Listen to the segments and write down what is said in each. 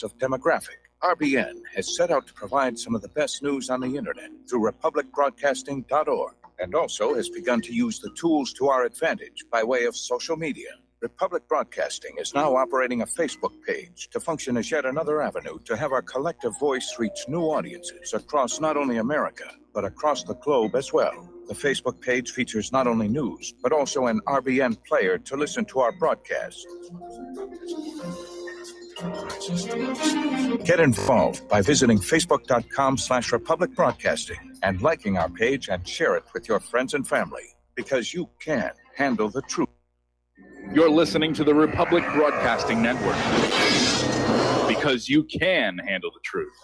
of demographic. RBN has set out to provide some of the best news on the internet through republicbroadcasting.org, and also has begun to use the tools to our advantage by way of social media. Republic Broadcasting is now operating a Facebook page to function as yet another avenue to have our collective voice reach new audiences across not only America, but across the globe as well. The Facebook page features not only news, but also an RBN player to listen to our broadcasts. Get involved by visiting facebook.com/Republic Broadcasting and liking our page and share it with your friends and family, because you can handle the truth. You're listening to the Republic Broadcasting Network, because you can handle the truth.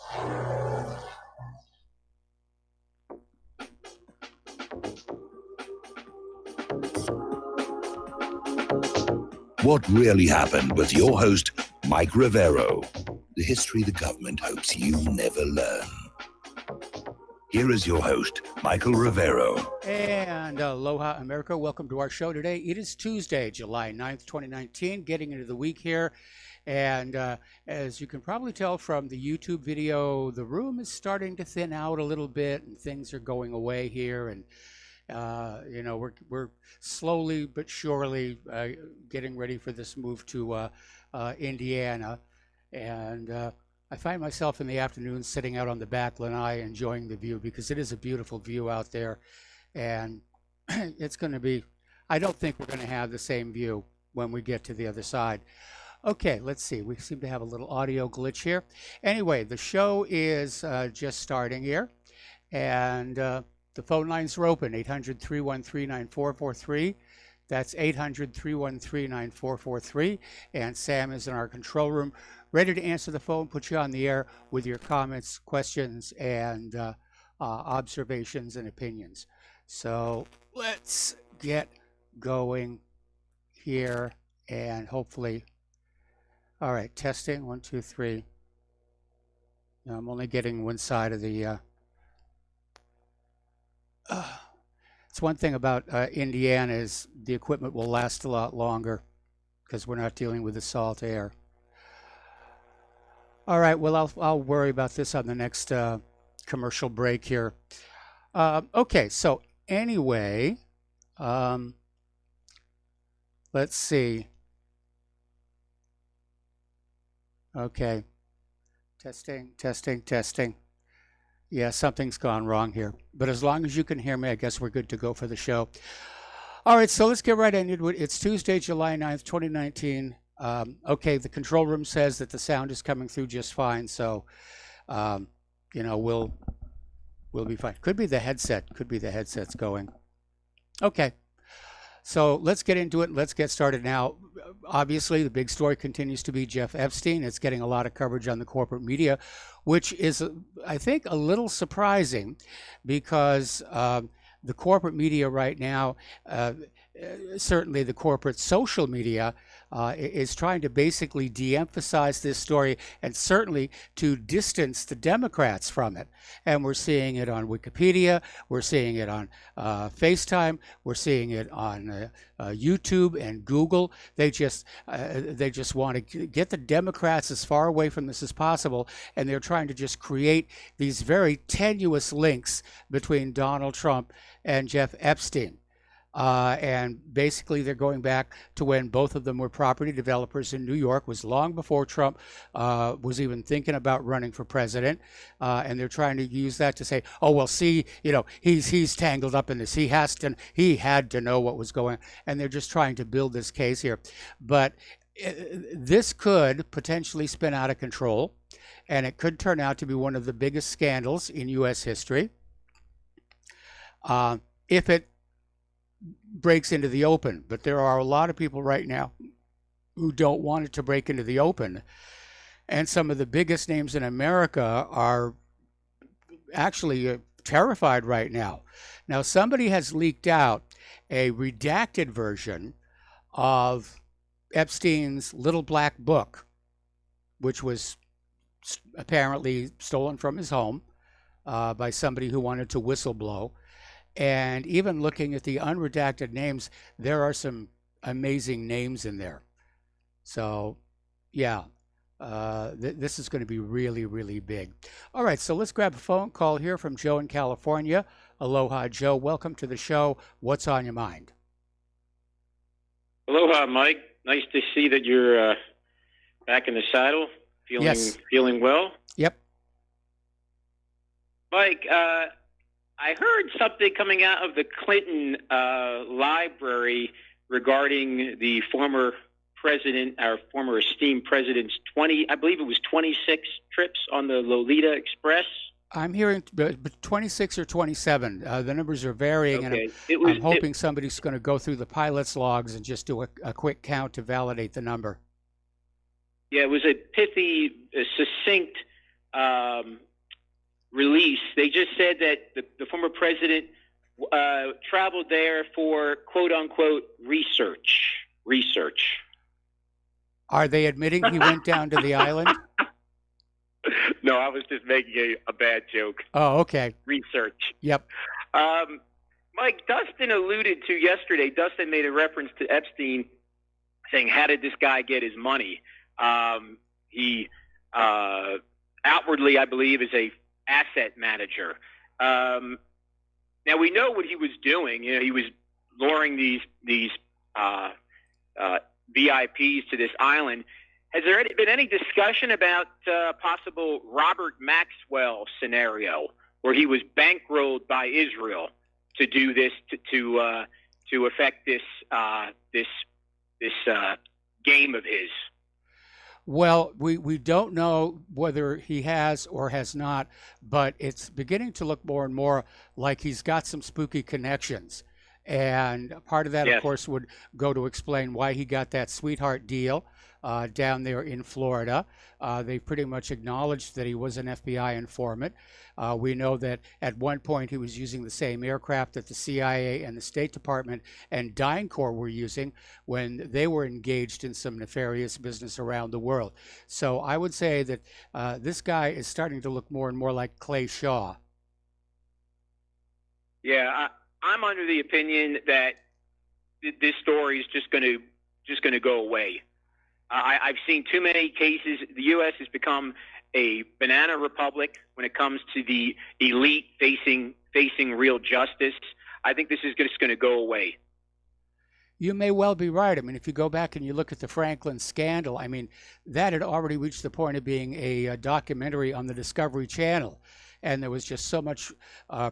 What Really Happened with your host, Mike Rivero. The history the government hopes you never learn. Here is your host, Michael Rivero. And aloha, America. Welcome to our show today. It is Tuesday, July 9th, 2019, getting into the week here. And as you can probably tell from the YouTube video, the room is starting to thin out a little bit, and things are going away here. And we're slowly but surely getting ready for this move to Indiana. And I find myself in the afternoon sitting out on the back lanai enjoying the view, because it is a beautiful view out there. And it's going to be, I don't think we're going to have the same view when we get to the other side. Okay, let's see. We seem to have a little audio glitch here. Anyway, the show is just starting here. And the phone lines are open, 800-313-9443. That's 800-313-9443. And Sam is in our control room, ready to answer the phone, put you on the air with your comments, questions, and observations and opinions. So let's get going here, and hopefully, all right, testing, 1, 2, 3. Now, I'm only getting one side of the, it's one thing about Indiana is the equipment will last a lot longer because we're not dealing with the salt air. All right, well, I'll worry about this on the next commercial break here. Okay, so anyway, let's see. Okay, testing. Yeah, something's gone wrong here. But as long as you can hear me, I guess we're good to go for the show. All right, so let's get right into it. It's Tuesday, July 9th, 2019. Okay, the control room says that the sound is coming through just fine, so we'll be fine. Could be the headset. Could be the headset's going. Okay, so let's get into it. Let's get started now. Obviously, the big story continues to be Jeff Epstein. It's getting a lot of coverage on the corporate media, which is, I think, a little surprising, because the corporate media right now, certainly the corporate social media, is trying to basically de-emphasize this story, and certainly to distance the Democrats from it. And we're seeing it on Wikipedia, we're seeing it on FaceTime, we're seeing it on YouTube and Google. They just want to get the Democrats as far away from this as possible, and they're trying to just create these very tenuous links between Donald Trump and Jeff Epstein. And basically they're going back to when both of them were property developers in New York. Was long before Trump was even thinking about running for president, and they're trying to use that to say, oh well, see, he's tangled up in this, he had to know what was going on, and they're just trying to build this case here. But this could potentially spin out of control, and it could turn out to be one of the biggest scandals in U.S. history if it breaks into the open. But there are a lot of people right now who don't want it to break into the open, and some of the biggest names in America are actually terrified right now. Now, somebody has leaked out a redacted version of Epstein's Little Black Book, which was apparently stolen from his home by somebody who wanted to whistleblow. And even looking at the unredacted names, there are some amazing names in there. So, yeah, This is going to be really, really big. All right, so let's grab a phone call here from Joe in California. Aloha, Joe. Welcome to the show. What's on your mind? Aloha, Mike. Nice to see that you're back in the saddle, feeling well. Yep. Mike, I heard something coming out of the Clinton library regarding the former president, our former esteemed president's 26 trips on the Lolita Express. I'm hearing 26 or 27. The numbers are varying, Okay. and I'm hoping somebody's going to go through the pilot's logs and just do a quick count to validate the number. Yeah, it was a pithy, succinct release. They just said that the former president traveled there for quote-unquote research. Are they admitting he went down to the island? No, I was just making a bad joke. Oh, okay. Research. Yep. Mike, Dustin alluded to yesterday, Dustin made a reference to Epstein saying, how did this guy get his money? He outwardly, I believe, is a asset manager. Now, we know what he was doing. You know, he was luring these VIPs to this island. Has there been any discussion about possible Robert Maxwell scenario where he was bankrolled by Israel to do this to affect this game of his? Well, we don't know whether he has or has not, but it's beginning to look more and more like he's got some spooky connections. And part of that, Yes. of course, would go to explain why he got that sweetheart deal down there in Florida. They pretty much acknowledged that he was an FBI informant. We know that at one point he was using the same aircraft that the CIA and the State Department and DynCorp were using when they were engaged in some nefarious business around the world. So I would say that this guy is starting to look more and more like Clay Shaw. Yeah, I'm under the opinion that this story is just going to go away. I've seen too many cases. The U.S. has become a banana republic when it comes to the elite facing real justice. I think this is just going to go away. You may well be right. I mean, if you go back and you look at the Franklin scandal, I mean, that had already reached the point of being a documentary on the Discovery Channel. And there was just so much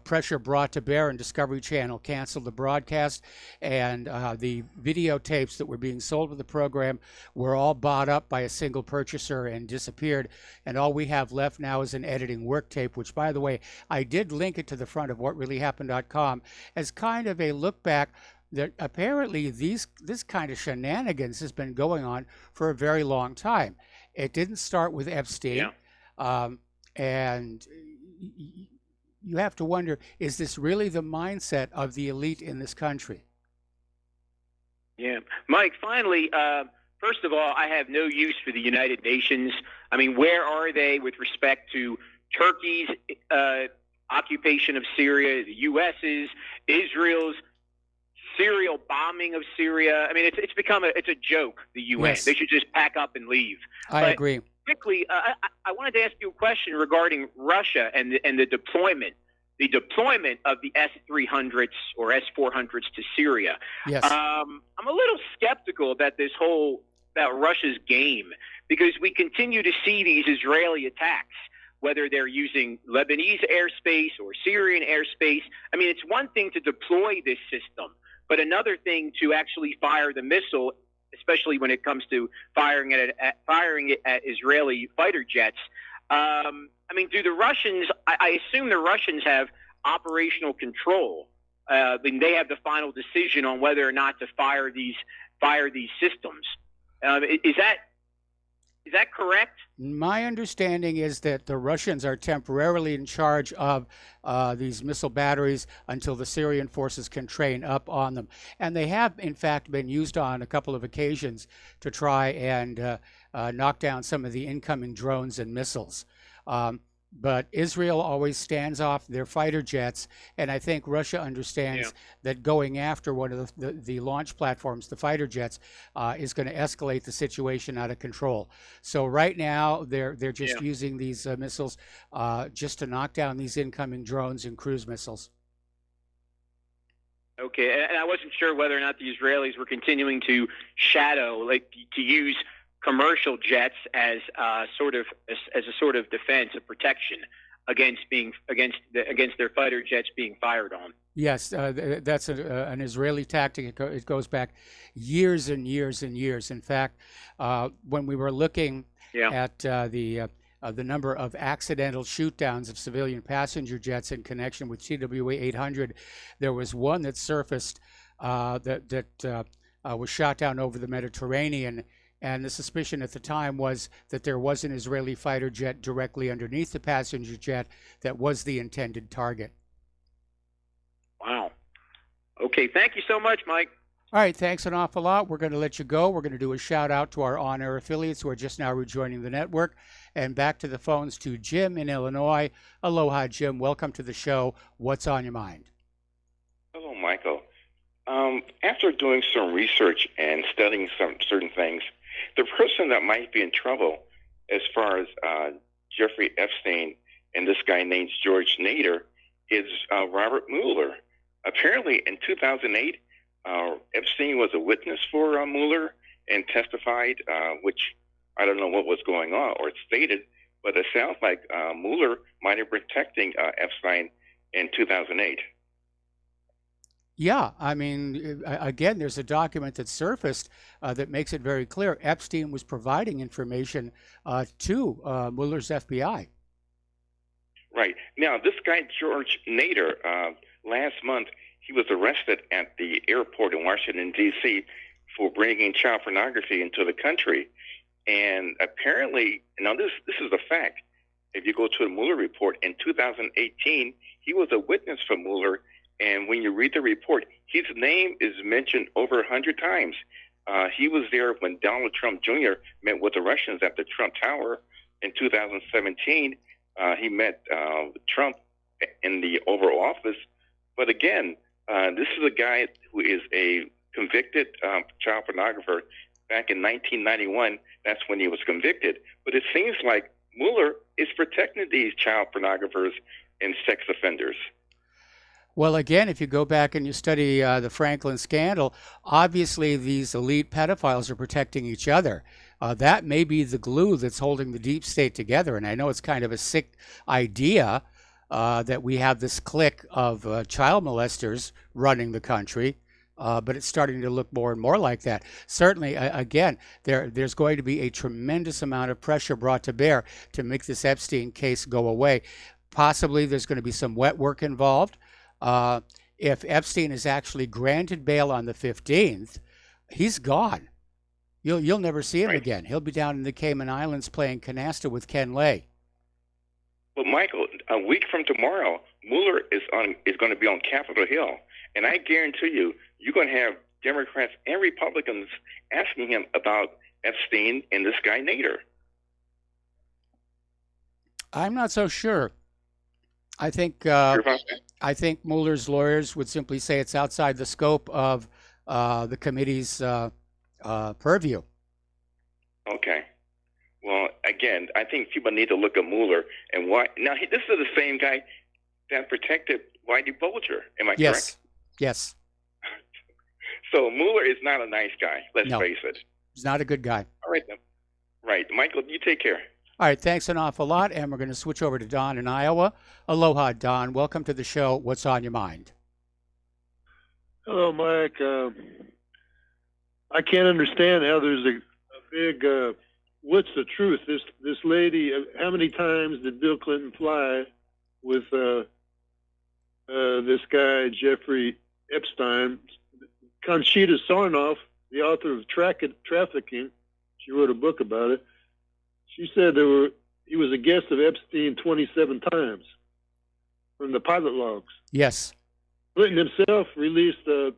pressure brought to bear, and Discovery Channel canceled the broadcast, and the videotapes that were being sold with the program were all bought up by a single purchaser and disappeared, and all we have left now is an editing work tape, which, by the way, I did link it to the front of whatreallyhappened.com as kind of a look back that apparently this kind of shenanigans has been going on for a very long time. It didn't start with Epstein, and you have to wonder, is this really the mindset of the elite in this country? Yeah. Mike, finally, first of all, I have no use for the United Nations. I mean, where are they with respect to Turkey's occupation of Syria, the U.S.'s, Israel's serial bombing of Syria? I mean, it's become a joke, the UN. Yes. They should just pack up and leave. I agree. Quickly, I wanted to ask you a question regarding Russia and the deployment of the S-300s or S-400s to Syria. Yes. I'm a little skeptical about about Russia's game, because we continue to see these Israeli attacks, whether they're using Lebanese airspace or Syrian airspace. I mean, it's one thing to deploy this system, but another thing to actually fire the missile, especially when it comes to firing it at Israeli fighter jets. I mean, do the Russians? I assume the Russians have operational control. They have the final decision on whether or not to fire these systems. Is that correct? My understanding is that the Russians are temporarily in charge of these missile batteries until the Syrian forces can train up on them. And they have, in fact, been used on a couple of occasions to try and knock down some of the incoming drones and missiles. But Israel always stands off their fighter jets, and I think Russia understands that going after one of the launch platforms, the fighter jets, is going to escalate the situation out of control. So right now they're just using these missiles just to knock down these incoming drones and cruise missiles. Okay, and I wasn't sure whether or not the Israelis were continuing to shadow, like to use commercial jets as a sort of defense, a protection against their fighter jets being fired on. Yes, that's an Israeli tactic. It goes back years and years and years. In fact, when we were looking at the number of accidental shoot-downs of civilian passenger jets in connection with TWA 800, there was one that surfaced that was shot down over the Mediterranean. And the suspicion at the time was that there was an Israeli fighter jet directly underneath the passenger jet that was the intended target. Wow. Okay, thank you so much, Mike. All right, thanks an awful lot. We're going to let you go. We're going to do a shout out to our on-air affiliates who are just now rejoining the network. And back to the phones to Jim in Illinois. Aloha, Jim. Welcome to the show. What's on your mind? Hello, Michael. After doing some research and studying some certain things, the person that might be in trouble as far as Jeffrey Epstein and this guy named George Nader is Robert Mueller. Apparently, in 2008, Epstein was a witness for Mueller and testified, which I don't know what was going on or stated, but it sounds like Mueller might have been protecting Epstein in 2008. Yeah, I mean, again, there's a document that surfaced that makes it very clear Epstein was providing information to Mueller's FBI. Right. Now, this guy, George Nader, last month, he was arrested at the airport in Washington, D.C. for bringing child pornography into the country. And apparently, now this is a fact. If you go to the Mueller report, in 2018, he was a witness for Mueller. And when you read the report, his name is mentioned over 100 times. He was there when Donald Trump Jr. met with the Russians at the Trump Tower in 2017. He met Trump in the Oval Office. But again, this is a guy who is a convicted child pornographer. Back in 1991, that's when he was convicted. But it seems like Mueller is protecting these child pornographers and sex offenders. Well, again, if you go back and you study the Franklin scandal, obviously these elite pedophiles are protecting each other. That may be the glue that's holding the deep state together. And I know it's kind of a sick idea that we have this clique of child molesters running the country, but it's starting to look more and more like that. Certainly, again, there's going to be a tremendous amount of pressure brought to bear to make this Epstein case go away. Possibly there's going to be some wet work involved. If Epstein is actually granted bail on the 15th, he's gone. You'll never see him again. He'll be down in the Cayman Islands playing canasta with Ken Lay. Well, Michael, a week from tomorrow, Mueller is going to be on Capitol Hill, and I guarantee you're going to have Democrats and Republicans asking him about Epstein and this guy Nader. I'm not so sure. I think Mueller's lawyers would simply say it's outside the scope of the committee's purview. Okay. Well, again, I think people need to look at Mueller and why. Now, this is the same guy that protected Whitey Bulger. Am I correct? Yes. So Mueller is not a nice guy. Let's face it. He's not a good guy. All right, then. Right. Michael, you take care. All right, thanks an awful lot, and we're going to switch over to Don in Iowa. Aloha, Don. Welcome to the show. What's on your mind? Hello, Mike. I can't understand how there's a big, what's the truth? This lady, how many times did Bill Clinton fly with this guy, Jeffrey Epstein? Conchita Sarnoff, the author of Trafficking, she wrote a book about it. She said he was a guest of Epstein 27 times from the pilot logs. Yes. Clinton himself released a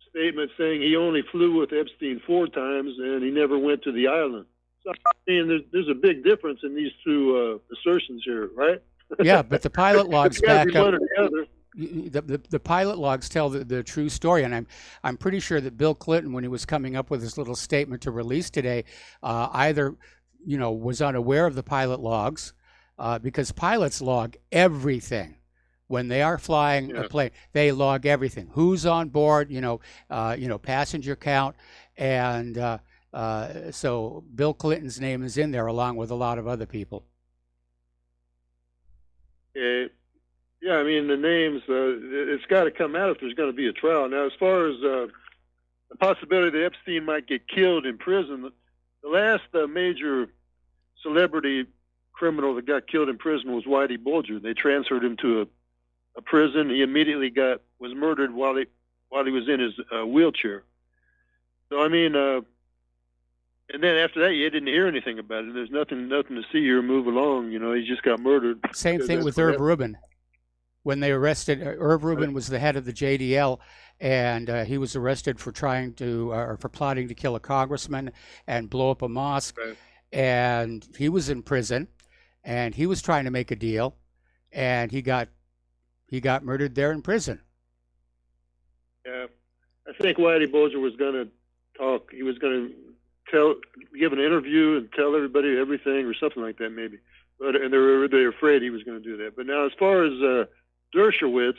statement saying he only flew with Epstein 4 times and he never went to the island. So I mean, there's a big difference in these two assertions here, right? Yeah, but the pilot logs It's gotta back be up. one or the other. The pilot logs tell the true story, and I'm pretty sure that Bill Clinton, when he was coming up with his little statement to release today, either was unaware of the pilot logs, because pilots log everything when they are flying a plane. They log everything: who's on board, passenger count, and so Bill Clinton's name is in there along with a lot of other people. Yeah, I mean, the names, it's got to come out if there's going to be a trial. Now, as far as the possibility that Epstein might get killed in prison, the last major celebrity criminal that got killed in prison was Whitey Bulger. They transferred him to a prison. He immediately was murdered while he was in his wheelchair. So, I mean, and then after that, you didn't hear anything about it. There's nothing to see or move along. He just got murdered. Same thing with Irv Rubin. When they arrested Irv Rubin, was the head of the JDL, and he was arrested for for plotting to kill a congressman and blow up a mosque. Right. And he was in prison, and he was trying to make a deal, and he got murdered there in prison. Yeah, I think Whitey Bulger was going to talk. He was going to give an interview and tell everybody everything or something like that, maybe. And they were afraid he was going to do that. But now, as far as Dershowitz,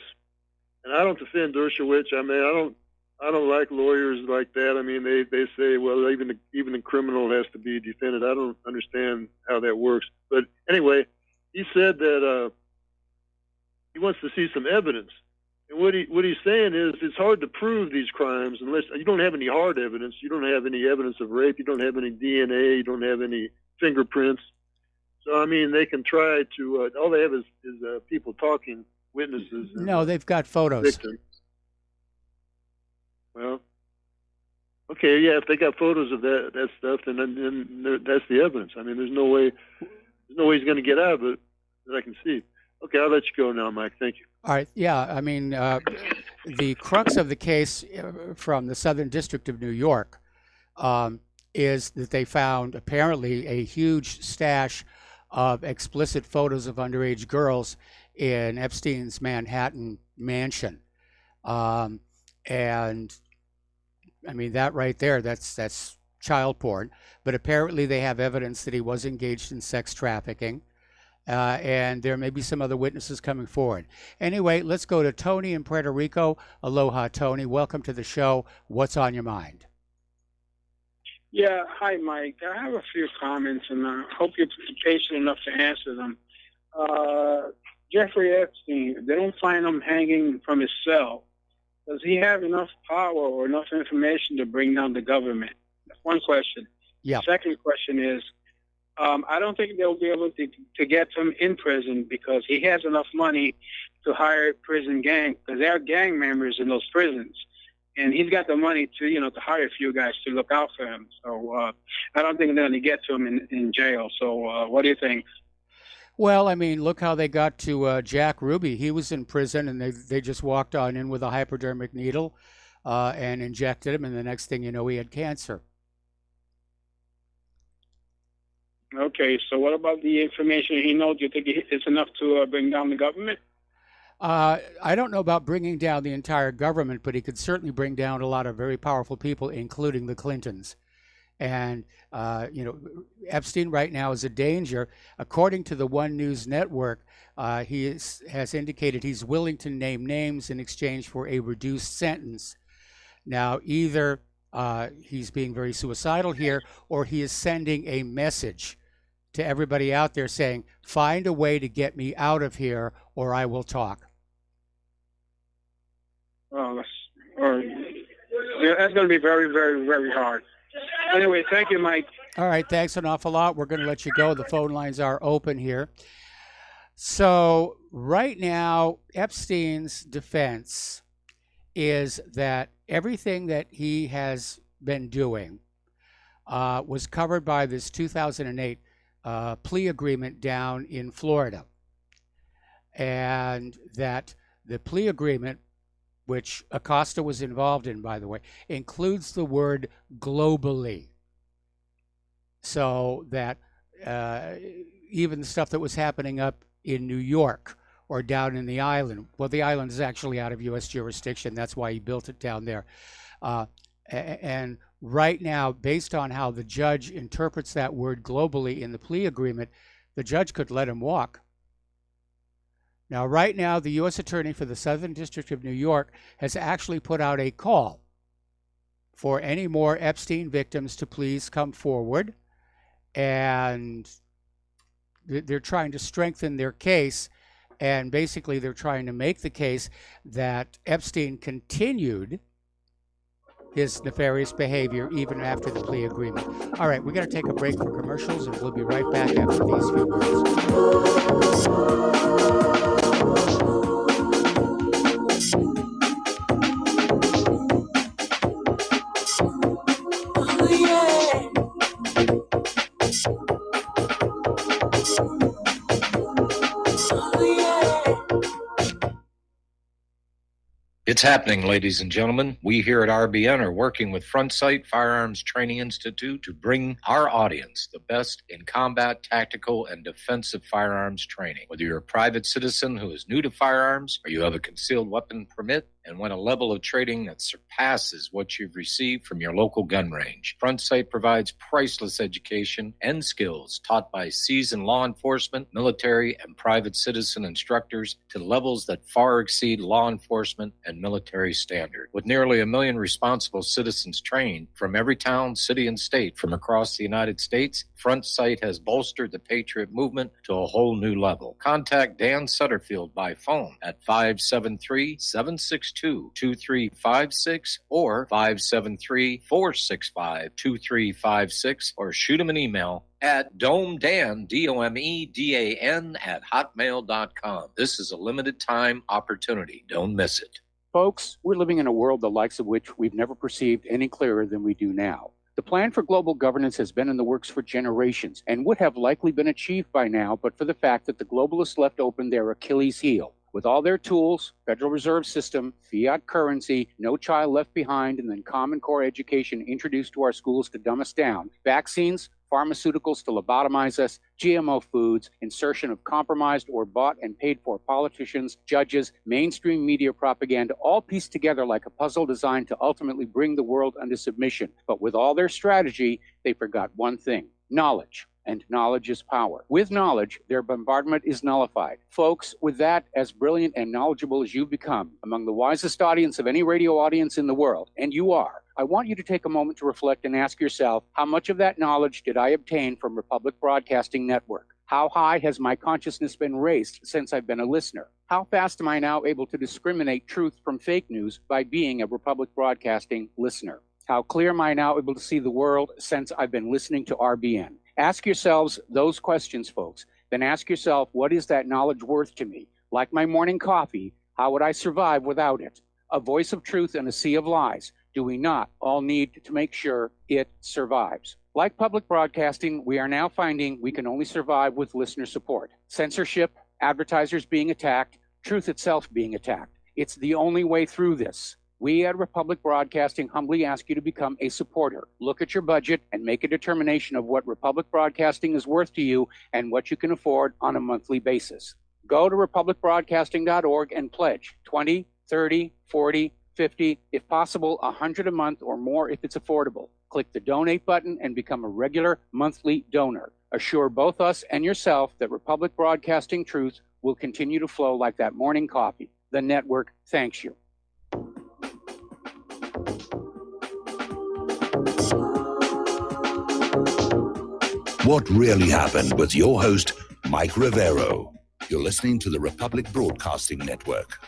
and I don't defend Dershowitz. I mean, I don't like lawyers like that. I mean, they say, well, even the criminal has to be defended. I don't understand how that works. But anyway, he said that he wants to see some evidence. And what he's saying is it's hard to prove these crimes unless you don't have any hard evidence. You don't have any evidence of rape. You don't have any DNA. You don't have any fingerprints. So, I mean, they can try to, all they have is people talking, witnesses. No, they've got photos. Victims. Well, okay, yeah, if they got photos of that stuff, then that's the evidence. I mean, there's no way he's going to get out of it that I can see. Okay, I'll let you go now, Mike. Thank you. All right, yeah, I mean, the crux of the case from the Southern District of New York is that they found apparently a huge stash of explicit photos of underage girls in Epstein's Manhattan mansion. And I mean, that right there, that's child porn. But apparently they have evidence that he was engaged in sex trafficking. And there may be some other witnesses coming forward. Anyway, let's go to Tony in Puerto Rico. Aloha, Tony. Welcome to the show. What's on your mind? Yeah, hi, Mike. I have a few comments, and I hope you're patient enough to answer them. Jeffrey Epstein, if they don't find him hanging from his cell, does he have enough power or enough information to bring down the government? That's one question. Yeah. The second question is, I don't think they'll be able to get him in prison because he has enough money to hire a prison gang, because there are gang members in those prisons. And he's got the money to hire a few guys to look out for him. So I don't think they're going to get to him in jail. So what do you think? Well, I mean, look how they got to Jack Ruby. He was in prison, and they just walked on in with a hypodermic needle and injected him, and the next thing you know, he had cancer. Okay, so what about the information he knows? Do you think it's enough to bring down the government? I don't know about bringing down the entire government, but he could certainly bring down a lot of very powerful people, including the Clintons. And, Epstein right now is a danger. According to the One News Network, he has indicated he's willing to name names in exchange for a reduced sentence. Now, either he's being very suicidal here, or he is sending a message to everybody out there saying, find a way to get me out of here or I will talk. Oh, that's going to be very, very, very hard. Anyway, thank you, Mike. All right, thanks an awful lot. We're going to let you go. The phone lines are open here. So right now, Epstein's defense is that everything that he has been doing was covered by this 2008 plea agreement down in Florida. And that the plea agreement, which Acosta was involved in, by the way, includes the word globally. So that even the stuff that was happening up in New York or down in the island. Well, the island is actually out of U.S. jurisdiction. That's why he built it down there. And right now, based on how the judge interprets that word globally in the plea agreement, the judge could let him walk. Now, right now, the U.S. Attorney for the Southern District of New York has actually put out a call for any more Epstein victims to please come forward. And they're trying to strengthen their case. And basically, they're trying to make the case that Epstein continued his nefarious behavior even after the plea agreement. All right, we're going to take a break for commercials, and we'll be right back after these few words. It's happening, ladies and gentlemen. We here at RBN are working with Front Sight Firearms Training Institute to bring our audience the best in combat, tactical, and defensive firearms training. Whether you're a private citizen who is new to firearms or you have a concealed weapon permit and want a level of training that surpasses what you've received from your local gun range, Front Sight provides priceless education and skills taught by seasoned law enforcement, military, and private citizen instructors to levels that far exceed law enforcement and military standard. With nearly 1 million responsible citizens trained from every town, city, and state from across the United States, Front Sight has bolstered the Patriot movement to a whole new level. Contact Dan Sutterfield by phone at 573-762-2356 or 573-465-2356 or shoot him an email at domedan, DOMEDAN, @hotmail.com. This is a limited time opportunity. Don't miss it. Folks, we're living in a world the likes of which we've never perceived any clearer than we do now. The plan for global governance has been in the works for generations and would have likely been achieved by now, but for the fact that the globalists left open their Achilles heel. With all their tools, Federal Reserve System, fiat currency, no child left behind, and then Common Core education introduced to our schools to dumb us down, vaccines, pharmaceuticals to lobotomize us, GMO foods, insertion of compromised or bought and paid for politicians, judges, mainstream media propaganda, all pieced together like a puzzle designed to ultimately bring the world under submission. But with all their strategy, they forgot one thing: knowledge. And knowledge is power. With knowledge, their bombardment is nullified. Folks, with that, as brilliant and knowledgeable as you've become, among the wisest audience of any radio audience in the world, and you are, I want you to take a moment to reflect and ask yourself, how much of that knowledge did I obtain from Republic Broadcasting Network? How high has my consciousness been raised since I've been a listener? How fast am I now able to discriminate truth from fake news by being a Republic Broadcasting listener? How clear am I now able to see the world since I've been listening to RBN? Ask yourselves those questions, folks. Then ask yourself, what is that knowledge worth to me? Like my morning coffee, how would I survive without it? A voice of truth in a sea of lies. Do we not all need to make sure it survives? Like public broadcasting, we are now finding we can only survive with listener support. Censorship, advertisers being attacked, truth itself being attacked. It's the only way through this. We at Republic Broadcasting humbly ask you to become a supporter. Look at your budget and make a determination of what Republic Broadcasting is worth to you and what you can afford on a monthly basis. Go to republicbroadcasting.org and pledge 20, 30, 40, 50, if possible, 100 a month or more if it's affordable. Click the donate button and become a regular monthly donor. Assure both us and yourself that Republic Broadcasting truth will continue to flow like that morning coffee. The network thanks you. What really happened with your host, Mike Rivero. You're listening to the Republic Broadcasting Network.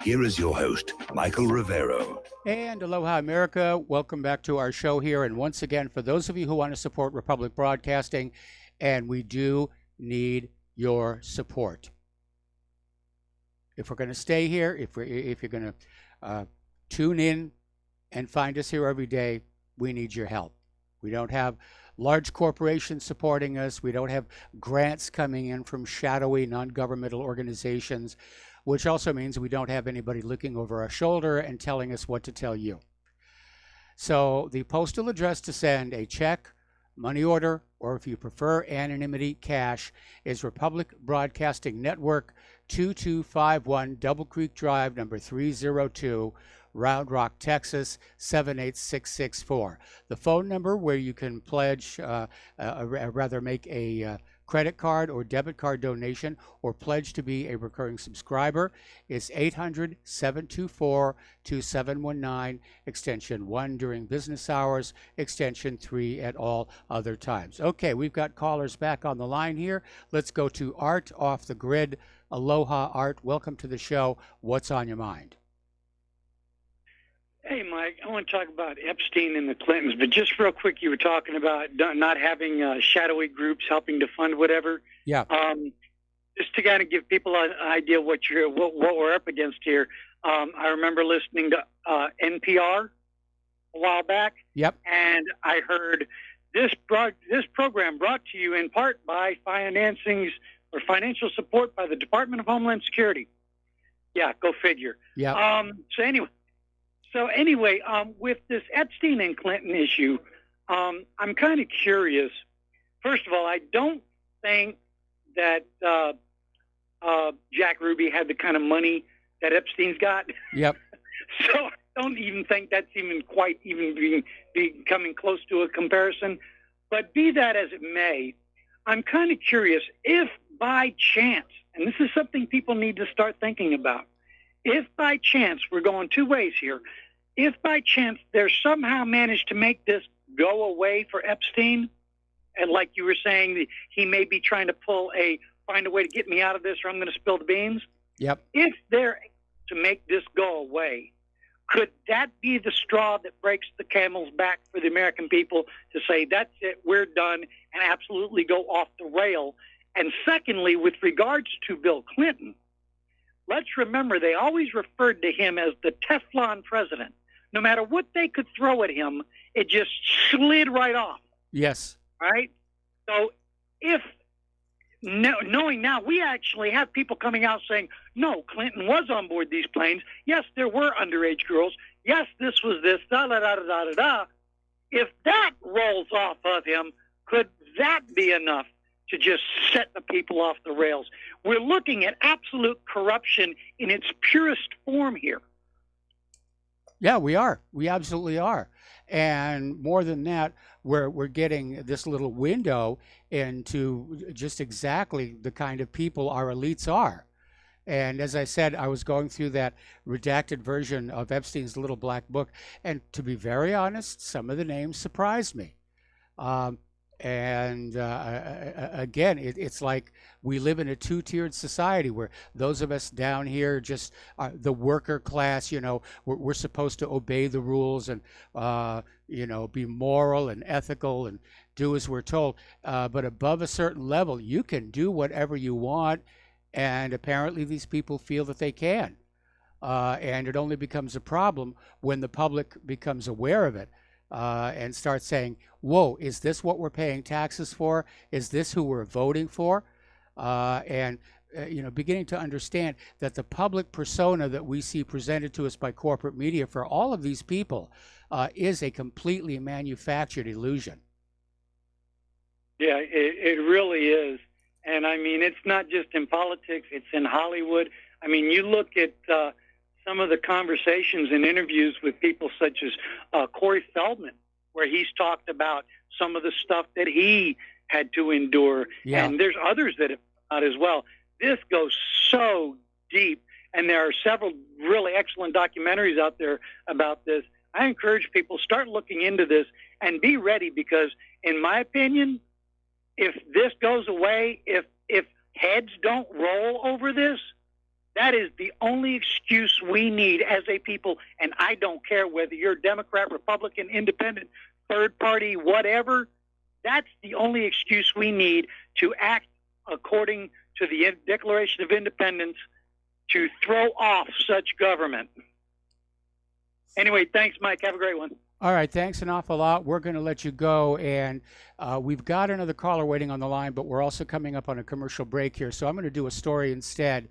Here is your host, Michael Rivero. And aloha, America. Welcome back to our show here. And once again, for those of you who want to support Republic Broadcasting, and we do need your support. If we're going to stay here, if you're going to tune in and find us here every day, we need your help. We don't have large corporations supporting us. We don't have grants coming in from shadowy non-governmental organizations, which also means we don't have anybody looking over our shoulder and telling us what to tell you. So the postal address to send a check, money order, or if you prefer anonymity, cash, is Republic Broadcasting Network, 2251 Double Creek Drive, number 302, Round Rock, Texas, 78664. The phone number where you can pledge, make a credit card or debit card donation or pledge to be a recurring subscriber is 800-724-2719, extension 1 during business hours, extension 3 at all other times. Okay, we've got callers back on the line here. Let's go to Art off the grid. Aloha, Art. Welcome to the show. What's on your mind? Hey, Mike, I want to talk about Epstein and the Clintons, but just real quick, you were talking about not having shadowy groups helping to fund whatever. Yeah. Just to kind of give people an idea what we're up against here. I remember listening to NPR a while back. Yep. And I heard this program brought to you in part by financial support by the Department of Homeland Security. Yeah, go figure. Yeah. So anyway, with this Epstein and Clinton issue, I'm kind of curious. First of all, I don't think that Jack Ruby had the kind of money that Epstein's got. Yep. So I don't even think that's becoming close to a comparison. But be that as it may, I'm kind of curious if by chance, and this is something people need to start thinking about, if by chance, we're going two ways here, if by chance they're somehow managed to make this go away for Epstein, and like you were saying, he may be trying to find a way to get me out of this or I'm going to spill the beans. Yep. If they're to make this go away, could that be the straw that breaks the camel's back for the American people to say, that's it, we're done, and absolutely go off the rail? And secondly, with regards to Bill Clinton, let's remember they always referred to him as the Teflon president. No matter what they could throw at him, it just slid right off. Yes. Right? So knowing now, we actually have people coming out saying, no, Clinton was on board these planes. Yes, there were underage girls. Yes, this was this, da-da-da-da-da-da. If that rolls off of him, could that be enough to just set the people off the rails? We're looking at absolute corruption in its purest form here. Yeah, we are. We absolutely are. And more than that, we're getting this little window into just exactly the kind of people our elites are. And as I said, I was going through that redacted version of Epstein's little black book, and to be very honest, some of the names surprised me. Again, it's like we live in a two-tiered society where those of us down here just are the worker class, we're supposed to obey the rules and, be moral and ethical and do as we're told. But above a certain level, you can do whatever you want. And apparently these people feel that they can. And it only becomes a problem when the public becomes aware of it. And start saying, whoa, is this what we're paying taxes for? Is this who we're voting for? Beginning to understand that the public persona that we see presented to us by corporate media for all of these people is a completely manufactured illusion. Yeah, it really is. And I mean, it's not just in politics, it's in Hollywood. I mean, you look at some of the conversations and interviews with people such as Corey Feldman, where he's talked about some of the stuff that he had to endure. Yeah. And there's others that have come out as well. This goes so deep, and there are several really excellent documentaries out there about this. I encourage people, start looking into this and be ready, because in my opinion, if this goes away, if heads don't roll over this, that is the only excuse we need as a people, and I don't care whether you're Democrat, Republican, Independent, third party, whatever. That's the only excuse we need to act according to the Declaration of Independence to throw off such government. Anyway, thanks, Mike. Have a great one. All right, thanks an awful lot. We're going to let you go, and we've got another caller waiting on the line, but we're also coming up on a commercial break here, so I'm going to do a story instead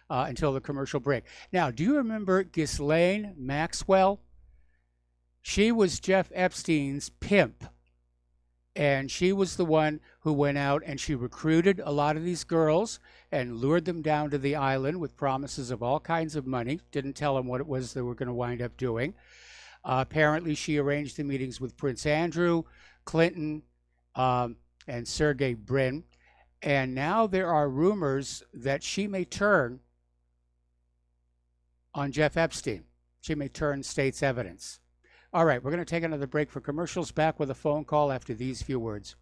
until the commercial break. Now, do you remember Ghislaine Maxwell? She was Jeff Epstein's pimp, And she was the one who went out and she recruited a lot of these girls and lured them down to the island with promises of all kinds of money. Didn't tell them what it was they were going to wind up doing. Apparently, she arranged the meetings with Prince Andrew, Clinton, and Sergey Brin. And now there are rumors that she may turn on Jeff Epstein. She may turn state's evidence. All right, we're going to take another break for commercials. Back with a phone call after these few words.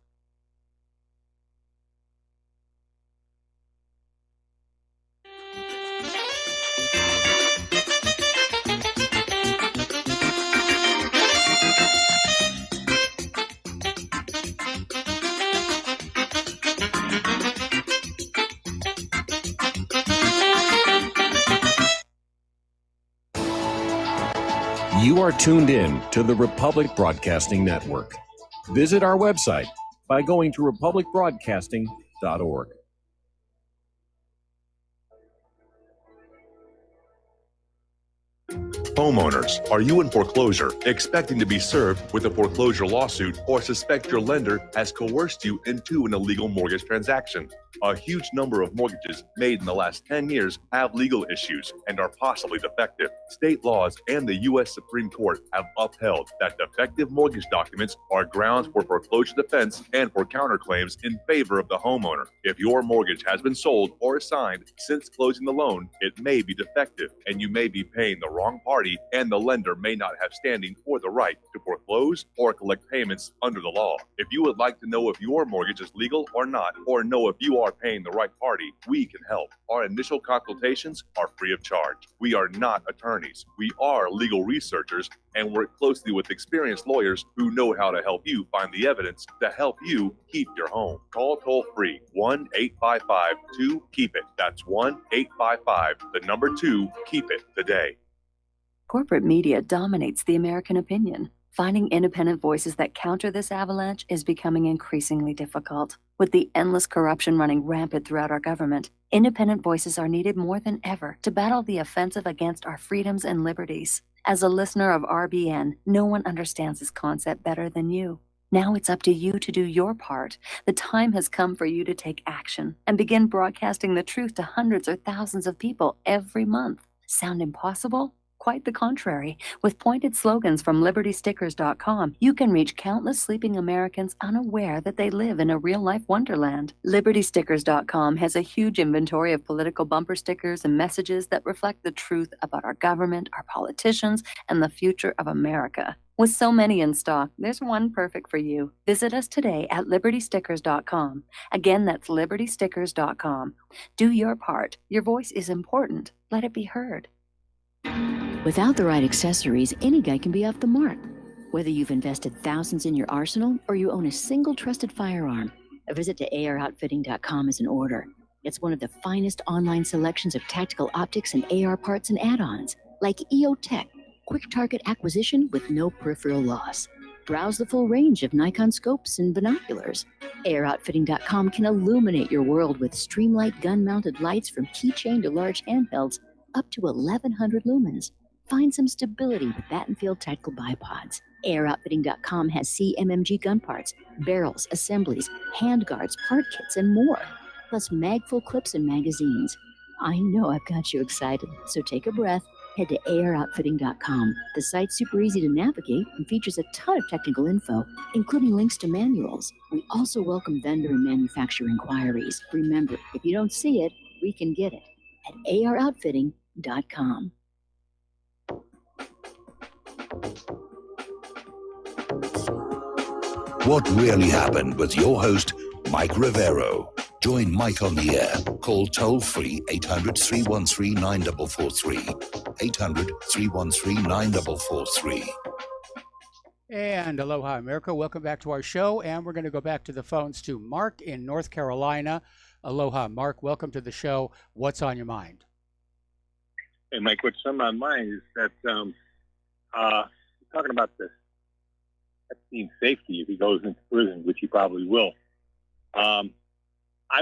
You are tuned in to the Republic Broadcasting Network. Visit our website by going to republicbroadcasting.org. Homeowners, are you in foreclosure, expecting to be served with a foreclosure lawsuit, or suspect your lender has coerced you into an illegal mortgage transaction? A huge number of mortgages made in the last 10 years have legal issues and are possibly defective. State laws and the U.S. Supreme Court have upheld that defective mortgage documents are grounds for foreclosure defense and for counterclaims in favor of the homeowner. If your mortgage has been sold or assigned since closing the loan, it may be defective and you may be paying the wrong party, and the lender may not have standing or the right to foreclose or collect payments under the law. If you would like to know if your mortgage is legal or not, or know if you are paying the right party, we can help. Our initial consultations are free of charge. We are not attorneys. We are legal researchers and work closely with experienced lawyers who know how to help you find the evidence to help you keep your home. Call toll free 1-855-2-KEEP-IT. That's 1-855-2-KEEP-IT today. Corporate media dominates the American opinion. Finding independent voices that counter this avalanche is becoming increasingly difficult. With the endless corruption running rampant throughout our government, independent voices are needed more than ever to battle the offensive against our freedoms and liberties. As a listener of RBN, no one understands this concept better than you. Now it's up to you to do your part. The time has come for you to take action and begin broadcasting the truth to hundreds or thousands of people every month. Sound impossible? Quite the contrary. With pointed slogans from LibertyStickers.com, you can reach countless sleeping Americans unaware that they live in a real-life wonderland. LibertyStickers.com has a huge inventory of political bumper stickers and messages that reflect the truth about our government, our politicians, and the future of America. With so many in stock, there's one perfect for you. Visit us today at LibertyStickers.com. Again, that's LibertyStickers.com. Do your part. Your voice is important. Let it be heard. Without the right accessories, any guy can be off the mark. Whether you've invested thousands in your arsenal or you own a single trusted firearm, a visit to AROutfitting.com is in order. It's one of the finest online selections of tactical optics and AR parts and add-ons, like EOTech, quick target acquisition with no peripheral loss. Browse the full range of Nikon scopes and binoculars. AROutfitting.com can illuminate your world with Streamlight gun-mounted lights from keychain to large handhelds up to 1,100 lumens. Find some stability with Battenfield tactical bipods. AirOutfitting.com has CMMG gun parts, barrels, assemblies, handguards, part kits, and more, plus magful clips and magazines. I know I've got you excited, so take a breath. Head to AirOutfitting.com. The site's super easy to navigate and features a ton of technical info, including links to manuals. We also welcome vendor and manufacturer inquiries. Remember, if you don't see it, we can get it at AirOutfitting.com. What really happened with your host, Mike Rivero. Join Mike on the air. Call toll-free 800-313-9443. 800-313-9443. And aloha, America. Welcome back to our show. And we're going to go back to the phones to Mark in North Carolina. Aloha, Mark. Welcome to the show. What's on your mind? Hey, Mike, what's on my mind is that talking about this Epstein's safety if he goes into prison, which he probably will. I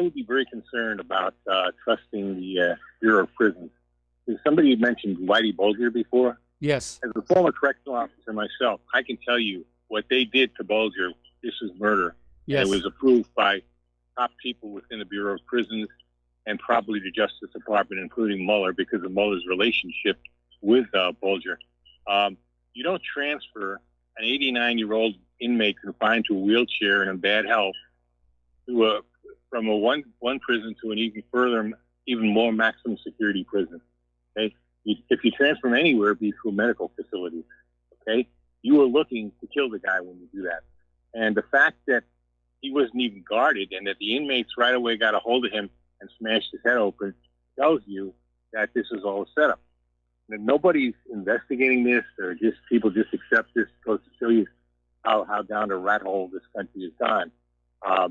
would be very concerned about trusting the Bureau of Prisons. Somebody had mentioned Whitey Bulger before. Yes. As a former correctional officer myself, I can tell you what they did to Bulger, this is murder. Yes. And it was approved by top people within the Bureau of Prisons and probably the Justice Department, including Mueller, because of Mueller's relationship with Bulger. You don't transfer an 89-year-old inmate confined to a wheelchair and in bad health from one prison to an even more maximum security prison. Okay, if you transfer him anywhere, it'd be to a medical facility. Okay, you were looking to kill the guy when you do that, and the fact that he wasn't even guarded and that the inmates right away got a hold of him and smashed his head open tells you that this is all a setup. And nobody's investigating this, or just people just accept this. Goes to show you how down the rat hole this country has gone. I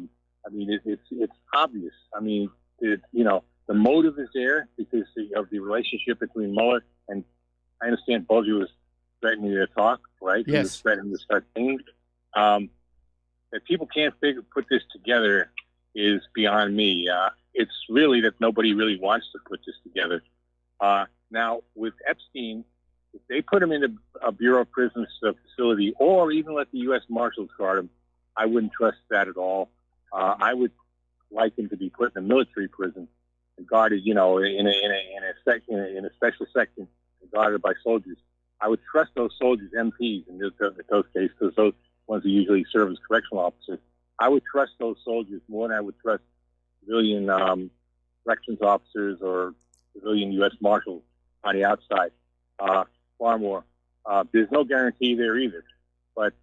mean, it's obvious. I mean, the motive is there because of the relationship between Mueller and I understand Bulger was threatening to talk, right? Yes. He was threatening to start singing. That people can't put this together is beyond me. It's really that nobody really wants to put this together. Now, with Epstein, if they put him in a Bureau of Prisons facility or even let the U.S. Marshals guard him, I wouldn't trust that at all. I would like him to be put in a military prison and guarded, in a special section and guarded by soldiers. I would trust those soldiers, MPs in those cases, because those ones who usually serve as correctional officers. I would trust those soldiers more than I would trust civilian corrections officers or civilian U.S. Marshals on the outside. Far more. There's no guarantee there either. But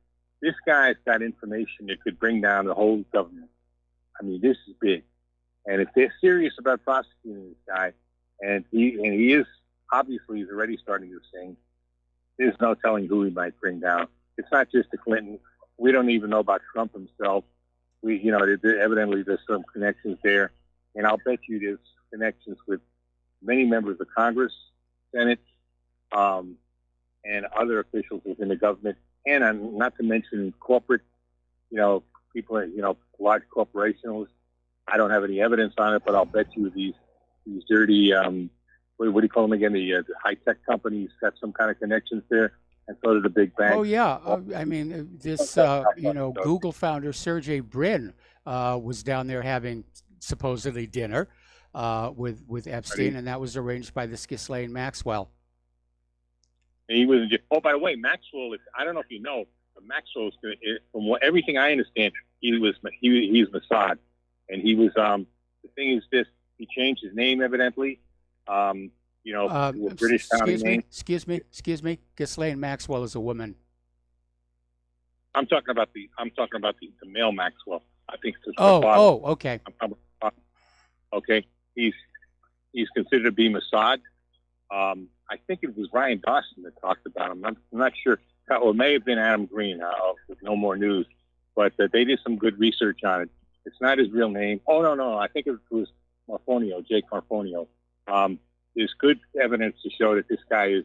this guy's got information that could bring down the whole government. I mean, this is big. And if they're serious about prosecuting this guy, and he is, obviously, he's already starting to sing, there's no telling who he might bring down. It's not just the Clinton. We don't even know about Trump himself. Evidently there's some connections there. And I'll bet you there's connections with many members of Congress, Senate, and other officials within the government, and not to mention corporate, people, large corporations. I don't have any evidence on it, but I'll bet you these dirty, what do you call them again? The high-tech companies got some kind of connections there, and so did the big banks. Oh, yeah. I mean, this, Google founder Sergey Brin was down there having supposedly dinner with Epstein, and that was arranged by this Ghislaine Maxwell. And he was just, oh, by the way, Maxwell, I don't know if you know, but Maxwell, from everything I understand, he's Mossad. And he was, the thing is this, he changed his name evidently, with British sounding name. Excuse me. Ghislaine Maxwell is a woman. I'm talking about the male Maxwell. I think it's okay. Okay. He's considered to be Mossad. I think it was Ryan Dawson that talked about him. I'm not sure. Or it may have been Adam Green with No More News. But they did some good research on it. It's not his real name. Oh, no. I think it was Marfonio, Jake Marfonio. There's good evidence to show that this guy is,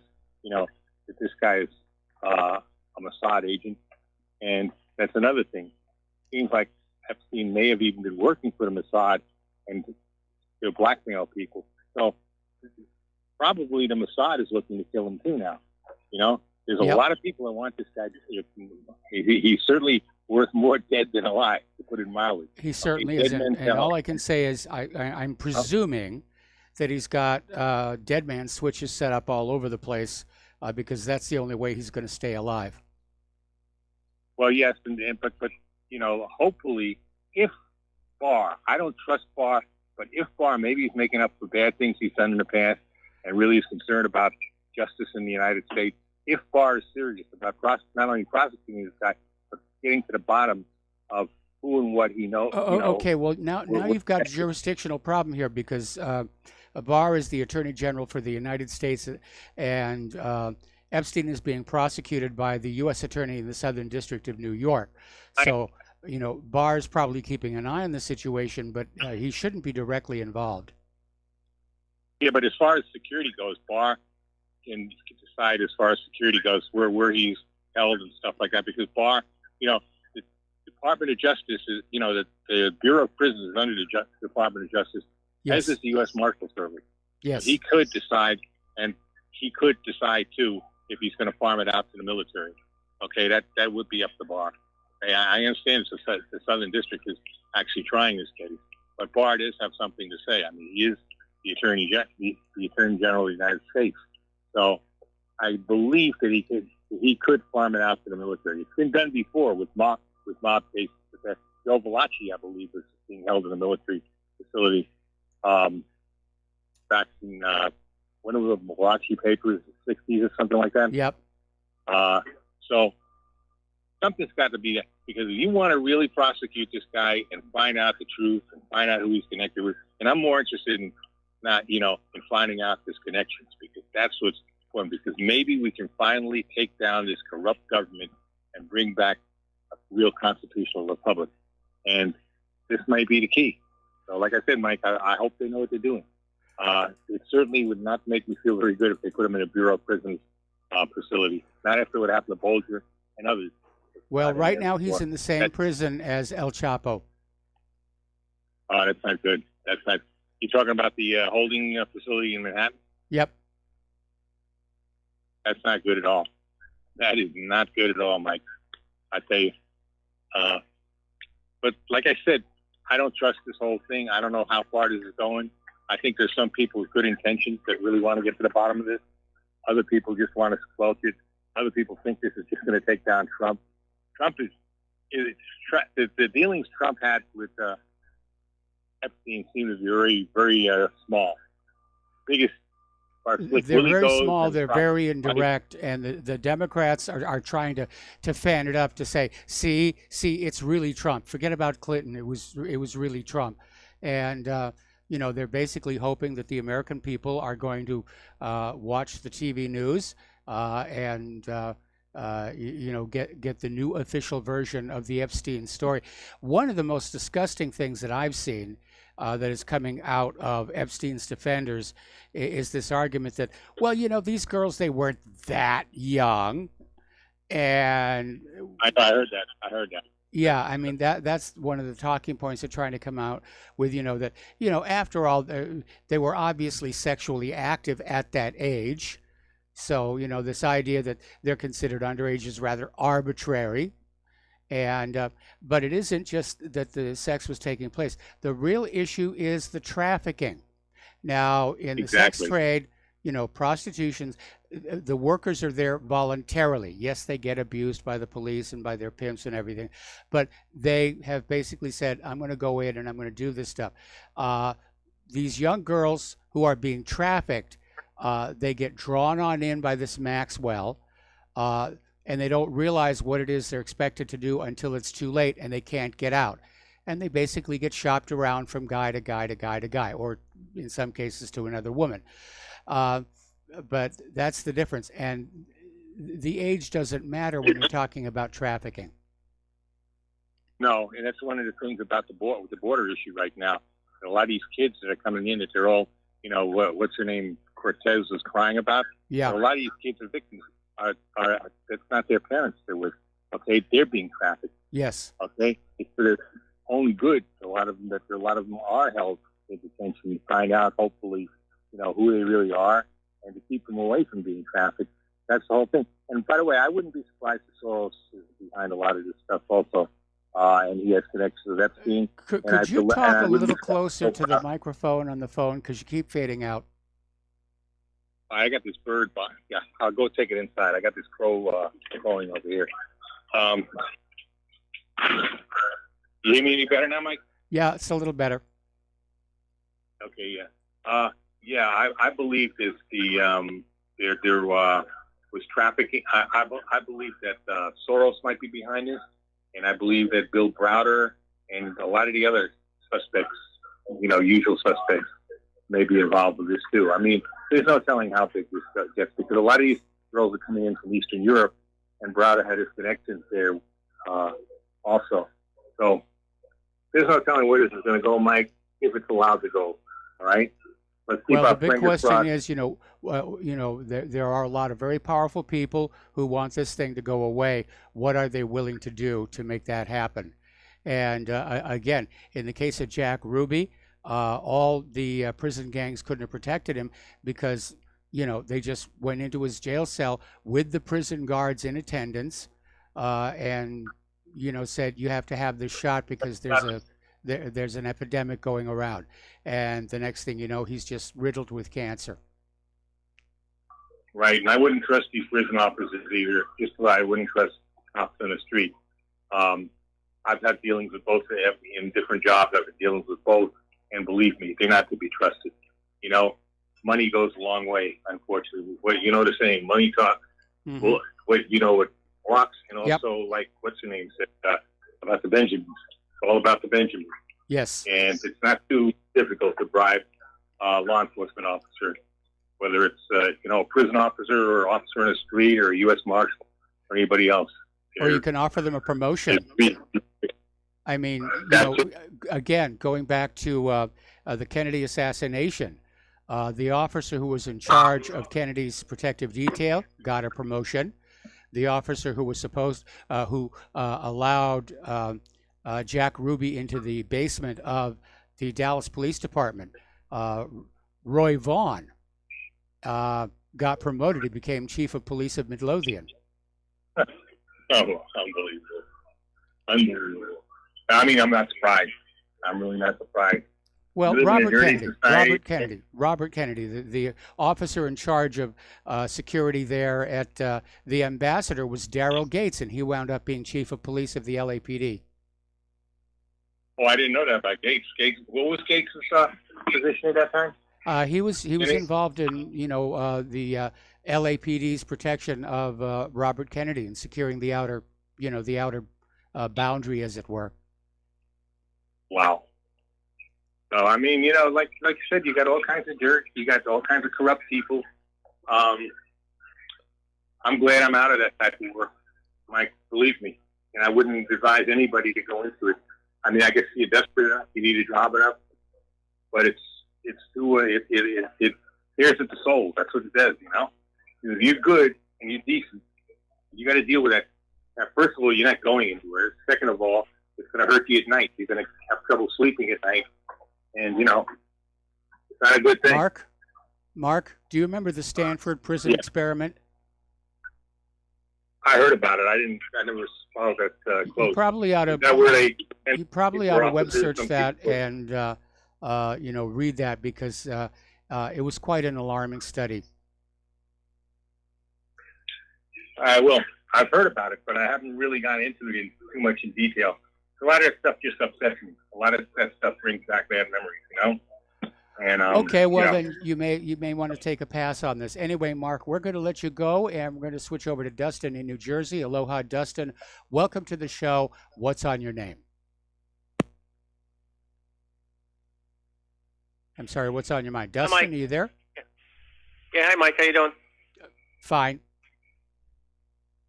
a Mossad agent. And that's another thing. Seems like Epstein may have even been working for the Mossad and to blackmail people. So probably the Mossad is looking to kill him too now. There's a lot of people that want this guy to he's certainly worth more dead than alive, to put it mildly. He certainly is. And all I can say is I'm presuming that he's got dead man switches set up all over the place because that's the only way he's going to stay alive. Well, yes, but hopefully, if Barr, I don't trust Barr, but if Barr maybe he's making up for bad things he's done in the past and really is concerned about justice in the United States, if Barr is serious about not only prosecuting this guy, but getting to the bottom of who and what he knows. Okay, well, now you've got a jurisdictional problem here because Barr is the Attorney General for the United States, and Epstein is being prosecuted by the U.S. Attorney in the Southern District of New York. So, Barr is probably keeping an eye on the situation, but he shouldn't be directly involved. Yeah, but as far as security goes, Barr can decide as far as security goes where he's held and stuff like that, because Barr, the Department of Justice is, the Bureau of Prisons is under the Department of Justice, as is the U.S. Marshal Service. Yes. He could decide, and he could decide too, if he's going to farm it out to the military. okay, that would be up the bar. Okay, I understand the Southern District is actually trying this case, but Barr does have something to say. I mean, he is the Attorney General of the United States, so I believe that he could farm it out to the military. It's been done before with mob cases. Joe Valachi, I believe, was being held in a military facility back in one of the Malachi papers, the 60s or something like that. Yep. So something's got to be there, because if you want to really prosecute this guy and find out the truth and find out who he's connected with, and I'm more interested in in finding out his connections, because that's what's important, because maybe we can finally take down this corrupt government and bring back a real constitutional republic. And this might be the key. So like I said, Mike, I hope they know what they're doing. It certainly would not make me feel very good if they put him in a Bureau of Prisons facility. Not after what happened to Bolger and others. Well, right now he's in the same prison as El Chapo. Oh, that's not good. That's not. You're talking about the holding facility in Manhattan? Yep. That's not good at all. That is not good at all, Mike. I tell you. But like I said, I don't trust this whole thing. I don't know how far this is going. I think there's some people with good intentions that really want to get to the bottom of this. Other people just want to squelch it. Other people think this is just going to take down Trump. The dealings Trump had with Epstein seem to be very, very small. Biggest. They're very small. They're very indirect, and the Democrats are trying to fan it up to say, see, it's really Trump. Forget about Clinton. It was really Trump, and they're basically hoping that the American people are going to watch the TV news and get the new official version of the Epstein story. One of the most disgusting things that I've seen that is coming out of Epstein's defenders is this argument that, well, these girls, they weren't that young. And I heard that. Yeah, I mean, that's one of the talking points they're trying to come out with, that, after all, they were obviously sexually active at that age. So, this idea that they're considered underage is rather arbitrary. And but it isn't just that the sex was taking place. The real issue is the trafficking. Now, in the sex trade, prostitution, the workers are there voluntarily. Yes, they get abused by the police and by their pimps and everything, but they have basically said, I'm going to go in and I'm going to do this stuff. These young girls who are being trafficked, they get drawn on in by this Maxwell, and they don't realize what it is they're expected to do until it's too late and they can't get out. And they basically get shopped around from guy to guy to guy to guy, or in some cases to another woman. But that's the difference. And the age doesn't matter when you're talking about trafficking. No, and that's one of the things about the border issue right now. A lot of these kids that are coming in, that they're all, what's her name, Cortez was crying about. Yeah. A lot of these kids are victims. That's not their parents they're with. Okay, they're being trafficked. Yes. Okay, it's for their own good. A lot of them are held in detention to find out, hopefully, who they really are, and to keep them away from being trafficked. That's the whole thing. And by the way, I wouldn't be surprised if Soros is behind a lot of this stuff also, and he has connections with Epstein. Could you talk a little closer to the microphone on the phone, because you keep fading out? I got this bird. Yeah, I'll go take it inside. I got this crow calling over here. You hear me any better now, Mike? Yeah, it's a little better. Okay, yeah. I believe this. There was trafficking. I believe that Soros might be behind this, and I believe that Bill Browder and a lot of the other suspects, usual suspects, may be involved with this too. I mean, there's no telling how big this gets, because a lot of these girls are coming in from Eastern Europe, and Browder had his connections there also. So there's no telling where this is going to go, Mike, if it's allowed to go. All right. Let's keep the big question is, there are a lot of very powerful people who want this thing to go away. What are they willing to do to make that happen? And again, in the case of Jack Ruby, all the prison gangs couldn't have protected him because, they just went into his jail cell with the prison guards in attendance. and said you have to have this shot because there's an epidemic going around, and the next thing you know, he's just riddled with cancer. Right, and I wouldn't trust these prison officers either. Just like I wouldn't trust cops on the street. I've had dealings with both in different jobs. I've had dealings with both, and believe me, they're not to be trusted. Money goes a long way. Unfortunately, the saying, money talks. Mm-hmm. Well, what walks, and also like what's her name said about the Benjamins. It's all about the Benjamins. Yes, and it's not too difficult to bribe a law enforcement officer, whether it's a prison officer or officer in the street or a U.S. Marshal or anybody else. Or you can offer them a promotion. I mean, again, going back to the Kennedy assassination, the officer who was in charge of Kennedy's protective detail got a promotion. The officer who was who allowed Jack Ruby into the basement of the Dallas Police Department, Roy Vaughn, got promoted. He became chief of police of Midlothian. Oh, unbelievable. I mean, I'm not surprised. I'm really not surprised. Well, Robert Kennedy, the officer in charge of security there at the Ambassador was Daryl Gates, and he wound up being chief of police of the LAPD. Oh, I didn't know that about Gates. What was Gates' position at that time? He was involved in the LAPD's protection of Robert Kennedy and securing the outer boundary, as it were. Wow. So I mean, like you said, you got all kinds of jerks, you got all kinds of corrupt people. I'm glad I'm out of that type of work, Mike. Believe me, and I wouldn't advise anybody to go into it. I mean, I guess you're desperate enough, you need a job enough, but it tears at the soul. That's what it does, If you're good and you're decent, you got to deal with that. Now, first of all, you're not going anywhere. Second of all, it's going to hurt you at night. You're going to have trouble sleeping at night. And, it's not a good thing. Mark, do you remember the Stanford prison experiment? I heard about it. I never followed that close. You probably ought to web search that and, read that because it was quite an alarming study. I will. I've heard about it, but I haven't really gone into it too much in detail. A lot of that stuff just upsets me. A lot of that stuff brings back bad memories, And okay, well then you may want to take a pass on this. Anyway, Mark, we're going to let you go, and we're going to switch over to Dustin in New Jersey. Aloha, Dustin. Welcome to the show. What's on your name? I'm sorry. What's on your mind, Dustin? Are you there? Yeah. Hi, Mike. How you doing? Fine.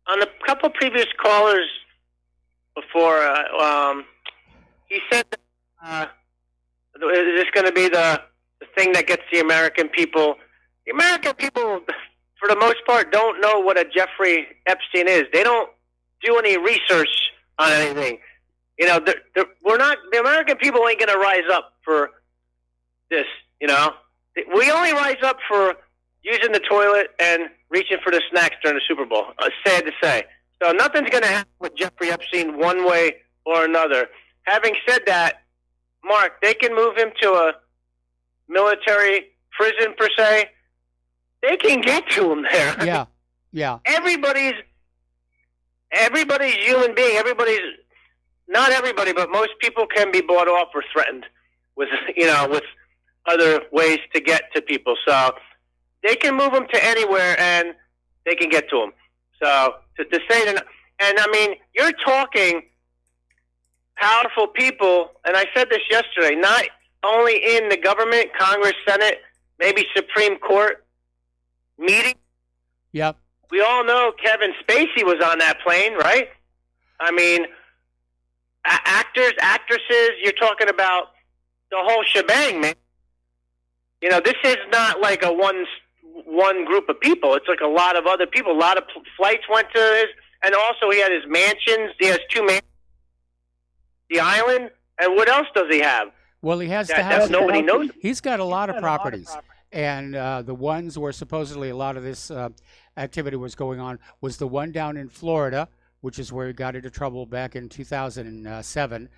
On a couple previous callers before, he said, "Is this going to be the thing that gets the American people?" The American people, for the most part, don't know what a Jeffrey Epstein is. They don't do any research on anything. We're not. The American people ain't going to rise up for this. We only rise up for using the toilet and reaching for the snacks during the Super Bowl. Sad to say. So nothing's going to happen with Jeffrey Epstein one way or another. Having said that, Mark, they can move him to a military prison per se. They can get to him there. Yeah. Everybody's human being. Not everybody, but most people can be bought off or threatened with other ways to get to people. So they can move him to anywhere and they can get to him. So to say that, and I mean, you're talking powerful people, and I said this yesterday, not only in the government, Congress, Senate, maybe Supreme Court meeting. Yep. We all know Kevin Spacey was on that plane, right? I mean, actors, actresses, you're talking about the whole shebang, man. This is not like a one group of people. It's like a lot of other people. A lot of flights went to his, and also he had his mansions. He has 2 mansions, the island, and what else does he have? Well, he has to have. Nobody knows. He's got a lot of properties, and the ones where supposedly a lot of this activity was going on was the one down in Florida, which is where he got into trouble back in 2007.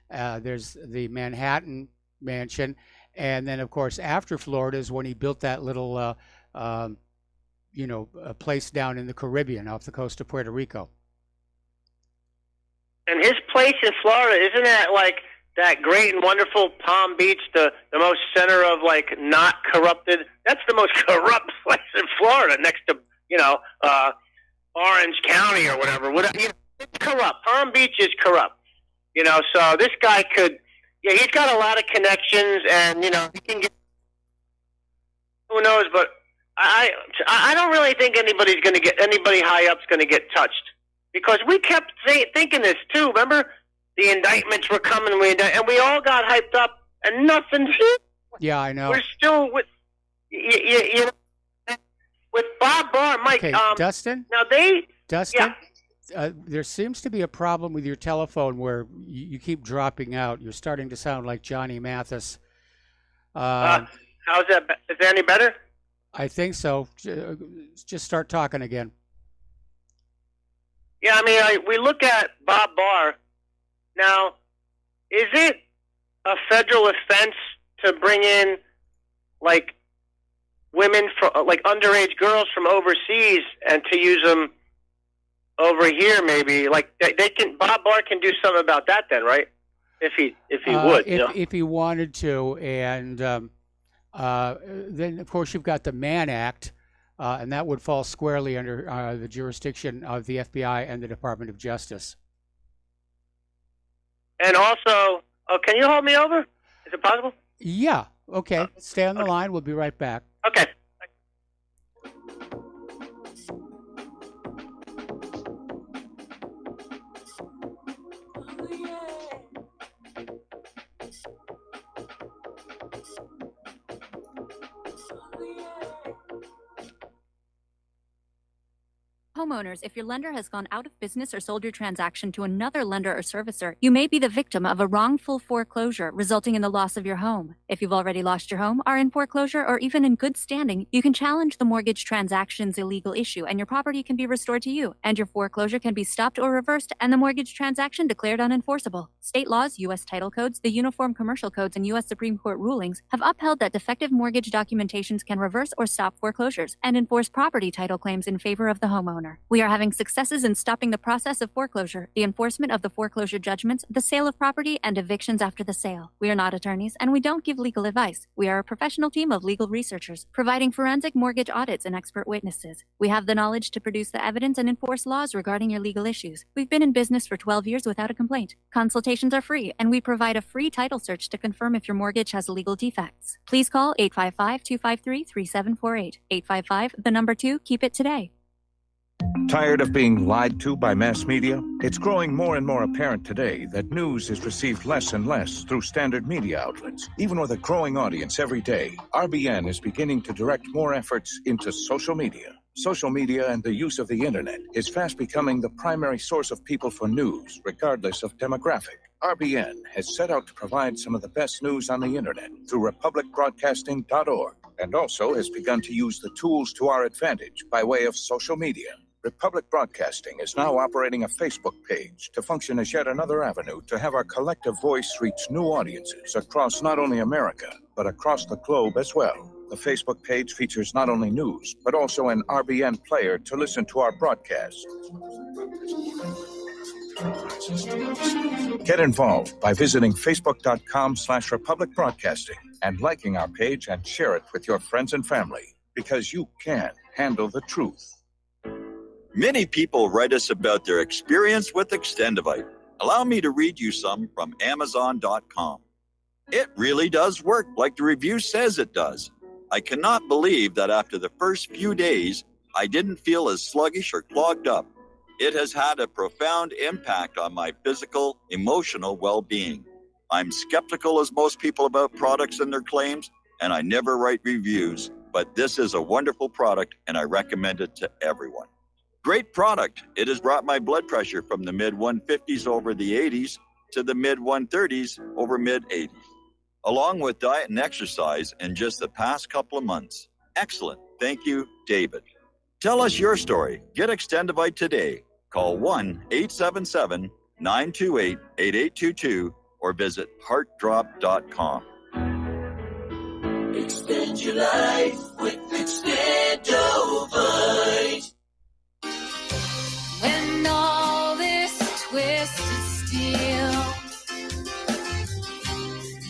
There's the Manhattan mansion. And then, of course, after Florida is when he built that little, a place down in the Caribbean off the coast of Puerto Rico. And his place in Florida, isn't that like that great and wonderful Palm Beach, the most center of like not corrupted? That's the most corrupt place in Florida, next to Orange County or whatever. It's corrupt. Palm Beach is corrupt. So this guy could. Yeah, he's got a lot of connections, and he can get. Who knows? But I don't really think anybody high up's going to get touched, because we kept thinking this too. Remember, the indictments were coming, and we all got hyped up, and nothing. Yeah, I know. We're still with with Bob Barr, Mike. Okay, Dustin. Now Dustin. Yeah. There seems to be a problem with your telephone where you keep dropping out. You're starting to sound like Johnny Mathis. How's that? Is that any better? I think so. Just start talking again. Yeah, I mean, we look at Bob Barr. Now, is it a federal offense to bring in, like, women, like underage girls from overseas and to use them over here, maybe? Like, Bob Barr can do something about that then, right? If he would. If he wanted to. And then, of course, you've got the Mann Act, and that would fall squarely under the jurisdiction of the FBI and the Department of Justice. And also, can you hold me over? Is it possible? Yeah. Okay. Stay on the line. We'll be right back. Okay. Homeowners, if your lender has gone out of business or sold your transaction to another lender or servicer, you may be the victim of a wrongful foreclosure, resulting in the loss of your home. If you've already lost your home, are in foreclosure, or even in good standing, you can challenge the mortgage transaction's illegal issue, and your property can be restored to you, and your foreclosure can be stopped or reversed, and the mortgage transaction declared unenforceable. State laws, U.S. title codes, the Uniform Commercial Codes, and U.S. Supreme Court rulings have upheld that defective mortgage documentations can reverse or stop foreclosures and enforce property title claims in favor of the homeowner. We are having successes in stopping the process of foreclosure, the enforcement of the foreclosure judgments, the sale of property, and evictions after the sale. We are not attorneys, and we don't give legal advice. We are a professional team of legal researchers, providing forensic mortgage audits and expert witnesses. We have the knowledge to produce the evidence and enforce laws regarding your legal issues. We've been in business for 12 years without a complaint. Consultations are free, and we provide a free title search to confirm if your mortgage has legal defects. Please call 855-253-3748. 855, keep it today. Tired of being lied to by mass media? It's growing more and more apparent today that news is received less and less through standard media outlets. Even with a growing audience every day, RBN is beginning to direct more efforts into social media. Social media and the use of the internet is fast becoming the primary source of people for news, regardless of demographic. RBN has set out to provide some of the best news on the internet through republicbroadcasting.org, and also has begun to use the tools to our advantage by way of social media. Republic Broadcasting is now operating a Facebook page to function as yet another avenue to have our collective voice reach new audiences across not only America, but across the globe as well. The Facebook page features not only news, but also an RBN player to listen to our broadcasts. Get involved by visiting facebook.com/Republic Broadcasting and liking our page and share it with your friends and family, because you can handle the truth. Many people write us about their experience with Extendivite. Allow me to read you some from Amazon.com. It really does work like the review says it does. I cannot believe that after the first few days, I didn't feel as sluggish or clogged up. It has had a profound impact on my physical, emotional well-being. I'm skeptical as most people about products and their claims, and I never write reviews, but this is a wonderful product and I recommend it to everyone. Great product. It has brought my blood pressure from the mid-150s over the 80s to the mid-130s over mid-80s, along with diet and exercise in just the past couple of months. Excellent. Thank you, David. Tell us your story. Get Extendivite today. Call 1-877-928-8822 or visit heartdrop.com. Extend your life with Extendovite. When all this twisted steel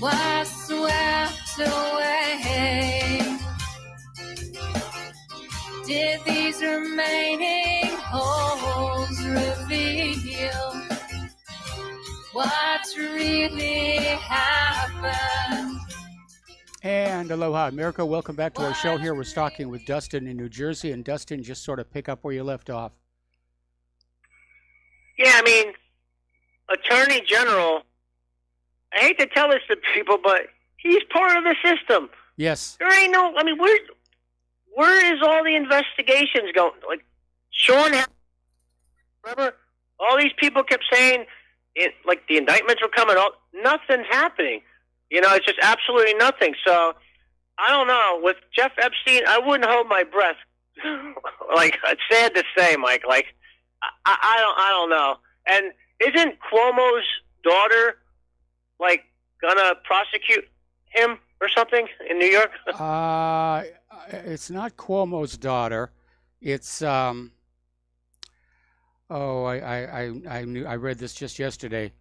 was swept away, did these remaining holes reveal what's really happened? And aloha, America. Welcome back to our show here. We're talking with Dustin in New Jersey. And Dustin, just sort of pick up where you left off. Yeah, I mean, Attorney General, I hate to tell this to people, but he's part of the system. Yes. There ain't no, I mean, where is all the investigations going? Like, Sean, remember, all these people kept saying, like, the indictments were coming out. Nothing's happening. You know, it's just absolutely nothing. So, I don't know. With Jeff Epstein, I wouldn't hold my breath. Like, it's sad to say, Mike. Like, I don't know. And isn't Cuomo's daughter, like, gonna prosecute him or something in New York? It's not Cuomo's daughter. It's I read this just yesterday.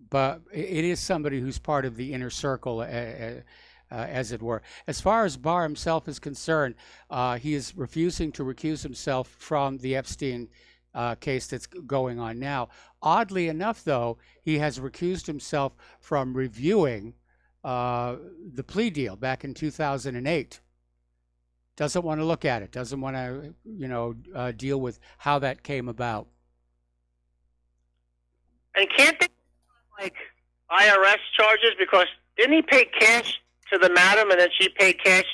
But it is somebody who's part of the inner circle, as it were. As far as Barr himself is concerned, he is refusing to recuse himself from the Epstein case that's going on now. Oddly enough, though, he has recused himself from reviewing the plea deal back in 2008. Doesn't want to look at it. Doesn't want to, deal with how that came about. And can't they, like, IRS charges? Because didn't he pay cash to the madam and then she paid cash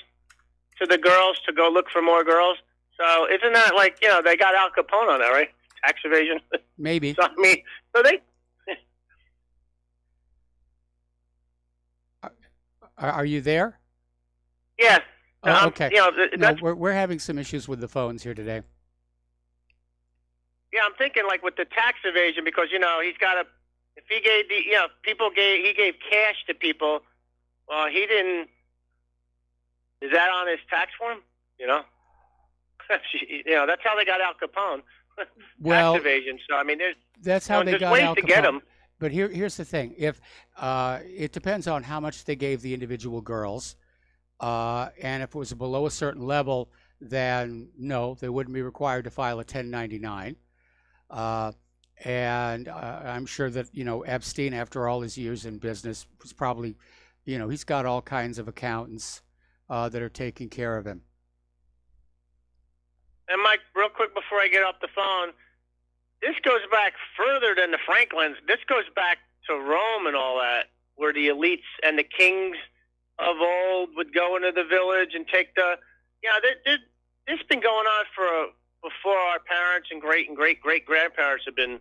to the girls to go look for more girls? So isn't that like, they got Al Capone on that, right? Tax evasion? Maybe. So, I mean, so they... Are you there? Yeah. Oh, okay. That's... No, we're having some issues with the phones here today. Yeah, I'm thinking like with the tax evasion, because, he's got to... If he gave he gave cash to people, well, he didn't. Is that on his tax form? That's how they got Al Capone. Well, tax evasion. So I mean, that's how they there's got ways Al to Capone. get him. But here's the thing: if it depends on how much they gave the individual girls, and if it was below a certain level, then no, they wouldn't be required to file a 1099. And I'm sure that, Epstein, after all his years in business, was probably, he's got all kinds of accountants that are taking care of him. And Mike, real quick before I get off the phone, this goes back further than the Franklins. This goes back to Rome and all that, where the elites and the kings of old would go into the village and take the, this has been going on before our parents and great grandparents have been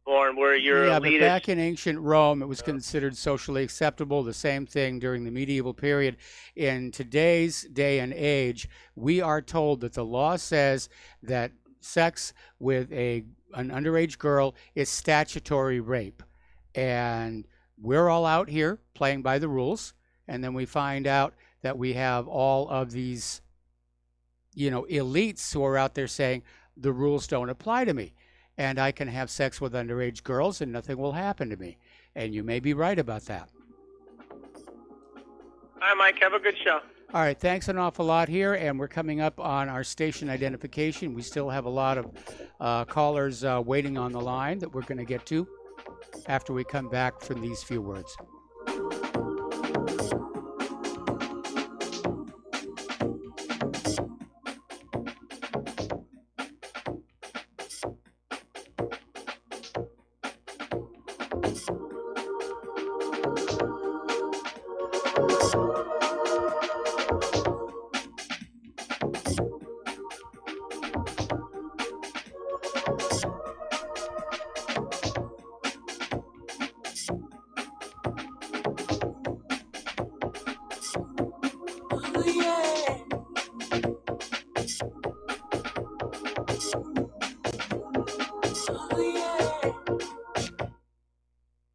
born, where you're but elitist. back in ancient Rome, it was considered socially acceptable. The same thing during the medieval period. In today's day and age, we are told that the law says that sex with an underage girl is statutory rape. And we're all out here playing by the rules. And then we find out that we have all of these elites who are out there saying the rules don't apply to me and I can have sex with underage girls and nothing will happen to me. And you may be right about that. Hi, Mike. Have a good show. All right. Thanks an awful lot here. And we're coming up on our station identification. We still have a lot of callers waiting on the line that we're going to get to after we come back from these few words.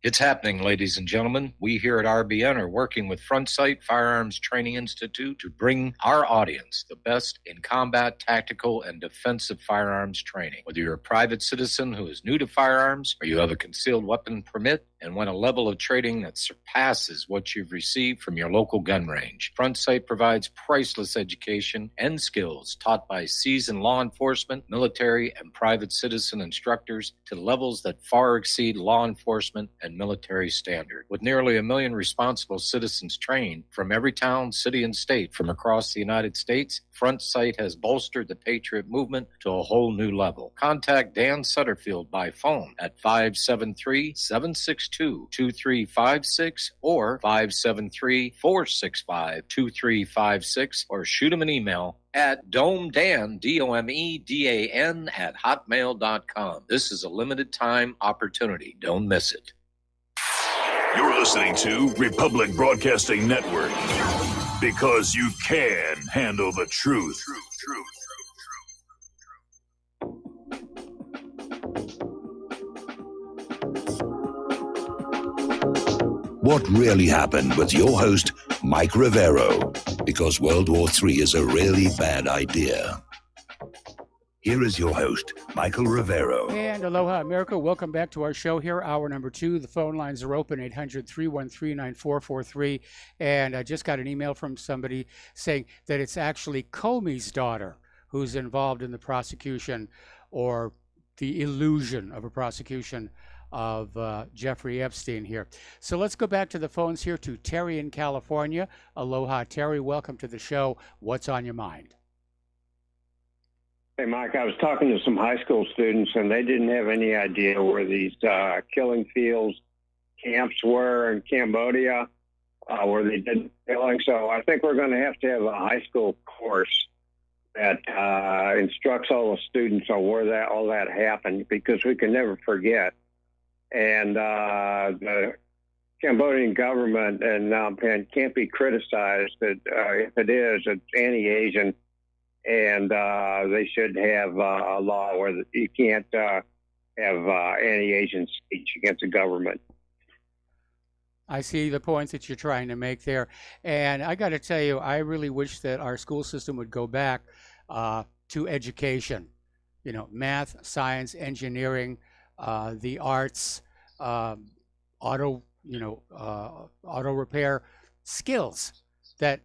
It's happening, ladies and gentlemen. We here at RBN are working with Front Sight Firearms Training Institute to bring our audience the best in combat, tactical, and defensive firearms training. Whether you're a private citizen who is new to firearms or you have a concealed weapon permit and want a level of training that surpasses what you've received from your local gun range, Front Sight provides priceless education and skills taught by seasoned law enforcement, military, and private citizen instructors to levels that far exceed law enforcement and military standard. With nearly 1 million responsible citizens trained from every town, city, and state from across the United States, Front Sight has bolstered the Patriot movement to a whole new level. Contact Dan Sutterfield by phone at 573-762-2356 or 573-465-2356 or shoot him an email at domedan, DOMEDAN, at hotmail.com. This is a limited time opportunity. Don't miss it. You're listening to Republic Broadcasting Network because you can handle the truth. What really happened with your host, Mike Rivero, because World War III is a really bad idea. Here is your host, Michael Rivero. And aloha, America. Welcome back to our show here, hour number 2. The phone lines are open, 800-313-9443. And I just got an email from somebody saying that it's actually Comey's daughter who's involved in the prosecution or the illusion of a prosecution of Jeffrey Epstein here. So let's go back to the phones here to Terry in California. Aloha, Terry. Welcome to the show. What's on your mind? Hey, Mike, I was talking to some high school students, and they didn't have any idea where these killing fields camps were in Cambodia, where they did killing. So I think we're going to have a high school course that instructs all the students on where all that happened, because we can never forget. And the Cambodian government and can't be criticized. That if it is, it's anti-Asian. And they should have a law where you can't have anti-Asian speech against the government. I see the points that you're trying to make there. And I got to tell you, I really wish that our school system would go back to education. You know, math, science, engineering, the arts, auto repair, skills that,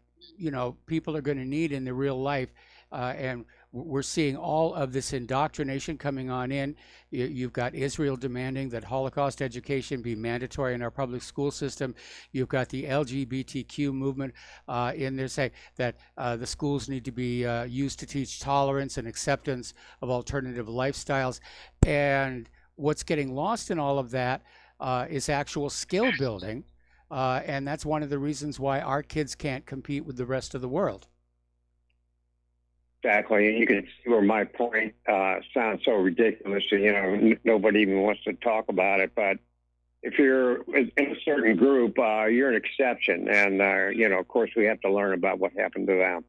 people are going to need in the real life. And we're seeing all of this indoctrination coming on in. You've got Israel demanding that Holocaust education be mandatory in our public school system. You've got the LGBTQ movement in there saying that the schools need to be used to teach tolerance and acceptance of alternative lifestyles. And what's getting lost in all of that is actual skill building. And that's one of the reasons why our kids can't compete with the rest of the world. Exactly. You can see where my point sounds so ridiculous. Nobody even wants to talk about it. But if you're in a certain group, you're an exception. And, of course, we have to learn about what happened to them.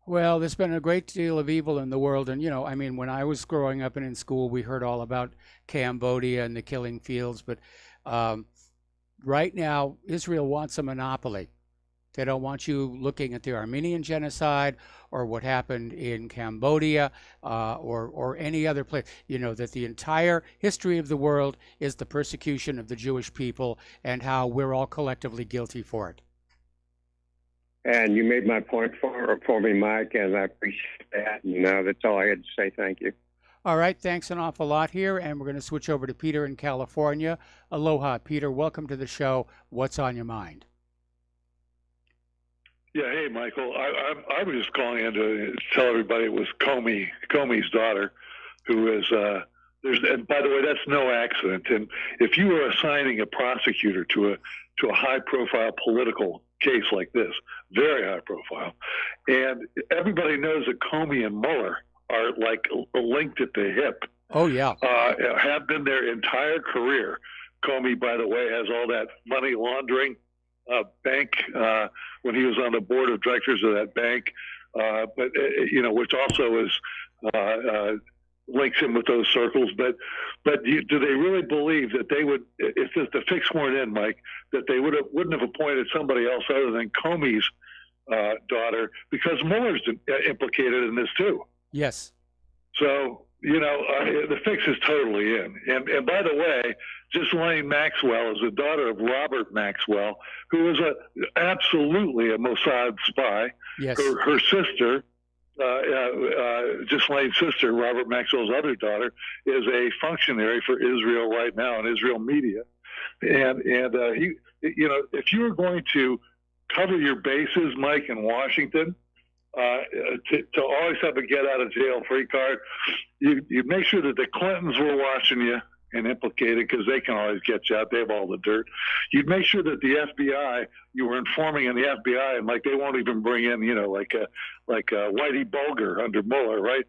Well, there's been a great deal of evil in the world. And, when I was growing up and in school, we heard all about Cambodia and the killing fields. But right now, Israel wants a monopoly. They don't want you looking at the Armenian genocide or what happened in Cambodia or any other place. That the entire history of the world is the persecution of the Jewish people and how we're all collectively guilty for it. And you made my point for me, Mike, and I appreciate that. And that's all I had to say. Thank you. All right. Thanks an awful lot here. And we're going to switch over to Peter in California. Aloha, Peter. Welcome to the show. What's on your mind? Yeah, hey, Michael. I was just calling in to tell everybody it was Comey's daughter, who is. And by the way, that's no accident. And if you were assigning a prosecutor to a high-profile political case like this, very high profile, and everybody knows that Comey and Mueller are like linked at the hip. Oh yeah, have been their entire career. Comey, by the way, has all that money laundering. Bank when he was on the board of directors of that bank, but which also is links in with those circles, but do they really believe that they would, if the fix weren't in, Mike, that they wouldn't have appointed somebody else other than Comey's daughter, because Mueller's implicated in this too. Yes. So, the fix is totally in. And by the way, Ghislaine Maxwell is the daughter of Robert Maxwell, who is absolutely a Mossad spy. Yes. Her sister, Ghislaine's sister, Robert Maxwell's other daughter, is a functionary for Israel right now in Israel media. And he, if you were going to cover your bases, Mike, in Washington, to always have a get out of jail free card, you make sure that the Clintons were watching you and implicated, because they can always get you out. They have all the dirt. You'd make sure that the FBI, you were informing in the FBI, and like they won't even bring in, like Whitey Bulger under Mueller, right?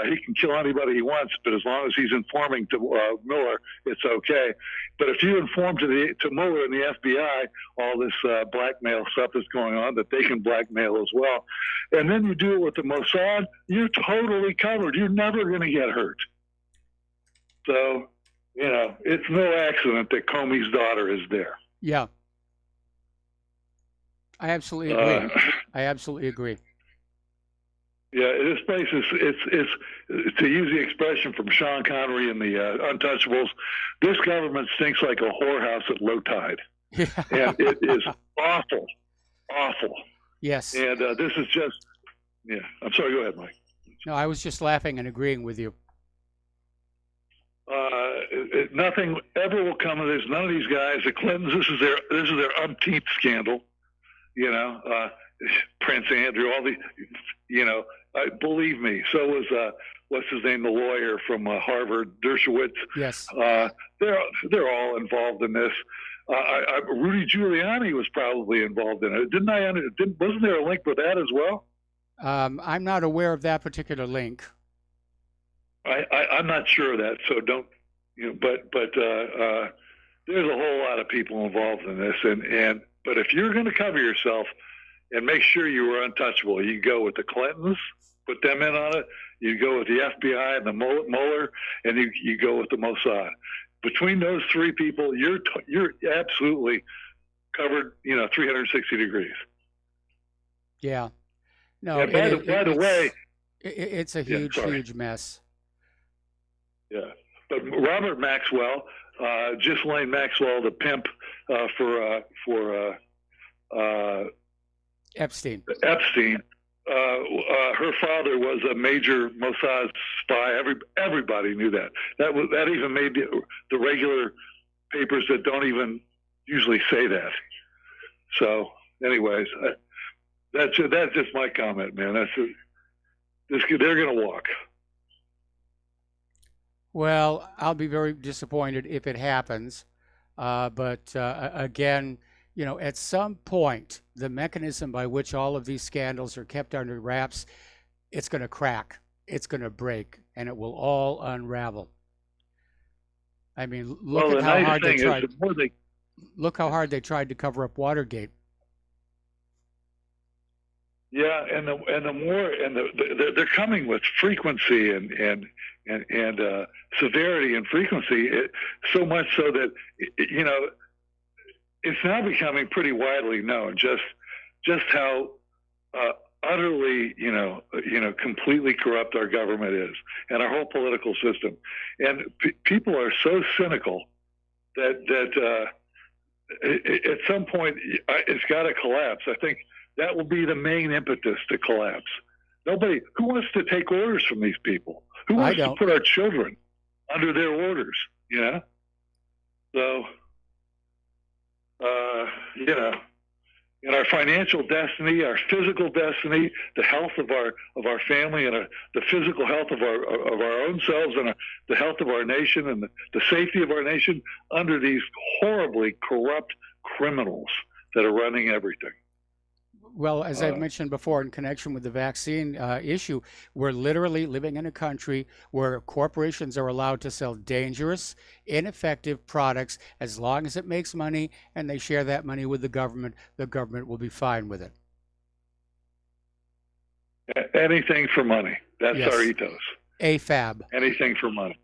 He can kill anybody he wants, but as long as he's informing to Mueller, it's okay. But if you inform to Mueller and the FBI all this blackmail stuff that's going on, that they can blackmail as well, and then you do it with the Mossad, you're totally covered. You're never going to get hurt. So, it's no accident that Comey's daughter is there. Yeah. I absolutely agree. Yeah, this place it's to use the expression from Sean Connery in the Untouchables, this government stinks like a whorehouse at low tide. And it is awful. Yes. And this is just, I'm sorry, go ahead, Mike. No, I was just laughing and agreeing with you. Nothing ever will come of this. None of these guys, the Clintons, this is their umpteenth scandal. Prince Andrew, all the, believe me. So was what's his name, the lawyer from Harvard, Dershowitz. Yes. They're all involved in this. Rudy Giuliani was probably involved in it. Wasn't there a link with that as well? I'm not aware of that particular link. I'm not sure of that, so don't, but there's a whole lot of people involved in this, but if you're going to cover yourself and make sure you were untouchable, you go with the Clintons, put them in on it. You go with the FBI and the Mueller, and you go with the Mossad. Between those three people, you're absolutely covered, 360 degrees. Yeah. No. And by the way, it's a huge mess. Yeah, but Robert Maxwell, Ghislaine Maxwell, the pimp for Epstein. Her father was a major Mossad spy. Everybody knew that. That even made the regular papers that don't even usually say that. So, anyways, that's just my comment, man. They're going to walk. Well, I'll be very disappointed if it happens. But again, at some point, the mechanism by which all of these scandals are kept under wraps, it's going to crack, it's going to break, and it will all unravel. I mean, look at how hard they tried. Look how hard they tried to cover up Watergate. Yeah, and they're coming with frequency and severity and frequency, so much so that it's now becoming pretty widely known just how utterly completely corrupt our government is and our whole political system, and people are so cynical that at some point it's got to collapse. I think that will be the main impetus to collapse. Who wants to take orders from these people? Who wants to put our children under their orders? So, in our financial destiny, our physical destiny, the health of our family, and the physical health of our own selves, and the health of our nation, and the safety of our nation, under these horribly corrupt criminals that are running everything. Well, as I've mentioned before, in connection with the vaccine issue, we're literally living in a country where corporations are allowed to sell dangerous, ineffective products as long as it makes money and they share that money with the government will be fine with it. Anything for money. That's our ethos. AFAB. Anything for money.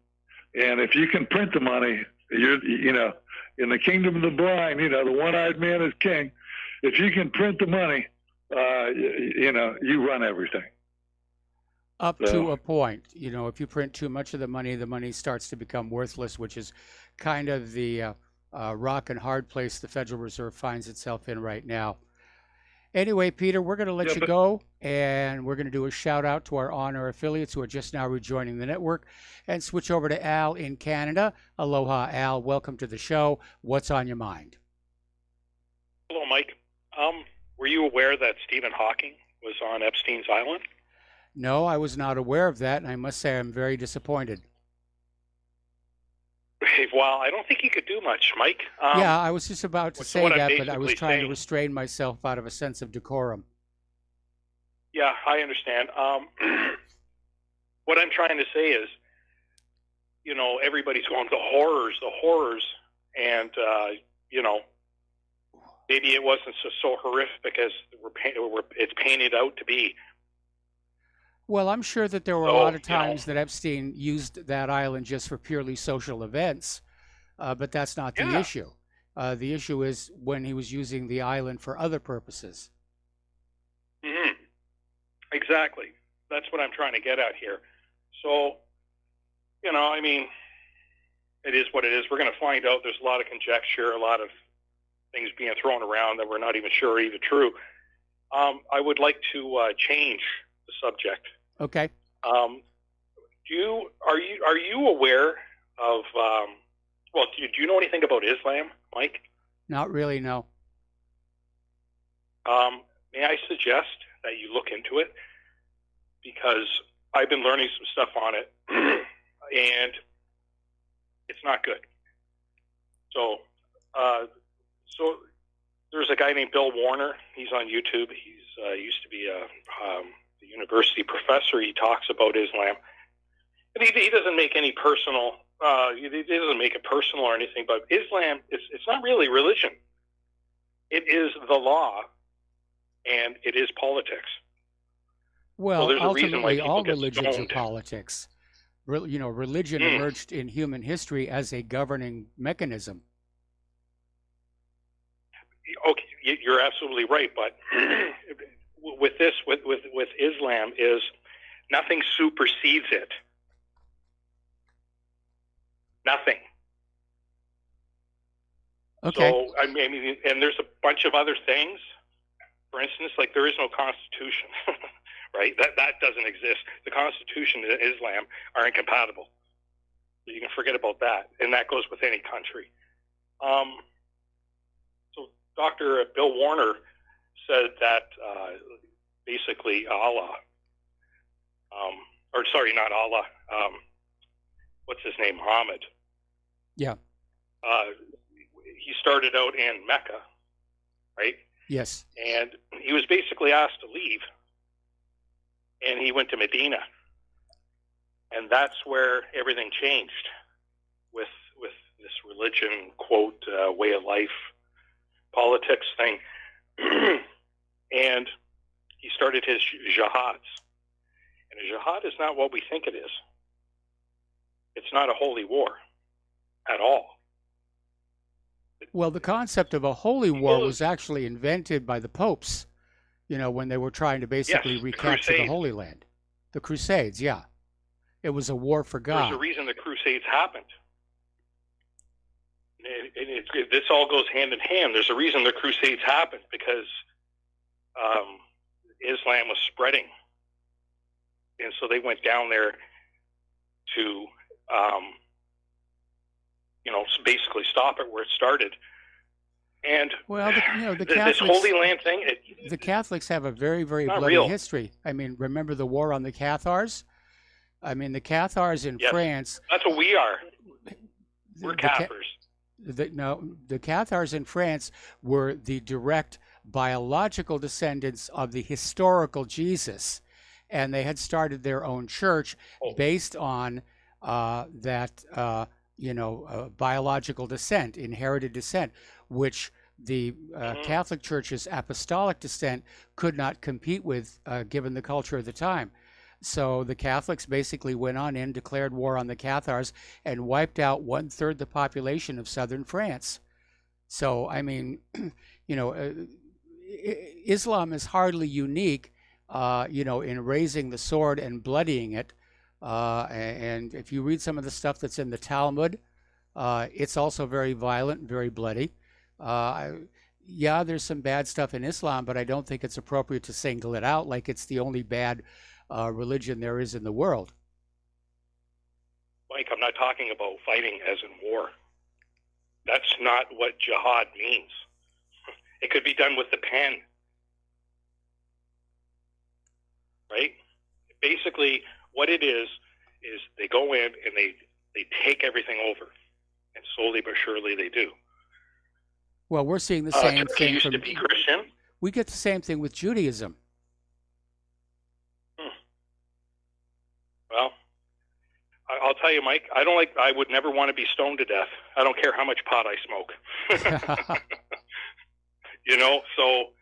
And if you can print the money, you know, in the kingdom of the blind, you know, the one-eyed man is king. If you can print the money, you know, you run everything. Up to a point. You know, if you print too much of the money starts to become worthless, which is kind of the rock and hard place the Federal Reserve finds itself in right now. Anyway, Peter, we're going to let you go, and we're going to do a shout out to our on-air affiliates who are just now rejoining the network, and switch over to Al in Canada. Aloha, Al. Welcome to the show. What's on your mind? Hello, Mike. Were you aware that Stephen Hawking was on Epstein's Island? No, I was not aware of that, and I must say I'm very disappointed. Well, I don't think he could do much, Mike. Yeah, I was just about to say what I'm that, but I was basically trying to saying- restrain myself out of a sense of decorum. Yeah, I understand. What I'm trying to say is, you know, everybody's going, the horrors, and, you know, maybe it wasn't so horrific as it's painted out to be. Well, I'm sure that there were a lot of times that Epstein used that island just for purely social events, but that's not the issue. The issue is when he was using the island for other purposes. Mm-hmm. Exactly. That's what I'm trying to get at here. So, you know, I mean, it is what it is. We're going to find out. There's a lot of conjecture, a lot of things being thrown around that we're not even sure are even true. I would like to change the subject. Okay. Are you aware of? Well, do you know anything about Islam, Mike? Not really, no. May I suggest that you look into it, because I've been learning some stuff on it, and it's not good. So there's a guy named Bill Warner. He's on YouTube. He's used to be a university professor. He talks about Islam, and he doesn't make any personal. He doesn't make it personal or anything. But Islam, it's not really religion. It is the law, and it is politics. Well, there's a reason why ultimately, people all get religions are stoned. politics. You know, religion emerged in human history as a governing mechanism. Okay, you're absolutely right, but with Islam is nothing supersedes it. Nothing. Okay. So I mean, and there's a bunch of other things. For instance, like there is no constitution, right? That doesn't exist. The Constitution and Islam are incompatible. So you can forget about that, and that goes with any country. So Dr. Bill Warner said that basically Allah, or sorry, not Allah. What's his name? Muhammad. Yeah. He started out in Mecca, right? Yes. And he was basically asked to leave, and he went to Medina, and that's where everything changed with this religion, quote, way of life, politics thing. And he started his jihads. And a jihad is not what we think it is. It's not a holy war at all. Well, the concept of a holy war was actually invented by the popes, you know, when they were trying to basically recapture the Crusades. Holy Land. The Crusades, yeah. It was a war for God. There's a reason the Crusades happened. This all goes hand in hand. There's a reason the Crusades happened, because Islam was spreading. And so they went down there to, basically stop it where it started. And well, the this Catholics, Holy Land thing, the Catholics have a very, very not bloody real. history. I mean, remember the war on the Cathars? I mean, the Cathars in Yes. France. That's what we are. We're the Ca- Cathars. The Cathars in France were the direct biological descendants of the historical Jesus, and they had started their own church based on biological descent, inherited descent, which the Catholic Church's apostolic descent could not compete with, given the culture of the time. So the Catholics basically went on in, declared war on the Cathars, and wiped out 1/3 the population of southern France. So, I mean, you know, Islam is hardly unique, you know, in raising the sword and bloodying it. And if you read some of the stuff that's in the Talmud, it's also very violent, very bloody. Yeah, there's some bad stuff in Islam, but I don't think it's appropriate to single it out like it's the only bad religion there is in the world. Mike, I'm not talking about fighting as in war. That's not what jihad means. It could be done with the pen. Right? Basically, what it is they go in and they take everything over. And slowly but surely they do. Well, we're seeing the same Turkey thing. used to be Christian. We get the same thing with Judaism. Well, I'll tell you, Mike, I would never want to be stoned to death. I don't care how much pot I smoke. You know, so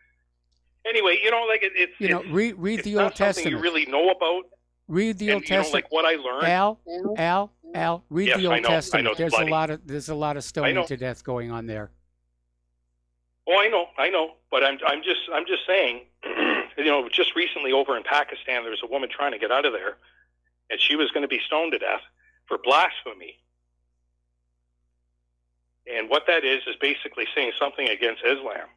anyway, you know, like it's read the not Old something Testament. you really know about. Read the Old you know, Testament. like what I learned. Al, read Yes, the I Old know, Testament. it's There's bloody. a lot of stoning to death going on there. Oh, I know, but I'm just saying, you know, just recently over in Pakistan, there was a woman trying to get out of there, and she was going to be stoned to death for blasphemy. And what that is basically saying something against Islam.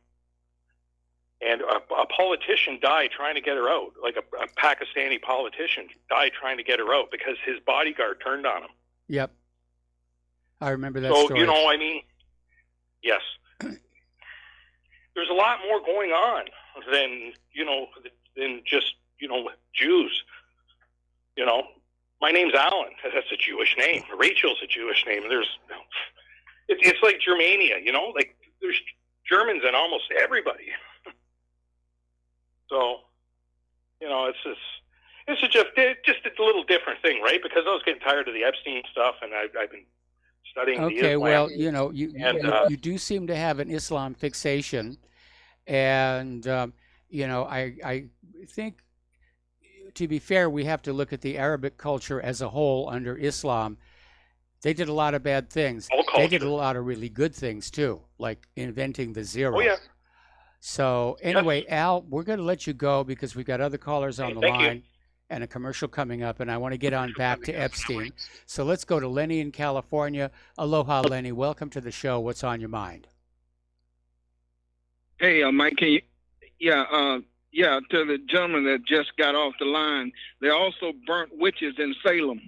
And a politician died trying to get her out, like a Pakistani politician died trying to get her out because his bodyguard turned on him. Yep. I remember that So, story. you know, I mean, yes. There's a lot more going on than, you know, than just, you know, Jews. You know, my name's Alan. That's a Jewish name. Rachel's a Jewish name. It's like Germania, you know, like there's Germans in almost everybody. So, you know, it's just a little different thing, right? Because I was getting tired of the Epstein stuff, and I've been studying the Okay, Islam. well, you know, you do seem to have an Islam fixation, and you know, I think, to be fair, we have to look at the Arabic culture as a whole under Islam. They did a lot of bad things. They did a lot of really good things too, like inventing the zero. Oh yeah. So anyway, Al, we're going to let you go because we've got other callers on the thank you. line and a commercial coming up, and I want to get on back to Epstein. So let's go to Lenny in California. Aloha, Lenny. Welcome to the show. What's on your mind? Hey, Mike, can you? Yeah, to the gentleman that just got off the line, they also burnt witches in Salem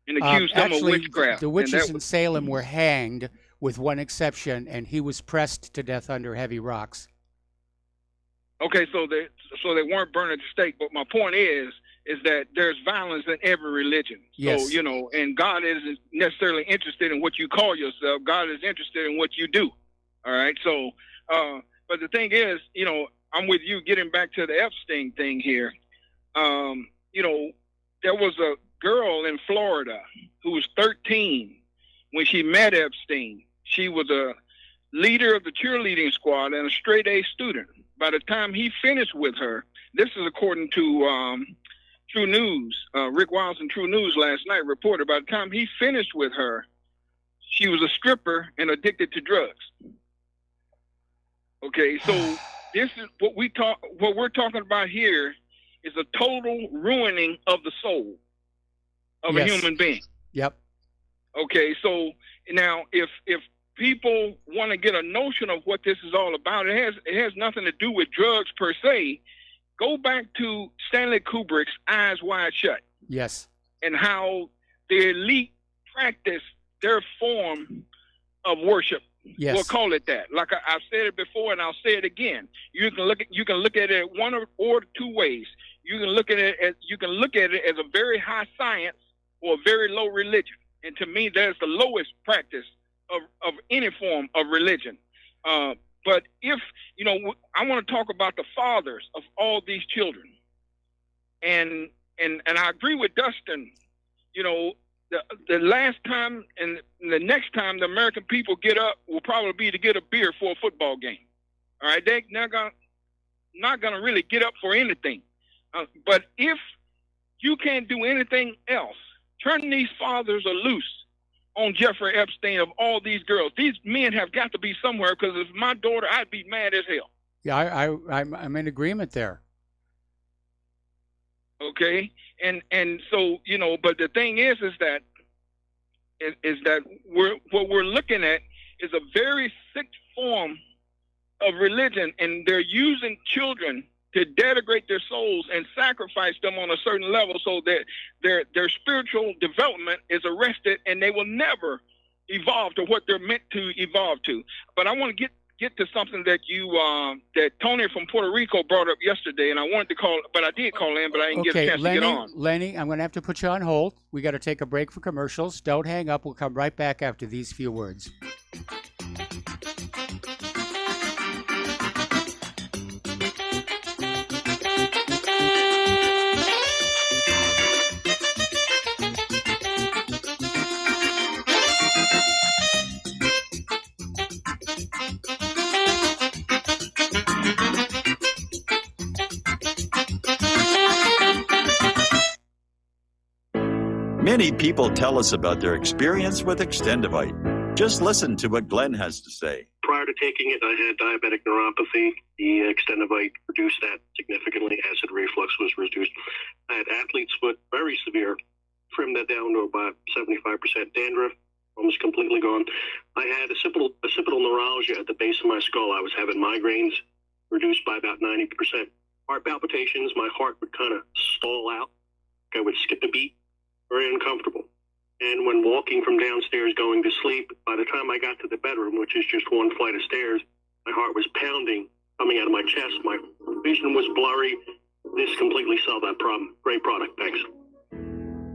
and accused them of Actually, witchcraft. the And witches that in Salem were hanged, with one exception, and he was pressed to death under heavy rocks. Okay, so they weren't burned at the stake. But my point is that there's violence in every religion. Yes. So, you know, and God isn't necessarily interested in what you call yourself. God is interested in what you do. All right. So, but the thing is, you know, I'm with you getting back to the Epstein thing here. You know, there was a girl in Florida who was 13 when she met Epstein. She was a leader of the cheerleading squad and a straight A student. By the time he finished with her, this is according to True News, Rick Wiles in True News last night reported, by the time he finished with her, she was a stripper and addicted to drugs. Okay, so this is what we're talking about here is a total ruining of the soul of a human being. Yep. Okay, so now if people want to get a notion of what this is all about, it has nothing to do with drugs per se. Go back to Stanley Kubrick's Eyes Wide Shut. Yes. And how the elite practice their form of worship. Yes. We'll call it that. Like I've said it before, and I'll say it again. You can look at it one or two ways. You can look at it as a very high science or a very low religion. And to me, that's the lowest practice of any form of religion. But if, you know, I want to talk about the fathers of all these children. And I agree with Dustin, you know, the last time and the next time the American people get up will probably be to get a beer for a football game. All right, they're not going to really get up for anything. But if you can't do anything else. Turn these fathers loose on Jeffrey Epstein of all these girls. These men have got to be somewhere, because if my daughter, I'd be mad as hell. Yeah, I'm in agreement there. Okay, and so, you know, but the thing is that what we're looking at is a very sick form of religion, and they're using children to denigrate their souls and sacrifice them on a certain level, so that their spiritual development is arrested, and they will never evolve to what they're meant to evolve to. But I want to get to something that that Tony from Puerto Rico brought up yesterday, and I wanted to call, but I did call in, but I didn't get a chance to get on. Lenny, I'm going to have to put you on hold. We got to take a break for commercials. Don't hang up. We'll come right back after these few words. Many people tell us about their experience with Extendivite. Just listen to what Glenn has to say. Prior to taking it, I had diabetic neuropathy. The Extendivite reduced that significantly. Acid reflux was reduced. I had athlete's foot, very severe. Trimmed that down to about 75% dandruff, almost completely gone. I had occipital neuralgia at the base of my skull. I was having migraines, reduced by about 90%. Heart palpitations, my heart would kind of stall out. I would skip a beat. Very uncomfortable. And when walking from downstairs going to sleep, by the time I got to the bedroom, which is just one flight of stairs, my heart was pounding, coming out of my chest. My vision was blurry. This completely solved that problem. Great product. Thanks.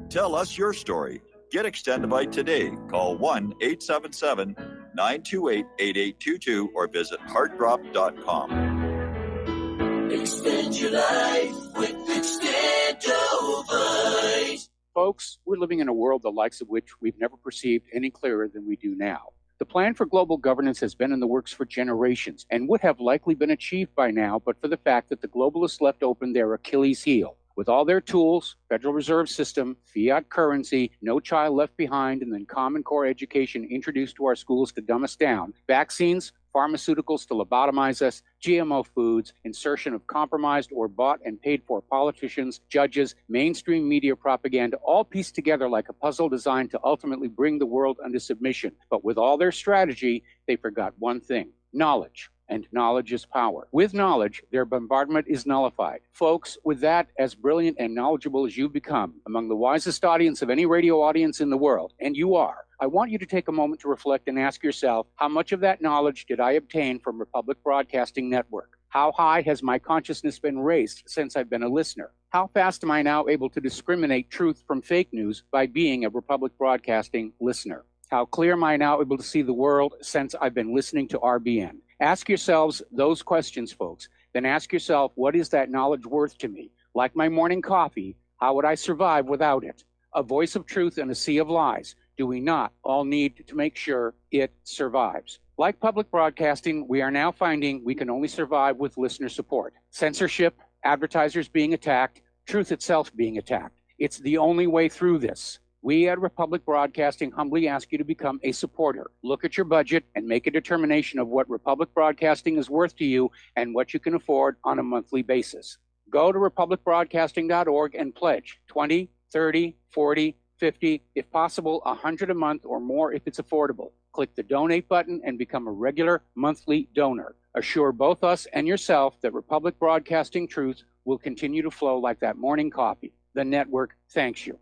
Tell us your story. Get Extendivite today. Call 1-877-928-8822 or visit heartdrop.com. Extend your life with Extendivite. Folks, we're living in a world the likes of which we've never perceived any clearer than we do now. The plan for global governance has been in the works for generations and would have likely been achieved by now, but for the fact that the globalists left open their Achilles heel. With all their tools, Federal Reserve System, fiat currency, no child left behind, and then Common Core education introduced to our schools to dumb us down, vaccines, pharmaceuticals to lobotomize us, GMO foods, insertion of compromised or bought and paid for politicians, judges, mainstream media propaganda, all pieced together like a puzzle designed to ultimately bring the world under submission. But with all their strategy, they forgot one thing: knowledge. And knowledge is power. With knowledge, their bombardment is nullified. Folks, with that, as brilliant and knowledgeable as you've become, among the wisest audience of any radio audience in the world, and you are, I want you to take a moment to reflect and ask yourself, how much of that knowledge did I obtain from Republic Broadcasting Network? How high has my consciousness been raised since I've been a listener? How fast am I now able to discriminate truth from fake news by being a Republic Broadcasting listener? How clear am I now able to see the world since I've been listening to RBN? Ask yourselves those questions, folks. Then ask yourself, what is that knowledge worth to me? Like my morning coffee, how would I survive without it? A voice of truth in a sea of lies. Do we not all need to make sure it survives? Like public broadcasting, we are now finding we can only survive with listener support. Censorship, advertisers being attacked, truth itself being attacked. It's the only way through this. We at Republic Broadcasting humbly ask you to become a supporter. Look at your budget and make a determination of what Republic Broadcasting is worth to you and what you can afford on a monthly basis. Go to republicbroadcasting.org and pledge 20, 30, 40, 50, if possible, 100 a month or more if it's affordable. Click the donate button and become a regular monthly donor. Assure both us and yourself that Republic Broadcasting truth will continue to flow like that morning coffee. The network thanks you.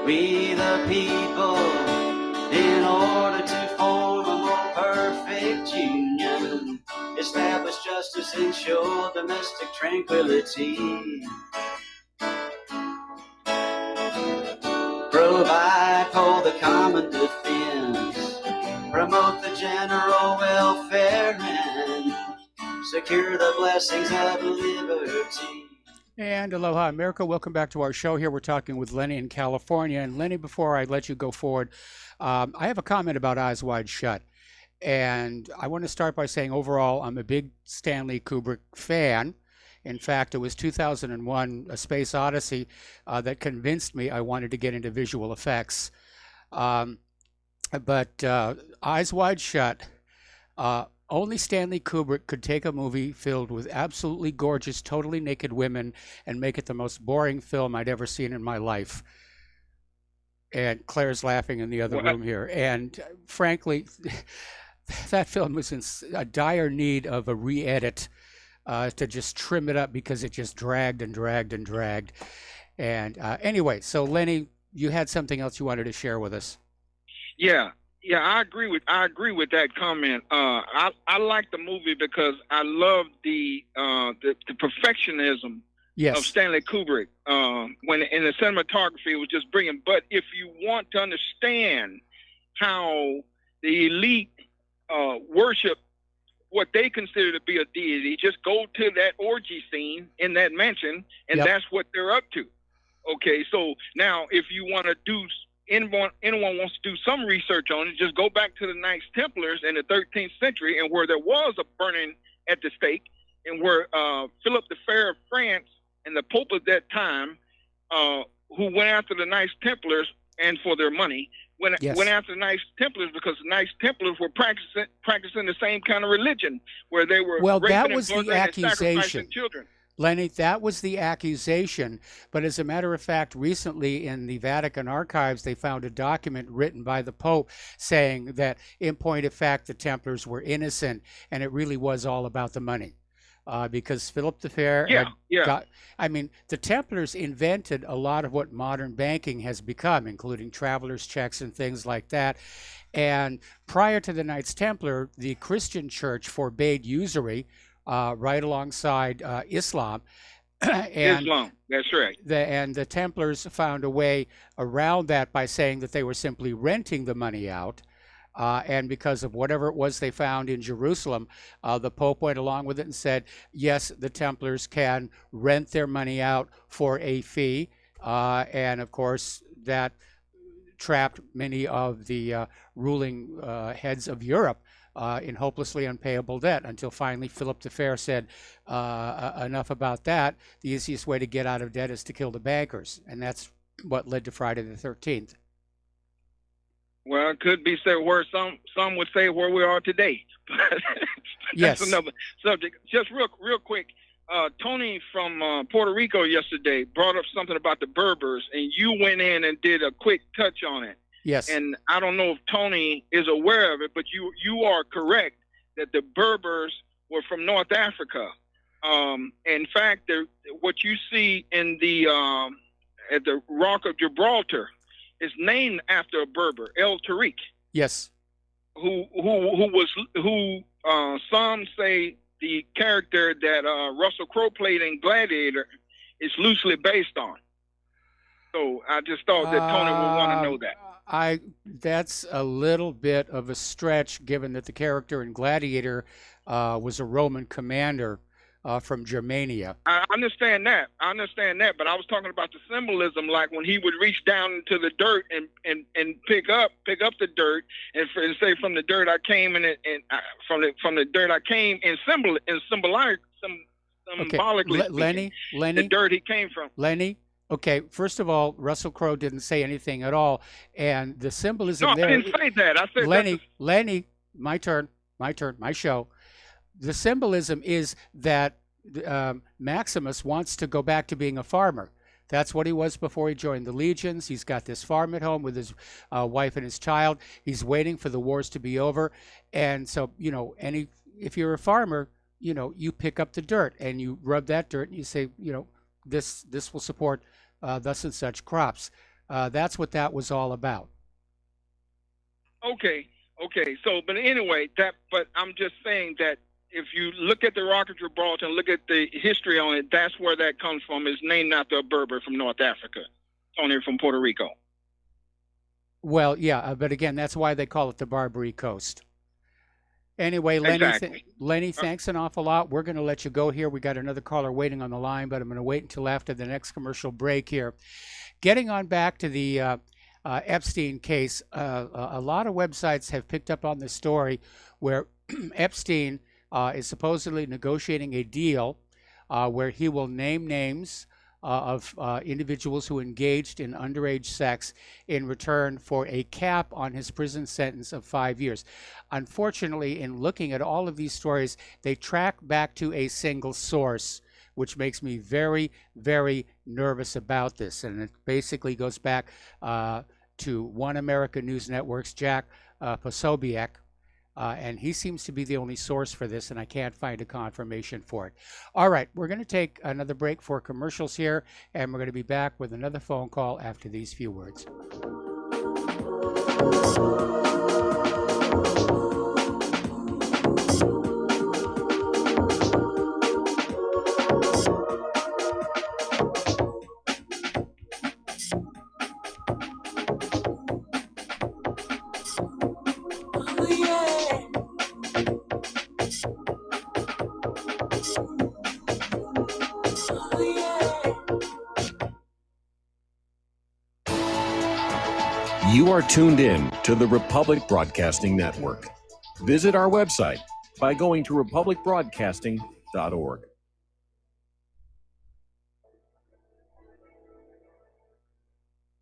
We the people, in order to form a more perfect union, establish justice, ensure domestic tranquility, provide for the common defense, promote the general welfare, and secure the blessings of liberty. And aloha, America. Welcome back to our show here. We're talking with Lenny in California. And Lenny, before I let you go forward, I have a comment about Eyes Wide Shut. And I want to start by saying overall, I'm a big Stanley Kubrick fan. In fact, it was 2001, A Space Odyssey, that convinced me I wanted to get into visual effects. But Eyes Wide Shut, only Stanley Kubrick could take a movie filled with absolutely gorgeous, totally naked women and make it the most boring film I'd ever seen in my life. And Claire's laughing in the other room here. And frankly, that film was in a dire need of a re-edit to just trim it up because it just dragged and dragged and dragged. And anyway, so Lenny, you had something else you wanted to share with us. Yeah, I agree with that comment. I like the movie because I love the perfectionism of Stanley Kubrick. When in the cinematography, it was just brilliant. But if you want to understand how the elite worship what they consider to be a deity, just go to that orgy scene in that mansion, and that's what they're up to. Okay, so now if you want to do, anyone wants to do some research on it, just go back to the Knights Templars in the 13th century, and where there was a burning at the stake, and where Philip the Fair of France and the Pope at that time, who went after the Knights Templars and for their money, went after the Knights Templars because the Knights Templars were practicing the same kind of religion where they were that was the accusation. Sacrificing children. Lenny, that was the accusation. But as a matter of fact, recently in the Vatican archives, they found a document written by the Pope saying that, in point of fact, the Templars were innocent, and it really was all about the money. Because Philip the Fair the Templars invented a lot of what modern banking has become, including traveler's checks and things like that. And prior to the Knights Templar, the Christian church forbade usury right alongside Islam. Islam, that's right. And the Templars found a way around that by saying that they were simply renting the money out. And because of whatever it was they found in Jerusalem, the Pope went along with it and said, yes, the Templars can rent their money out for a fee. And of course, that trapped many of the ruling heads of Europe in hopelessly unpayable debt, until finally Philip the Fair said, enough about that. The easiest way to get out of debt is to kill the bankers. And that's what led to Friday the 13th. Well, it could be said where some would say where we are today. That's another subject. Just real quick, Tony from Puerto Rico yesterday brought up something about the Berbers, and you went in and did a quick touch on it. Yes. And I don't know if Tony is aware of it, but you are correct that the Berbers were from North Africa. In fact, what you see in the at the Rock of Gibraltar is named after a Berber, El Tariq. Yes. Who some say the character that Russell Crowe played in Gladiator is loosely based on. So I just thought that Tony would want to know that. That's a little bit of a stretch, given that the character in Gladiator was a Roman commander from Germania. I understand that, but I was talking about the symbolism, like when he would reach down into the dirt and pick up the dirt and say, "From the dirt I came," and from the dirt I came, and symbolically, Lenny, the dirt he came from. Lenny. Okay, first of all, Russell Crowe didn't say anything at all, and the symbolism No, there. I didn't say that. I said Lenny, my turn, my show. The symbolism is that Maximus wants to go back to being a farmer. That's what he was before he joined the legions. He's got this farm at home with his wife and his child. He's waiting for the wars to be over, and so if you're a farmer, you pick up the dirt and you rub that dirt and you say, this will support thus and such crops. That's what that was all about. Okay. So, but anyway, but I'm just saying that if you look at the Rock of Gibraltar and look at the history on it, that's where that comes from. It's named after a Berber from North Africa, Tony from Puerto Rico. Well, yeah, but again, that's why they call it the Barbary Coast. Anyway, Lenny, Exactly. Lenny, thanks an awful lot. We're going to let you go here. We got another caller waiting on the line, but I'm going to wait until after the next commercial break here. Getting on back to the Epstein case, a lot of websites have picked up on this story where Epstein is supposedly negotiating a deal where he will name names of individuals who engaged in underage sex in return for a cap on his prison sentence of 5 years. Unfortunately, in looking at all of these stories, they track back to a single source, which makes me very, very nervous about this. And it basically goes back to One America News Network's Jack Posobiec, and he seems to be the only source for this, and I can't find a confirmation for it. All right, we're going to take another break for commercials here, and we're going to be back with another phone call after these few words. You are tuned in to the Republic Broadcasting Network. Visit our website by going to republicbroadcasting.org.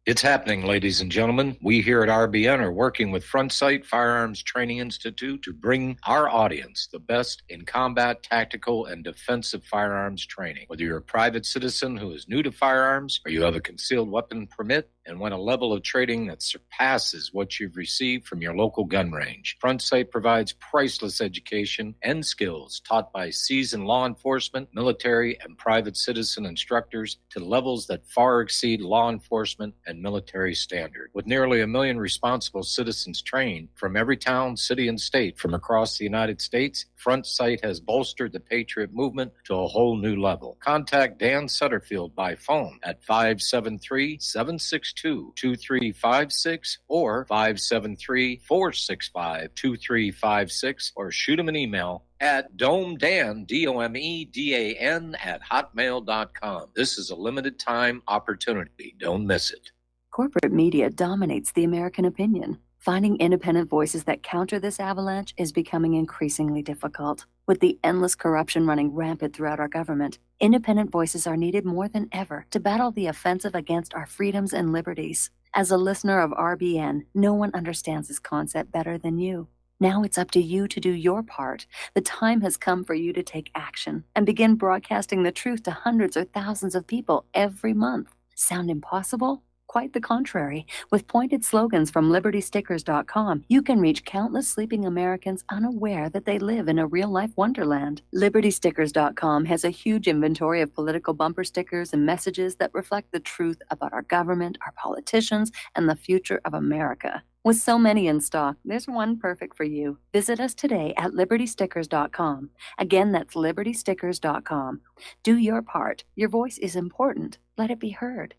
It's happening, ladies and gentlemen. We here at RBN are working with Front Sight Firearms Training Institute to bring our audience the best in combat, tactical, and defensive firearms training. Whether you're a private citizen who is new to firearms, or you have a concealed weapon permit and want a level of training that surpasses what you've received from your local gun range, Front Sight provides priceless education and skills taught by seasoned law enforcement, military, and private citizen instructors to levels that far exceed law enforcement and military standard. With nearly 1 million responsible citizens trained from every town, city, and state from across the United States, Front Sight has bolstered the Patriot movement to a whole new level. Contact Dan Sutterfield by phone at 573-762-2356 or 573-465-2356, or shoot him an email at domedan, DOMEDAN, @hotmail.com. This is a limited time opportunity. Don't miss it. Corporate media dominates the American opinion. Finding independent voices that counter this avalanche is becoming increasingly difficult. With the endless corruption running rampant throughout our government, independent voices are needed more than ever to battle the offensive against our freedoms and liberties. As a listener of RBN, no one understands this concept better than you. Now it's up to you to do your part. The time has come for you to take action and begin broadcasting the truth to hundreds or thousands of people every month. Sound impossible? Quite the contrary. With pointed slogans from LibertyStickers.com, you can reach countless sleeping Americans unaware that they live in a real-life wonderland. LibertyStickers.com has a huge inventory of political bumper stickers and messages that reflect the truth about our government, our politicians, and the future of America. With so many in stock, there's one perfect for you. Visit us today at LibertyStickers.com. Again, that's LibertyStickers.com. Do your part. Your voice is important. Let it be heard.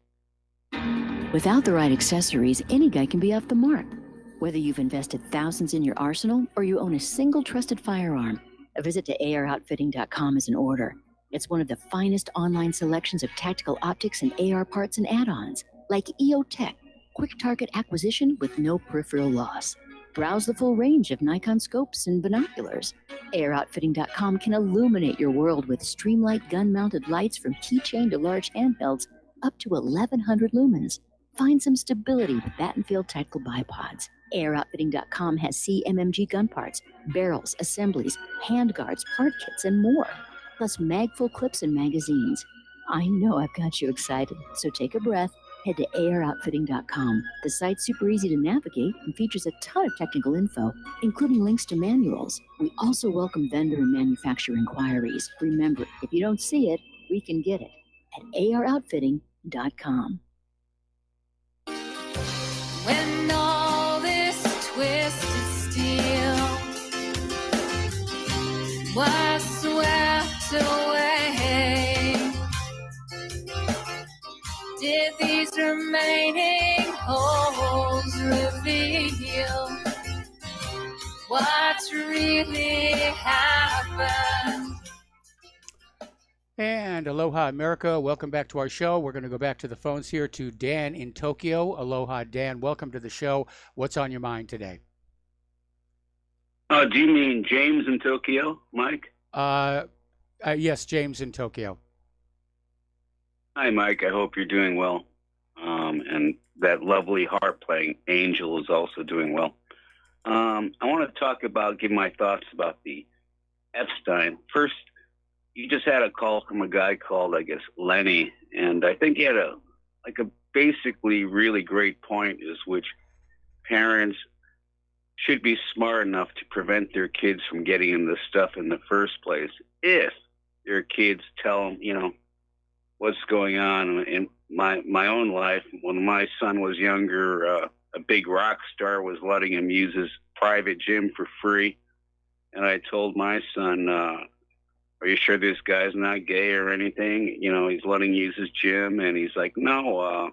Without the right accessories, any guy can be off the mark. Whether you've invested thousands in your arsenal or you own a single trusted firearm, a visit to AROutfitting.com is in order. It's one of the finest online selections of tactical optics and AR parts and add-ons, like EOTech, quick target acquisition with no peripheral loss. Browse the full range of Nikon scopes and binoculars. AROutfitting.com can illuminate your world with Streamlight gun-mounted lights from keychain to large handhelds up to 1,100 lumens. Find some stability with Battenfield tactical bipods. AirOutfitting.com has CMMG gun parts, barrels, assemblies, handguards, part kits, and more. Plus mag-full clips and magazines. I know I've got you excited, so take a breath. Head to AirOutfitting.com. The site's super easy to navigate and features a ton of technical info, including links to manuals. We also welcome vendor and manufacturer inquiries. Remember, if you don't see it, we can get it at AirOutfitting.com. When all this twisted steel was swept away, did these remaining holes reveal what's really happened? And aloha, America. Welcome back to our show. We're going to go back to the phones here to Dan in Tokyo. Aloha, Dan. Welcome to the show. What's on your mind today? Do you mean James in Tokyo, Mike? Yes, James in Tokyo. Hi, Mike. I hope you're doing well. And that lovely harp playing Angel is also doing well. I want to give my thoughts about the Epstein. First, you just had a call from a guy called, I guess, Lenny, and I think he had a basically really great point, is which parents should be smart enough to prevent their kids from getting into this stuff in the first place if their kids tell them, what's going on. In my own life, when my son was younger, a big rock star was letting him use his private gym for free. And I told my son, are you sure this guy's not gay or anything? He's letting you use his gym. And he's like, no,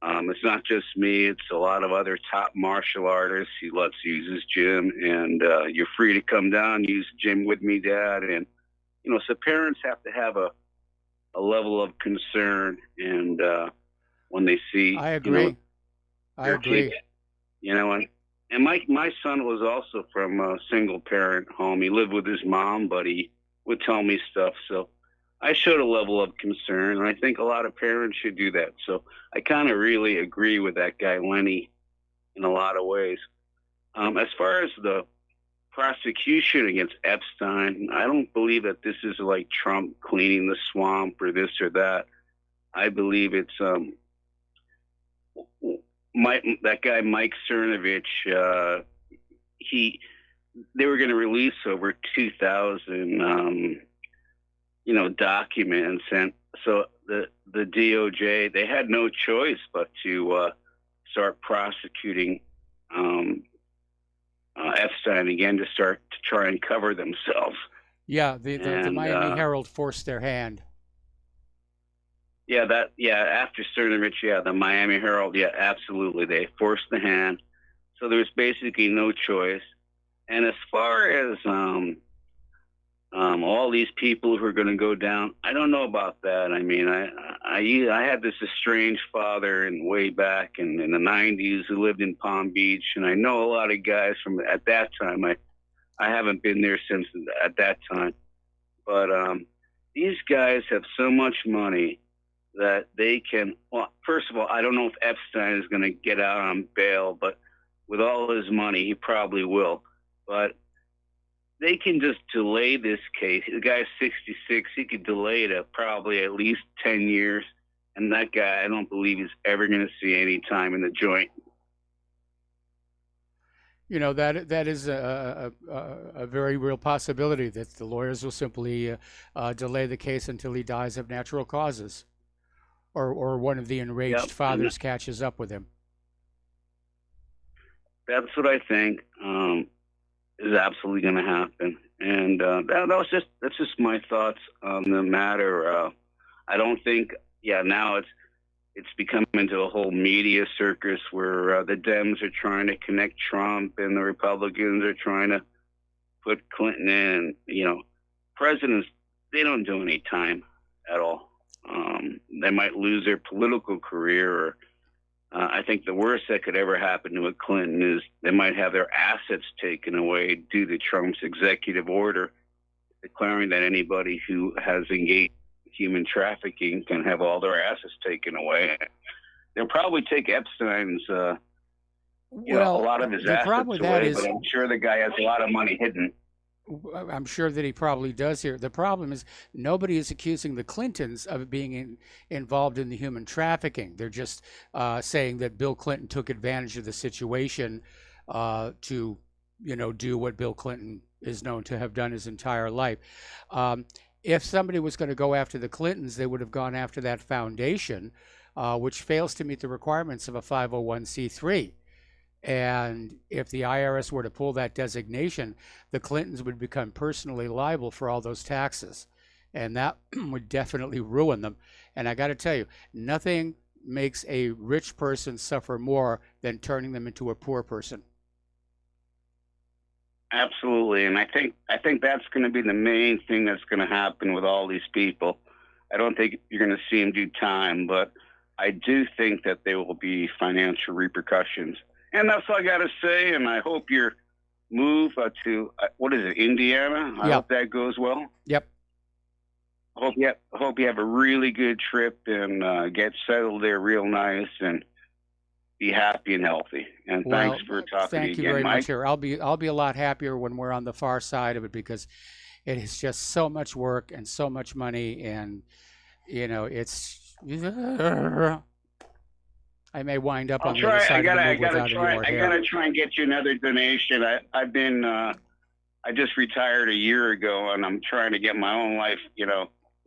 it's not just me. It's a lot of other top martial artists. He lets use his gym. And you're free to come down, use the gym with me, Dad. And, so parents have to have a level of concern. And when they see... I agree. I agree. Kids, and my son was also from a single parent home. He lived with his mom, but he would tell me stuff. So I showed a level of concern, and I think a lot of parents should do that. So I kind of really agree with that guy, Lenny, in a lot of ways. As far as the prosecution against Epstein, I don't believe that this is like Trump cleaning the swamp or this or that. I believe it's that guy Mike Cernovich. They were going to release over 2,000 documents, and so the DOJ, they had no choice but to start prosecuting Epstein again, to try and cover themselves. Yeah, the Miami Herald forced their hand. After Cernovich, the Miami Herald, absolutely, they forced the hand. So there's basically no choice. And as far as all these people who are going to go down, I don't know about that. I mean, I had this estranged father way back in the 90s who lived in Palm Beach, and I know a lot of guys from at that time. I haven't been there since at that time. But these guys have so much money that they can, well, first of all, I don't know if Epstein is going to get out on bail, but with all his money, he probably will. But they can just delay this case. The guy's 66. He could delay it probably at least 10 years. And that guy, I don't believe he's ever going to see any time in the joint. That is a very real possibility, that the lawyers will simply delay the case until he dies of natural causes, or one of the enraged fathers catches up with him. That's what I think is absolutely going to happen, and that's just my thoughts on the matter. I don't think, now it's become into a whole media circus where the Dems are trying to connect Trump and the Republicans are trying to put Clinton in. Presidents, they don't do any time at all. They might lose their political career, or I think the worst that could ever happen to a Clinton is they might have their assets taken away due to Trump's executive order declaring that anybody who has engaged in human trafficking can have all their assets taken away. They'll probably take Epstein's, a lot of his assets away, but I'm sure the guy has a lot of money hidden. I'm sure that he probably does here. The problem is nobody is accusing the Clintons of being involved in the human trafficking. They're just saying that Bill Clinton took advantage of the situation to, do what Bill Clinton is known to have done his entire life. If somebody was going to go after the Clintons, they would have gone after that foundation, which fails to meet the requirements of a 501c3. And if the IRS were to pull that designation, the Clintons would become personally liable for all those taxes. And that would definitely ruin them. And I got to tell you, nothing makes a rich person suffer more than turning them into a poor person. Absolutely. And I think that's going to be the main thing that's going to happen with all these people. I don't think you're going to see them do time, but I do think that there will be financial repercussions. And that's all I got to say, and I hope your move to, Indiana, I hope that goes well. Yep. hope you have a really good trip and get settled there real nice and be happy and healthy. And thanks for talking to me Thank you again, very Mike. much here. I'll be a lot happier when we're on the far side of it, because it is just so much work and so much money, and it's I may wind up on the other side of the move without any more hair. I gotta try and get you another donation. I've been I just retired a year ago, and I'm trying to get my own life,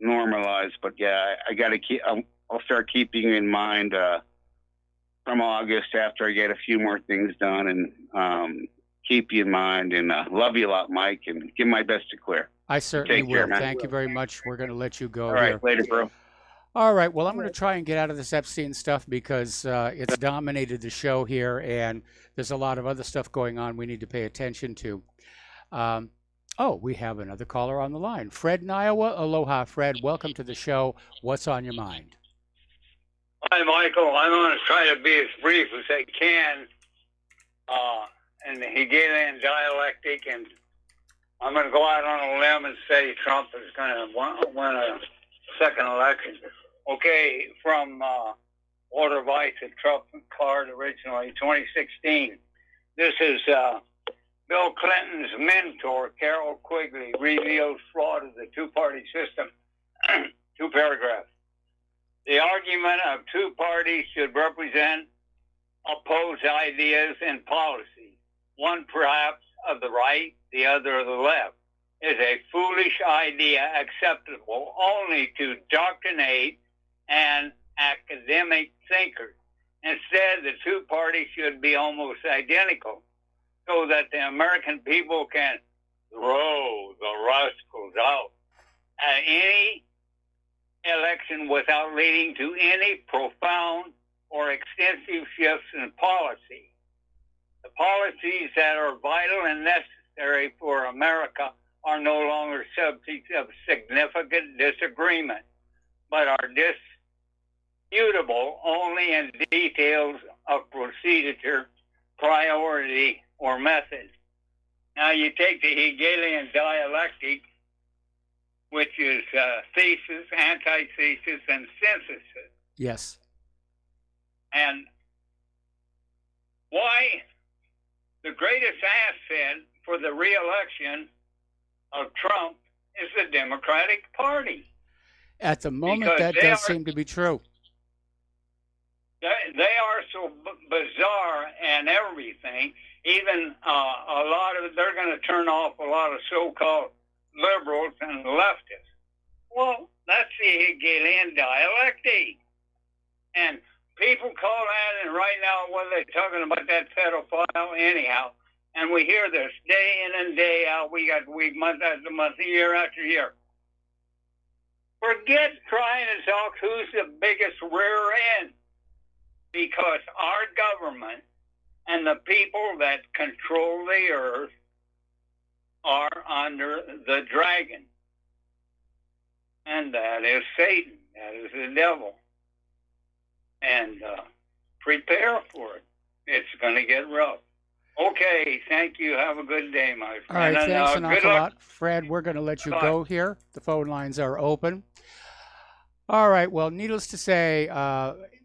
normalized. But yeah, I gotta keep. I'll start keeping you in mind from August after I get a few more things done, and keep you in mind. And love you a lot, Mike, and give my best to Claire. I certainly Take care, will. man. Thank you very much. We're going to let you go All right, here. later, bro. All right. Well, I'm going to try and get out of this Epstein stuff because it's dominated the show here, and there's a lot of other stuff going on we need to pay attention to. We have another caller on the line. Fred in Iowa. Aloha, Fred. Welcome to the show. What's on your mind? Hi, Michael. I'm going to try to be as brief as I can in the Hegelian dialectic, and I'm going to go out on a limb and say Trump is going to win a second election. Okay, from Walter Weiss at Trump card originally, 2016. This is Bill Clinton's mentor, Carol Quigley, reveals fraud of the two-party system. 2 paragraphs. The argument of 2 parties should represent opposed ideas and policies, one perhaps of the right, the other of the left, is a foolish idea acceptable only to doctrinate and academic thinkers. Instead, the 2 parties should be almost identical so that the American people can throw the rascals out at any election without leading to any profound or extensive shifts in policy. The policies that are vital and necessary for America are no longer subject of significant disagreement, but are disputable only in details of procedure, priority, or method. Now you take the Hegelian dialectic, which is thesis, antithesis, and synthesis. Yes. And why the greatest asset for the reelection of Trump is the Democratic Party. At the moment, Because that they does are- seem to be true. They are so bizarre and everything. Even a lot of they're going to turn off a lot of so-called liberals and leftists. Well, that's the Hegelian dialectic, and people call that. And right now, what are they talking about? That pedophile, anyhow. And we hear this day in and day out. We month after month, year after year. Forget trying to talk who's the biggest rear end, because our government and the people that control the earth are under the dragon. And that is Satan. That is the devil. And prepare for it. It's going to get rough. Okay, thank you. Have a good day, my friend. All right, And, thanks an good awful luck. lot. Fred, we're going to let you Bye. go here. The phone lines are open. All right, well, needless to say,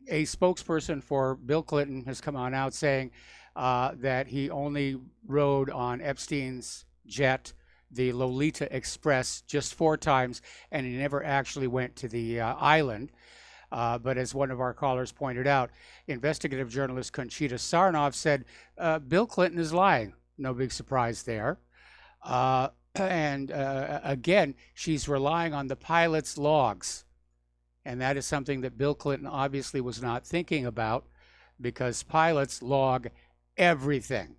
a spokesperson for Bill Clinton has come on out saying that he only rode on Epstein's jet, the Lolita Express, just 4 times, and he never actually went to the island. But as one of our callers pointed out, investigative journalist Conchita Sarnoff said, Bill Clinton is lying. No big surprise there. And again, she's relying on the pilot's logs. And that is something that Bill Clinton obviously was not thinking about, because pilots log everything,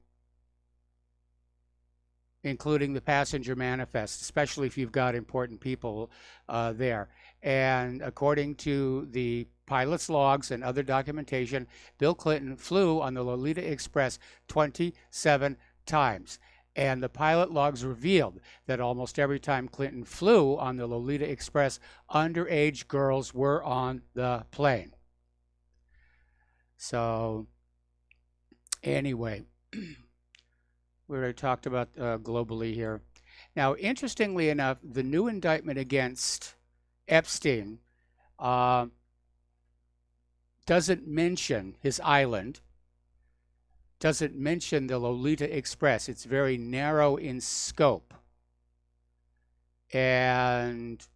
including the passenger manifest, especially if you've got important people there. And according to the pilot's logs and other documentation, Bill Clinton flew on the Lolita Express 27 times. And the pilot logs revealed that almost every time Clinton flew on the Lolita Express, underage girls were on the plane. So anyway, we already talked about globally here. Now, interestingly enough, the new indictment against Epstein doesn't mention his island, doesn't mention the Lolita Express. It's very narrow in scope. And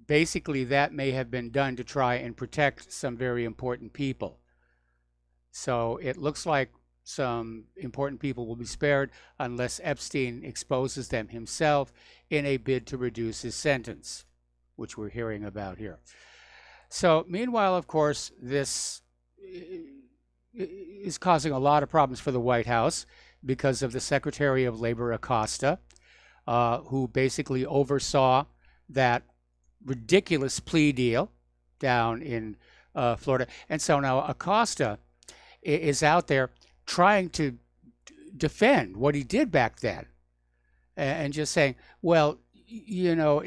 basically that may have been done to try and protect some very important people. So it looks like some important people will be spared unless Epstein exposes them himself in a bid to reduce his sentence, which we're hearing about here. So meanwhile, of course, this is causing a lot of problems for the White House because of the Secretary of Labor Acosta, who basically oversaw that ridiculous plea deal down in Florida. And so now Acosta is out there trying to defend what he did back then and just saying, well, you know,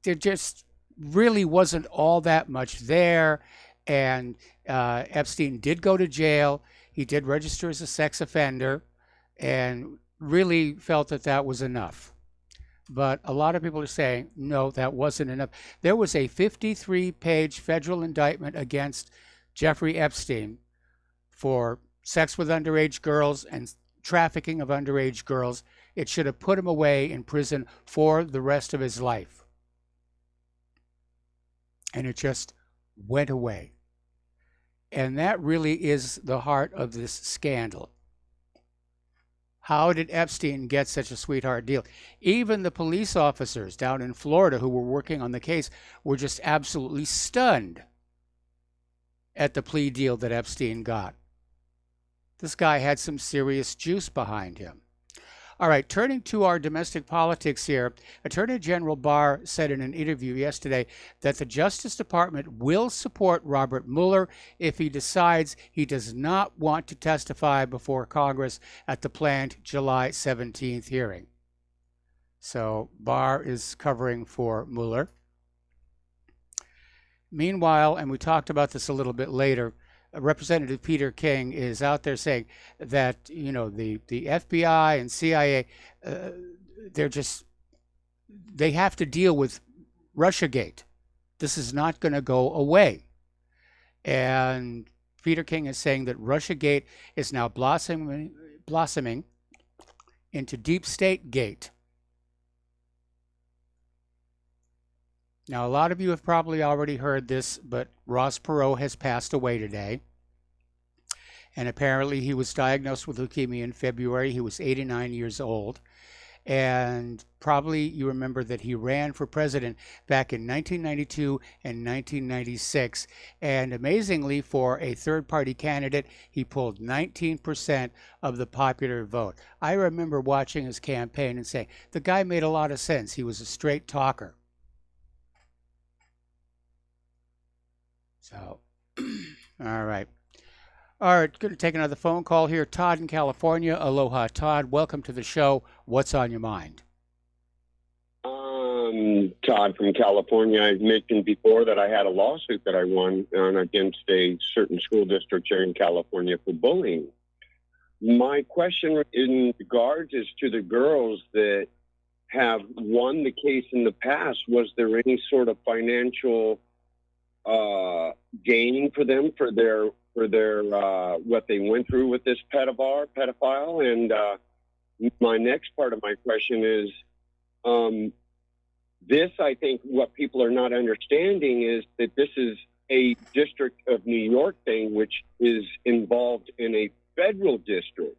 there just really wasn't all that much there. And Epstein did go to jail. He did register as a sex offender and really felt that that was enough. But a lot of people are saying, no, that wasn't enough. There was a 53-page federal indictment against Jeffrey Epstein for sex with underage girls and trafficking of underage girls. It should have put him away in prison for the rest of his life. And it just went away. And that really is the heart of this scandal. How did Epstein get such a sweetheart deal? Even the police officers down in Florida who were working on the case were just absolutely stunned at the plea deal that Epstein got. This guy had some serious juice behind him. All right, turning to our domestic politics here, Attorney General Barr said in an interview yesterday that the Justice Department will support Robert Mueller if he decides he does not want to testify before Congress at the planned July 17th hearing. So Barr is covering for Mueller. Meanwhile, and we talked about this a little bit later, Representative Peter King is out there saying that, you know, the FBI and CIA, they have to deal with Russiagate. This is not going to go away. And Peter King is saying that Russiagate is now blossoming into Deep State Gate. Now, a lot of you have probably already heard this, but Ross Perot has passed away today. And apparently he was diagnosed with leukemia in February. He was 89 years old. And probably you remember that he ran for president back in 1992 and 1996. And amazingly, for a third-party candidate, he pulled 19% of the popular vote. I remember watching his campaign and saying, the guy made a lot of sense. He was a straight talker. So, all right. All right, going to take another phone call here. Todd in California. Aloha, Todd. Welcome to the show. What's on your mind? Todd from California. I've mentioned before that I had a lawsuit that I won against a certain school district here in California for bullying. My question in regards is to the girls that have won the case in the past. Was there any sort of financial gain for them for their what they went through with this pedophile? And my next part of my question is this. I think what people are not understanding is that this is a District of New York thing, which is involved in a federal district.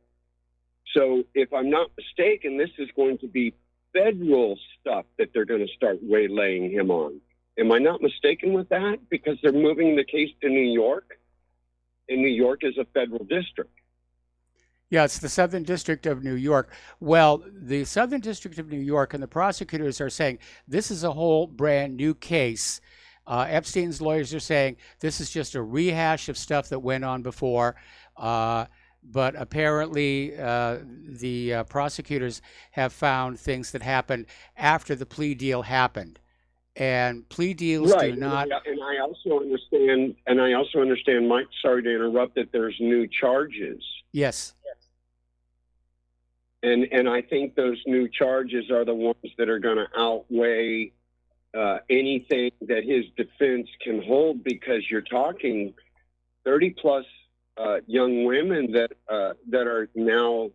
So if I'm not mistaken, this is going to be federal stuff that they're going to start waylaying him on. Am I not mistaken with that? Because they're moving the case to New York, and New York is a federal district. Yeah, it's the Southern District of New York. Well, the Southern District of New York and the prosecutors are saying this is a whole brand new case. Epstein's lawyers are saying this is just a rehash of stuff that went on before. But apparently the prosecutors have found things that happened after the plea deal happened. And plea deals do not. And I also understand, Mike, sorry to interrupt, that there's new charges. Yes. And I think those new charges are the ones that are going to outweigh anything that his defense can hold, because you're talking 30 plus young women that are now,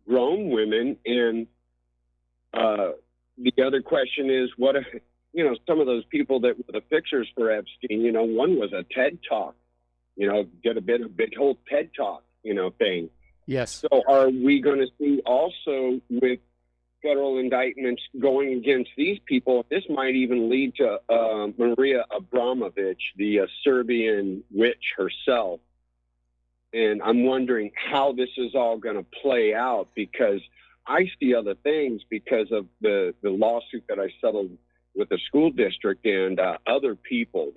grown women. And the other question is, what if, some of those people that were the fixers for Epstein, one was a TED Talk, get a big whole TED Talk, thing. Yes. So are we going to see also with federal indictments going against these people? This might even lead to Maria Abramovich, the Serbian witch herself. And I'm wondering how this is all going to play out, because I see other things because of the lawsuit that I settled with the school district and other people.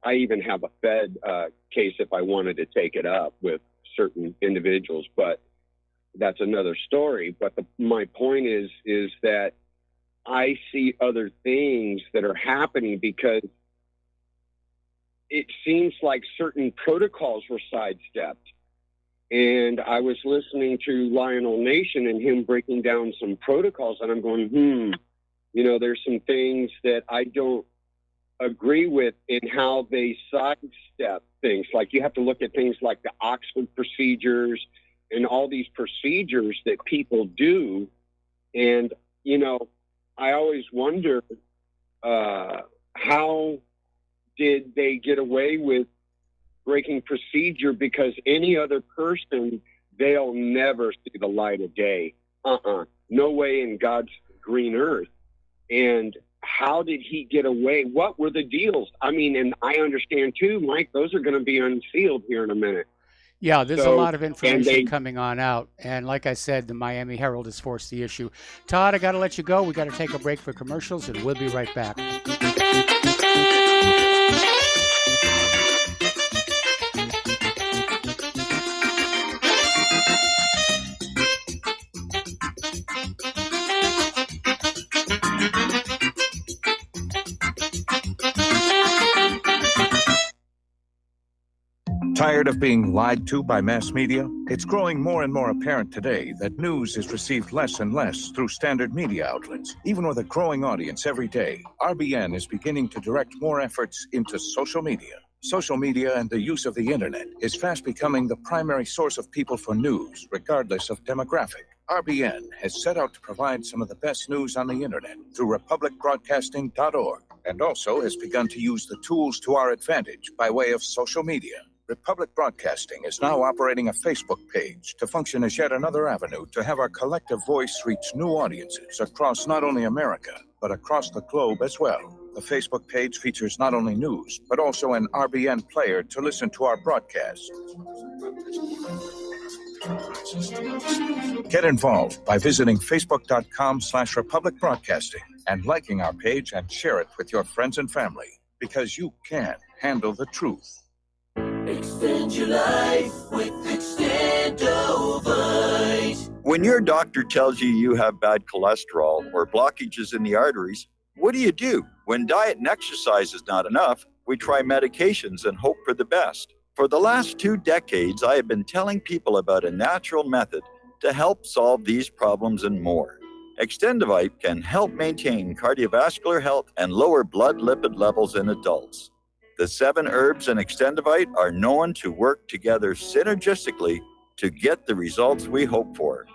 I even have a Fed case if I wanted to take it up with certain individuals, but that's another story. But my point is that I see other things that are happening, because it seems like certain protocols were sidestepped. And I was listening to Lionel Nation and him breaking down some protocols, and I'm going, there's some things that I don't agree with in how they sidestep things. Like, you have to look at things like the Oxford procedures and all these procedures that people do. And, I always wonder, how did they get away with breaking procedure? Because any other person, they'll never see the light of day. No way in God's green earth. And how did he get away? What were the deals? I mean, and I understand too, Mike, those are going to be unsealed here in a minute. Yeah, there's a lot of information coming on out. And like I said, the Miami Herald has forced the issue. Todd, I got to let you go. We got to take a break for commercials, and we'll be right back. Tired of being lied to by mass media? It's growing more and more apparent today that news is received less and less through standard media outlets. Even with a growing audience every day, RBN is beginning to direct more efforts into social media. Social media and the use of the internet is fast becoming the primary source of people for news, regardless of demographic. RBN has set out to provide some of the best news on the internet through republicbroadcasting.org, and also has begun to use the tools to our advantage by way of social media. Republic Broadcasting is now operating a Facebook page to function as yet another avenue to have our collective voice reach new audiences across not only America, but across the globe as well. The Facebook page features not only news, but also an RBN player to listen to our broadcasts. Get involved by visiting facebook.com/Republic Broadcasting and liking our page, and share it with your friends and family, because you can handle the truth. Extend your life with Extendovite. When your doctor tells you you have bad cholesterol or blockages in the arteries, what do? When diet and exercise is not enough, we try medications and hope for the best. For the last 2 decades, I have been telling people about a natural method to help solve these problems and more. Extendovite can help maintain cardiovascular health and lower blood lipid levels in adults. The 7 herbs in Extendovite are known to work together synergistically to get the results we hope for.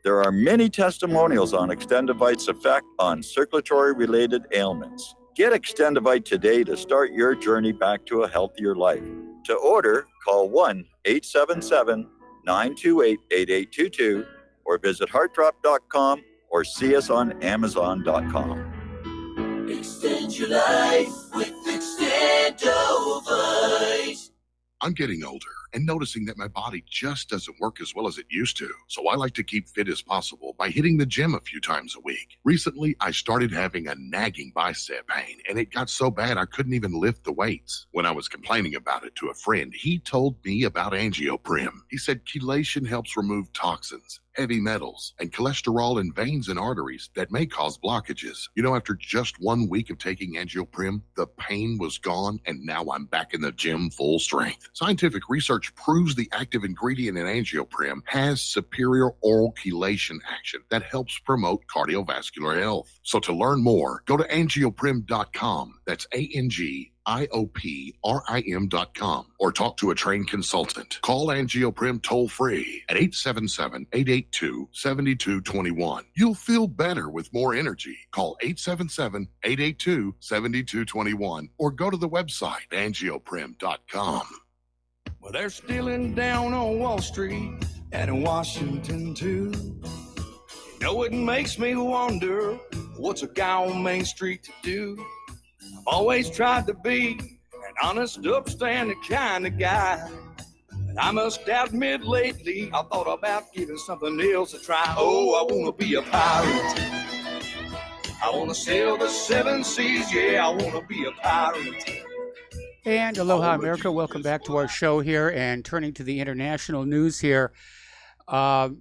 There are many testimonials on Extendovite's effect on circulatory-related ailments. Get Extendovite today to start your journey back to a healthier life. To order, call 1-877-928-8822 or visit heartdrop.com or see us on amazon.com. Extend your life with Extendovite. I'm getting older and noticing that my body just doesn't work as well as it used to. So I like to keep fit as possible by hitting the gym a few times a week. Recently, I started having a nagging bicep pain, and it got so bad I couldn't even lift the weights. When I was complaining about it to a friend, he told me about Angioprim. He said chelation helps remove toxins, heavy metals, and cholesterol in veins and arteries that may cause blockages. You know, after just 1 week of taking Angioprim, the pain was gone, and now I'm back in the gym full strength. Scientific research research proves the active ingredient in Angioprim has superior oral chelation action that helps promote cardiovascular health. So to learn more, go to angioprim.com. That's ANGIOPRIM.com, or talk to a trained consultant. Call Angioprim toll free at 877-882-7221. You'll feel better with more energy. Call 877-882-7221 or go to the website angioprim.com. Well, they're stealing down on Wall Street and in Washington too. You know, it makes me wonder, what's a guy on Main Street to do? I've always tried to be an honest, upstanding kind of guy. And I must admit lately, I thought about giving something else a try. Oh, I want to be a pirate. I want to sail the seven seas. Yeah, I want to be a pirate. And aloha, America. Welcome back to our show here. And turning to the international news here, the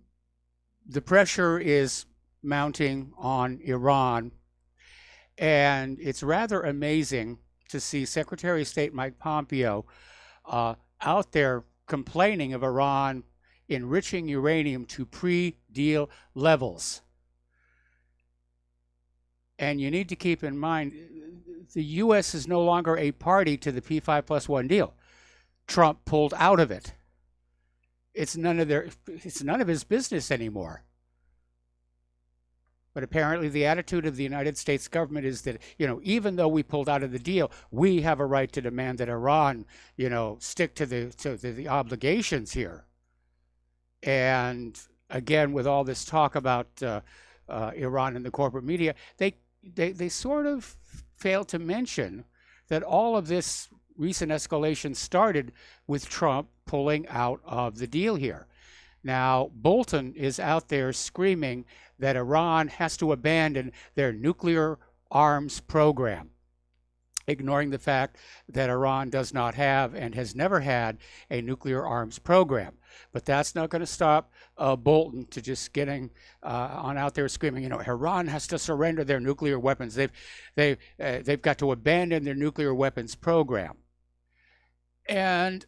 pressure is mounting on Iran. And it's rather amazing to see Secretary of State Mike Pompeo out there complaining of Iran enriching uranium to pre-deal levels. And you need to keep in mind, the U.S. is no longer a party to the P5+1 deal. Trump pulled out of it. It's none of his business anymore. But apparently the attitude of the United States government is that, even though we pulled out of the deal, we have a right to demand that Iran, stick to the obligations here. And again, with all this talk about Iran in the corporate media, they sort of fail to mention that all of this recent escalation started with Trump pulling out of the deal here. Now, Bolton is out there screaming that Iran has to abandon their nuclear arms program, ignoring the fact that Iran does not have and has never had a nuclear arms program. But that's not going to stop Bolton to just getting on out there screaming, Iran has to surrender their nuclear weapons. They've got to abandon their nuclear weapons program. And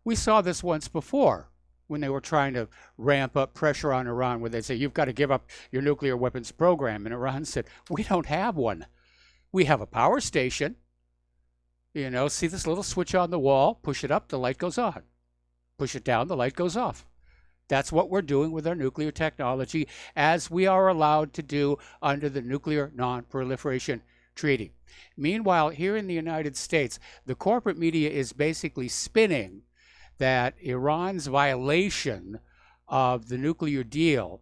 we saw this once before when they were trying to ramp up pressure on Iran, where they say, you've got to give up your nuclear weapons program. And Iran said, we don't have one. We have a power station. See this little switch on the wall, push it up, the light goes on. Push it down, the light goes off. That's what we're doing with our nuclear technology, as we are allowed to do under the Nuclear Non-Proliferation Treaty. Meanwhile, here in the United States, the corporate media is basically spinning that Iran's violation of the nuclear deal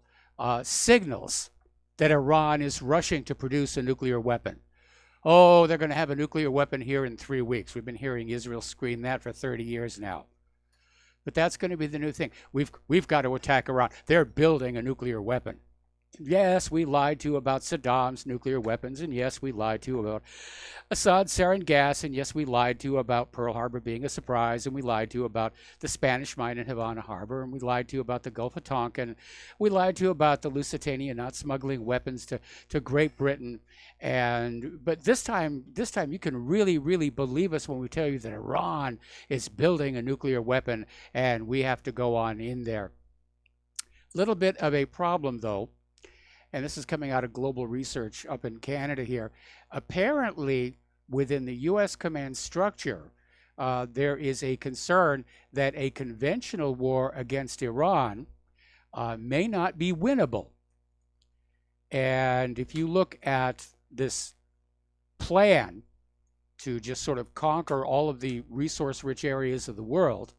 signals that Iran is rushing to produce a nuclear weapon. Oh, they're going to have a nuclear weapon here in 3 weeks. We've been hearing Israel scream that for 30 years now. But that's going to be the new thing. We've got to attack Iran. They're building a nuclear weapon. Yes, we lied to you about Saddam's nuclear weapons, and yes, we lied to you about Assad's sarin gas, and yes, we lied to you about Pearl Harbor being a surprise, and we lied to you about the Spanish mine in Havana Harbor, and we lied to you about the Gulf of Tonkin, we lied to you about the Lusitania not smuggling weapons to Great Britain, but this time you can really, really believe us when we tell you that Iran is building a nuclear weapon, and we have to go on in there. Little bit of a problem, though. And this is coming out of Global Research up in Canada here. Apparently, within the U.S. command structure, there is a concern that a conventional war against Iran may not be winnable. And if you look at this plan to just sort of conquer all of the resource-rich areas of the world,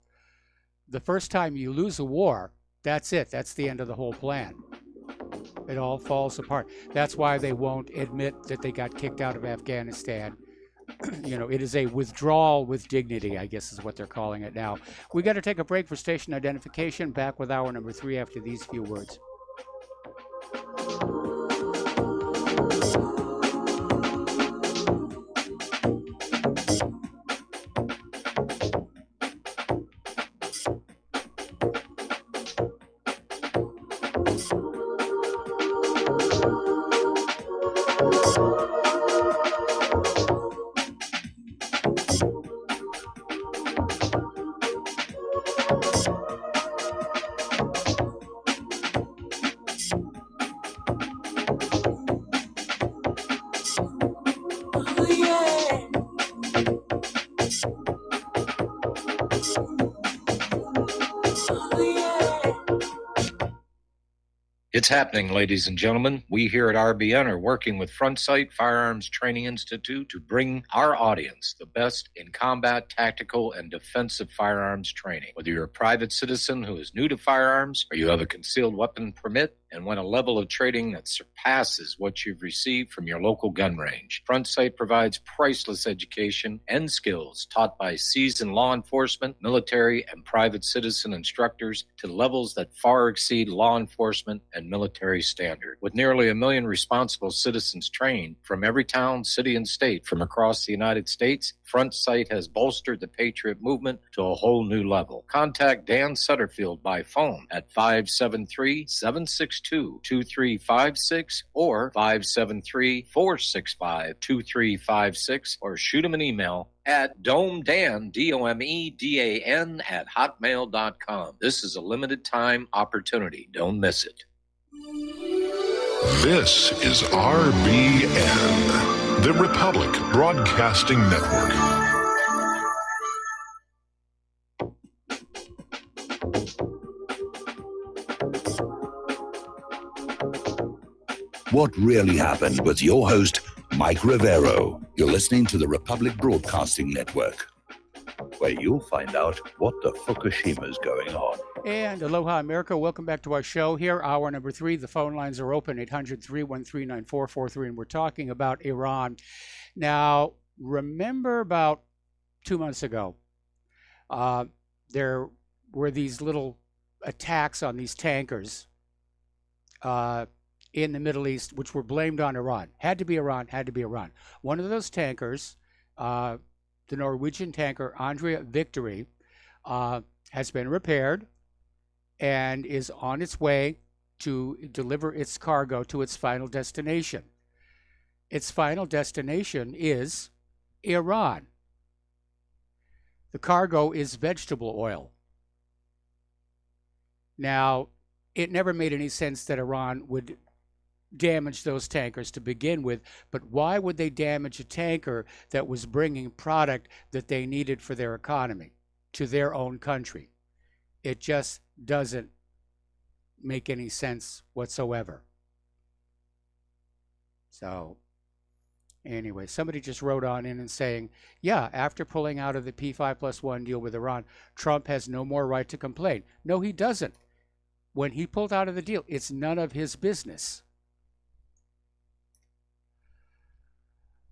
the first time you lose a war, that's it. That's the end of the whole plan. It all falls apart. That's why they won't admit that they got kicked out of Afghanistan. It is a withdrawal with dignity, I guess is what they're calling it now. We got to take a break for station identification. Back with hour number 3 after these few words. It's happening, ladies and gentlemen. We here at RBN are working with Front Sight Firearms Training Institute to bring our audience the best in combat, tactical, and defensive firearms training. Whether you're a private citizen who is new to firearms or you have a concealed weapon permit and want a level of training that surpasses what you've received from your local gun range, Front Sight provides priceless education and skills taught by seasoned law enforcement, military, and private citizen instructors to levels that far exceed law enforcement and military standard. With nearly 1 million responsible citizens trained from every town, city, and state from across the United States, Front Sight has bolstered the Patriot movement to a whole new level. Contact Dan Sutterfield by phone at 573-762-2356 or 573-465-2356 or shoot him an email at domedan, DOMEDAN, at hotmail.com. This is a limited time opportunity. Don't miss it. This is RBN, the Republic Broadcasting Network. What Really Happened with your host, Mike Rivero. You're listening to the Republic Broadcasting Network, where you'll find out what the Fukushima's going on. And aloha, America. Welcome back to our show here. Hour number 3. The phone lines are open, 800-313-9443, and we're talking about Iran. Now, remember about 2 months ago, there were these little attacks on these tankers in the Middle East, which were blamed on Iran. Had to be Iran, had to be Iran. One of those tankers, the Norwegian tanker Andrea Victory, has been repaired and is on its way to deliver its cargo to its final destination. Its final destination is Iran. The cargo is vegetable oil. Now, it never made any sense that Iran would damage those tankers to begin with, but why would they damage a tanker that was bringing product that they needed for their economy to their own country? It just doesn't make any sense whatsoever. So anyway, somebody just wrote on in and saying, yeah, after pulling out of the P5+1 deal with Iran, Trump has no more right to complain. No, he doesn't. When he pulled out of the deal, it's none of his business.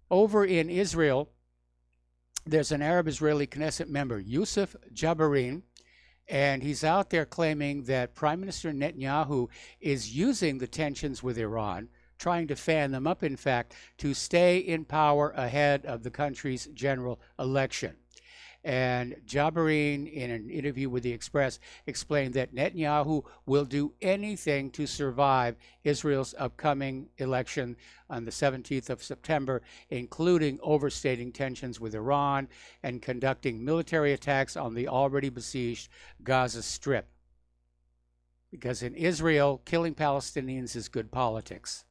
Over in Israel, there's an Arab-Israeli Knesset member, Youssef Jabarin, and he's out there claiming that Prime Minister Netanyahu is using the tensions with Iran, trying to fan them up, in fact, to stay in power ahead of the country's general election. And Jabarin, in an interview with The Express, explained that Netanyahu will do anything to survive Israel's upcoming election on the 17th of September, including overstating tensions with Iran and conducting military attacks on the already besieged Gaza Strip. Because in Israel, killing Palestinians is good politics.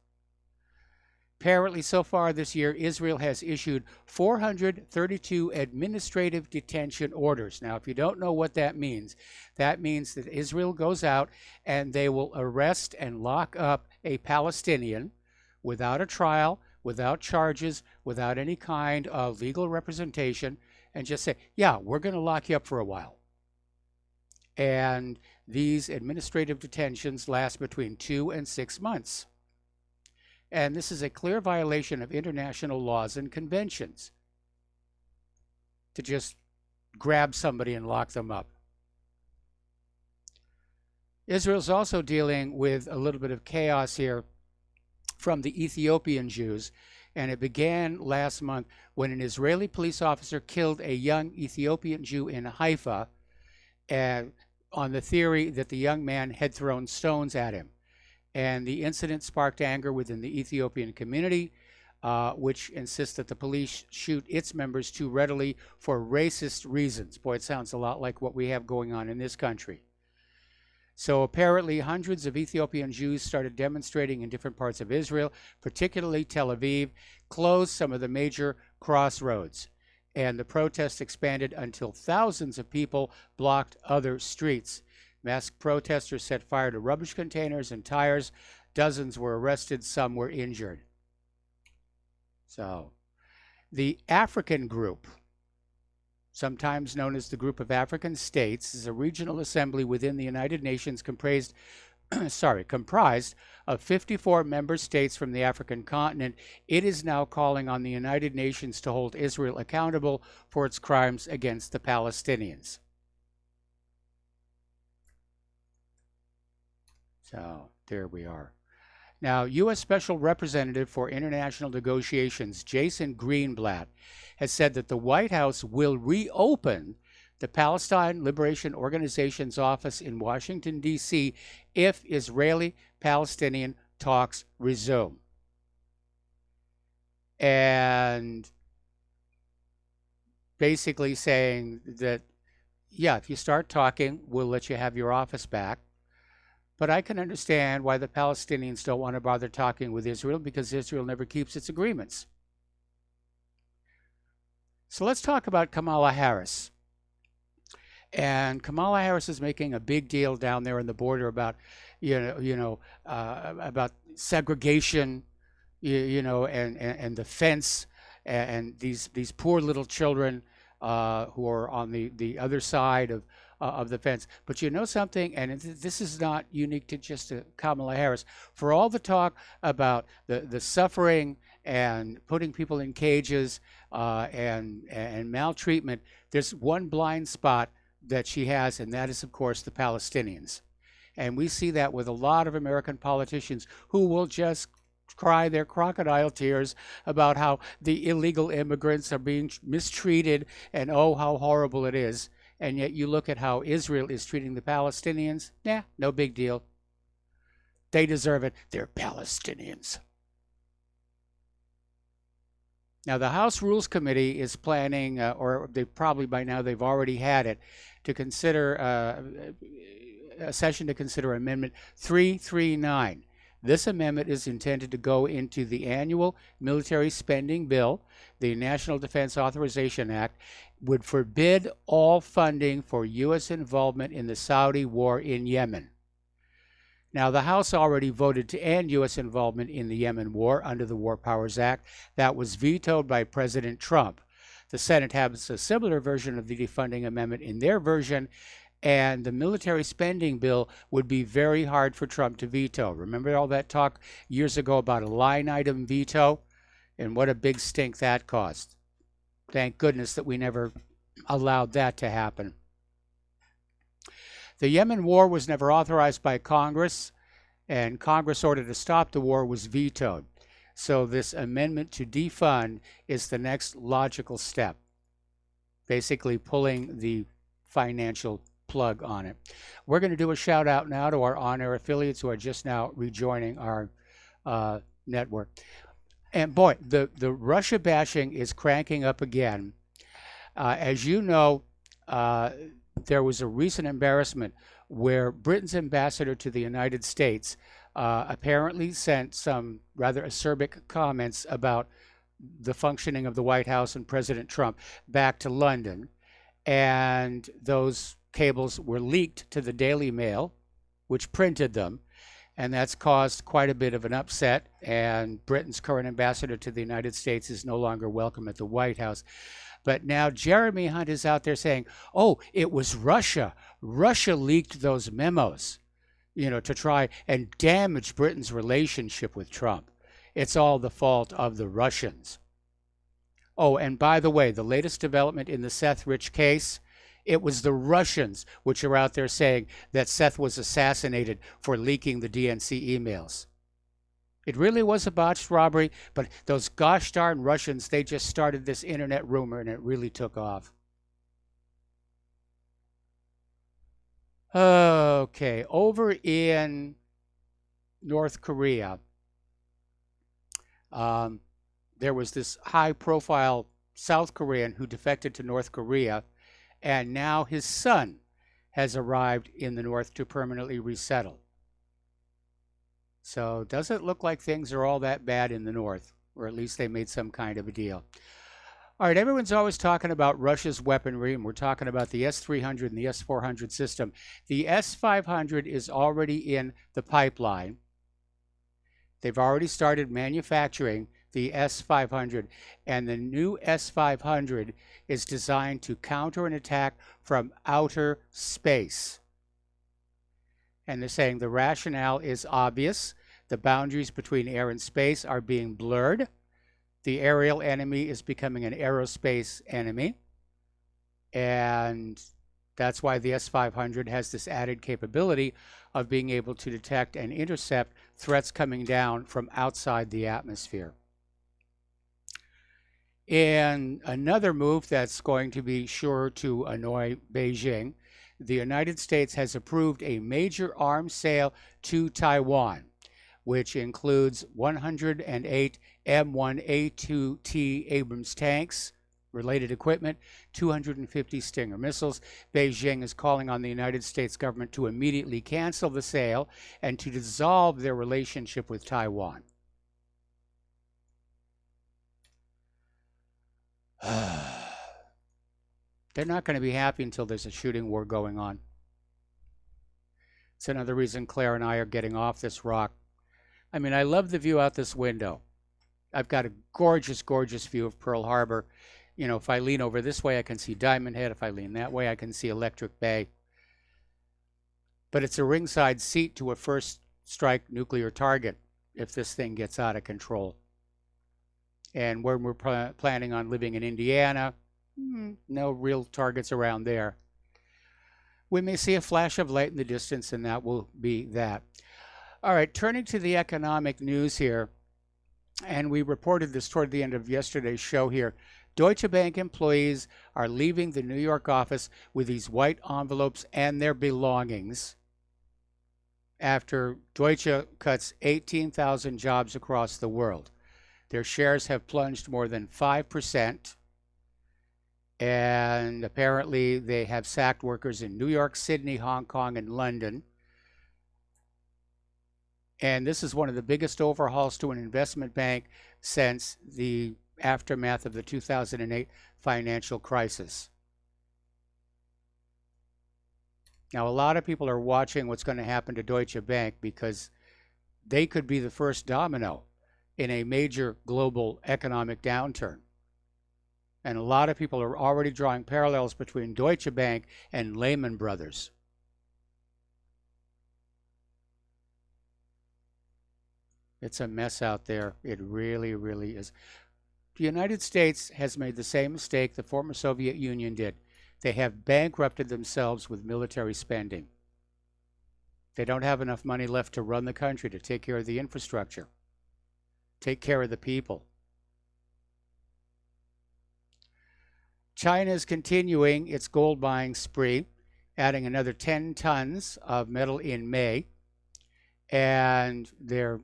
Apparently, so far this year, Israel has issued 432 administrative detention orders. Now, if you don't know what that means that Israel goes out and they will arrest and lock up a Palestinian without a trial, without charges, without any kind of legal representation, and just say, yeah, we're going to lock you up for a while. And these administrative detentions last between 2 and 6 months. And this is a clear violation of international laws and conventions to just grab somebody and lock them up. Israel's also dealing with a little bit of chaos here from the Ethiopian Jews, and it began last month when an Israeli police officer killed a young Ethiopian Jew in Haifa on the theory that the young man had thrown stones at him. And the incident sparked anger within the Ethiopian community, which insists that the police shoot its members too readily for racist reasons. Boy, it sounds a lot like what we have going on in this country. So apparently hundreds of Ethiopian Jews started demonstrating in different parts of Israel, particularly Tel Aviv, closed some of the major crossroads. And the protests expanded until thousands of people blocked other streets. Masked protesters set fire to rubbish containers and tires. Dozens were arrested, some were injured. So, the African Group, sometimes known as the Group of African States, is a regional assembly within the United Nations comprised of 54 member states from the African continent. It is now calling on the United Nations to hold Israel accountable for its crimes against the Palestinians. So, there we are. Now, U.S. Special Representative for International Negotiations, Jason Greenblatt, has said that the White House will reopen the Palestine Liberation Organization's office in Washington, D.C. if Israeli-Palestinian talks resume. And basically saying that, yeah, if you start talking, we'll let you have your office back. But I can understand why the Palestinians don't want to bother talking with Israel, because Israel never keeps its agreements. So let's talk about Kamala Harris. And Kamala Harris is making a big deal down there on the border about, about segregation, and the fence, and these poor little children who are on the other side of the fence. But you know something, and this is not unique to just Kamala Harris. For all the talk about the suffering and putting people in cages and maltreatment, there's one blind spot that she has, and that is, of course, the Palestinians. And we see that with a lot of American politicians who will just cry their crocodile tears about how the illegal immigrants are being mistreated and oh, how horrible it is. And yet you look at how Israel is treating the Palestinians, no big deal. They deserve it. They're Palestinians. Now, the House Rules Committee is planning, or they probably by now they've already had it, to consider a session to consider Amendment 339. This amendment is intended to go into the annual military spending bill. The National Defense Authorization Act would forbid all funding for U.S. involvement in the Saudi war in Yemen. Now, the House already voted to end U.S. involvement in the Yemen war under the War Powers Act. That was vetoed by President Trump. The Senate has a similar version of the defunding amendment in their version, and the military spending bill would be very hard for Trump to veto. Remember all that talk years ago about a line item veto? And what a big stink that caused. Thank goodness that we never allowed that to happen. The Yemen war was never authorized by Congress, and Congress order to stop the war was vetoed. So this amendment to defund is the next logical step, basically pulling the financial plug on it. We're going to do a shout out now to our on-air affiliates who are just now rejoining our network. And boy, the Russia bashing is cranking up again. As you know, there was a recent embarrassment where Britain's ambassador to the United States apparently sent some rather acerbic comments about the functioning of the White House and President Trump back to London. And those cables were leaked to the Daily Mail, which printed them. And that's caused quite a bit of an upset. And Britain's current ambassador to the United States is no longer welcome at the White House. But now Jeremy Hunt is out there saying, oh, it was Russia. Russia leaked those memos, to try and damage Britain's relationship with Trump. It's all the fault of the Russians. Oh, and by the way, the latest development in the Seth Rich case, it was the Russians which are out there saying that Seth was assassinated for leaking the DNC emails. It really was a botched robbery, but those gosh darn Russians, they just started this internet rumor and it really took off. Okay, over in North Korea, there was this high-profile South Korean who defected to North Korea, and now his son has arrived in the North to permanently resettle. So doesn't look like things are all that bad in the North, or at least they made some kind of a deal. All right, everyone's always talking about Russia's weaponry, and we're talking about the S-300 and the S-400 system. The S-500 is already in the pipeline. They've already started manufacturing the S-500, and the new S-500 is designed to counter an attack from outer space. And they're saying the rationale is obvious. The boundaries between air and space are being blurred. The aerial enemy is becoming an aerospace enemy. And that's why the S-500 has this added capability of being able to detect and intercept threats coming down from outside the atmosphere. And another move that's going to be sure to annoy Beijing, the United States has approved a major arms sale to Taiwan, which includes 108 M1A2T Abrams tanks, related equipment, 250 Stinger missiles. Beijing is calling on the United States government to immediately cancel the sale and to dissolve their relationship with Taiwan. They're not going to be happy until there's a shooting war going on. It's another reason Claire and I are getting off this rock. I mean, I love the view out this window. I've got a gorgeous, gorgeous view of Pearl Harbor. You know, if I lean over this way, I can see Diamond Head. If I lean that way, I can see Electric Bay. But it's a ringside seat to a first strike nuclear target if this thing gets out of control. And when we're planning on living in Indiana, no real targets around there. We may see a flash of light in the distance, and that will be that. All right, turning to the economic news here, and we reported this toward the end of yesterday's show here. Deutsche Bank employees are leaving the New York office with these white envelopes and their belongings after Deutsche cuts 18,000 jobs across the world. Their shares have plunged more than 5%, and apparently they have sacked workers in New York, Sydney, Hong Kong, and London. And this is one of the biggest overhauls to an investment bank since the aftermath of the 2008 financial crisis. Now, a lot of people are watching what's going to happen to Deutsche Bank because they could be the first domino in a major global economic downturn. And a lot of people are already drawing parallels between Deutsche Bank and Lehman Brothers. It's a mess out there. It really, really is. The United States has made the same mistake the former Soviet Union did. They have bankrupted themselves with military spending. They don't have enough money left to run the country, to take care of the infrastructure, take care of the people. China is continuing its gold buying spree, adding another 10 tons of metal in May, and they're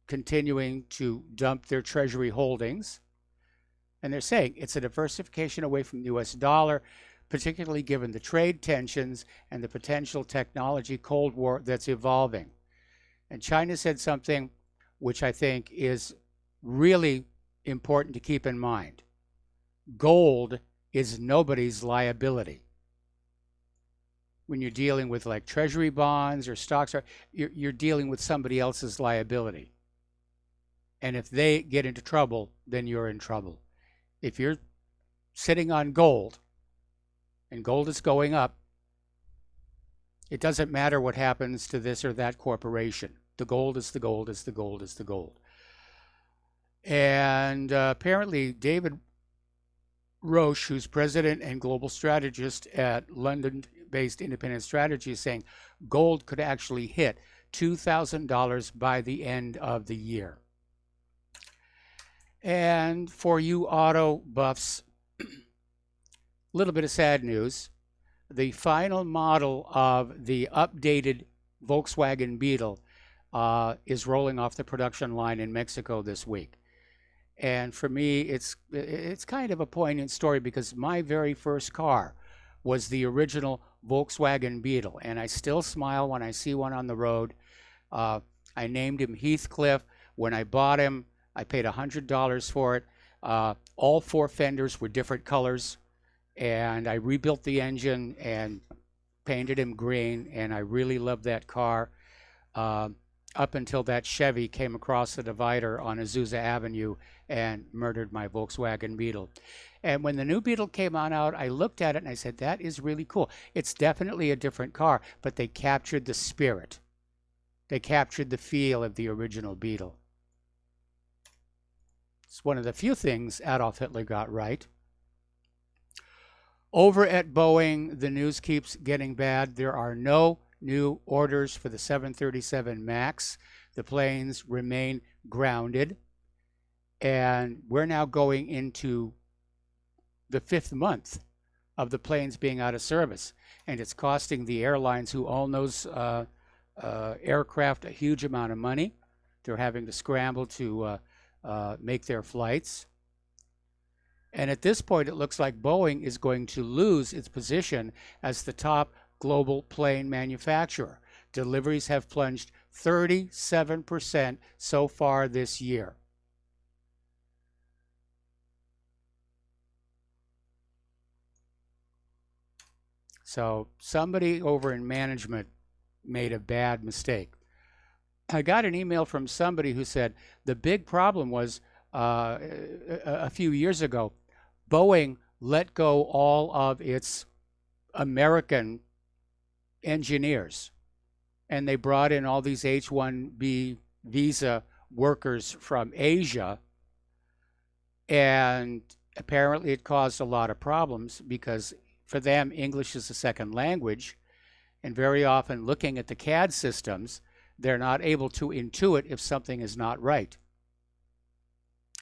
continuing to dump their treasury holdings. And they're saying it's a diversification away from the US dollar, particularly given the trade tensions and the potential technology Cold War that's evolving. And China said something which I think is really important to keep in mind. Gold is nobody's liability. When you're dealing with like treasury bonds or stocks, you're dealing with somebody else's liability. And if they get into trouble, then you're in trouble. If you're sitting on gold and gold is going up, it doesn't matter what happens to this or that corporation. The gold is the gold is the gold is the gold. And apparently David Roche, who's president and global strategist at London-based Independent Strategy, is saying gold could actually hit $2,000 by the end of the year. And for you auto buffs, a little bit of sad news. The final model of the updated Volkswagen Beetle is rolling off the production line in Mexico this week. And for me, it's kind of a poignant story because my very first car was the original Volkswagen Beetle. And I still smile when I see one on the road. I named him Heathcliff. When I bought him, I paid $100 for it. All 4 fenders were different colors, and I rebuilt the engine and painted him green, and I really loved that car up until that Chevy came across the divider on Azusa Avenue and murdered my Volkswagen Beetle. And when the new Beetle came on out, I looked at it and I said, that is really cool. It's definitely a different car, but they captured the spirit. They captured the feel of the original Beetle. It's one of the few things Adolf Hitler got right. Over at Boeing, the news keeps getting bad. There are no new orders for the 737 MAX. The planes remain grounded. And we're now going into the 5th month of the planes being out of service. And it's costing the airlines who own those aircraft a huge amount of money. They're having to scramble to make their flights. And at this point, it looks like Boeing is going to lose its position as the top global plane manufacturer. Deliveries have plunged 37% so far this year. So somebody over in management made a bad mistake. I got an email from somebody who said the big problem was a few years ago, Boeing let go all of its American engineers, and they brought in all these H-1B visa workers from Asia, and apparently it caused a lot of problems because for them English is a second language, and very often looking at the CAD systems, they're not able to intuit if something is not right.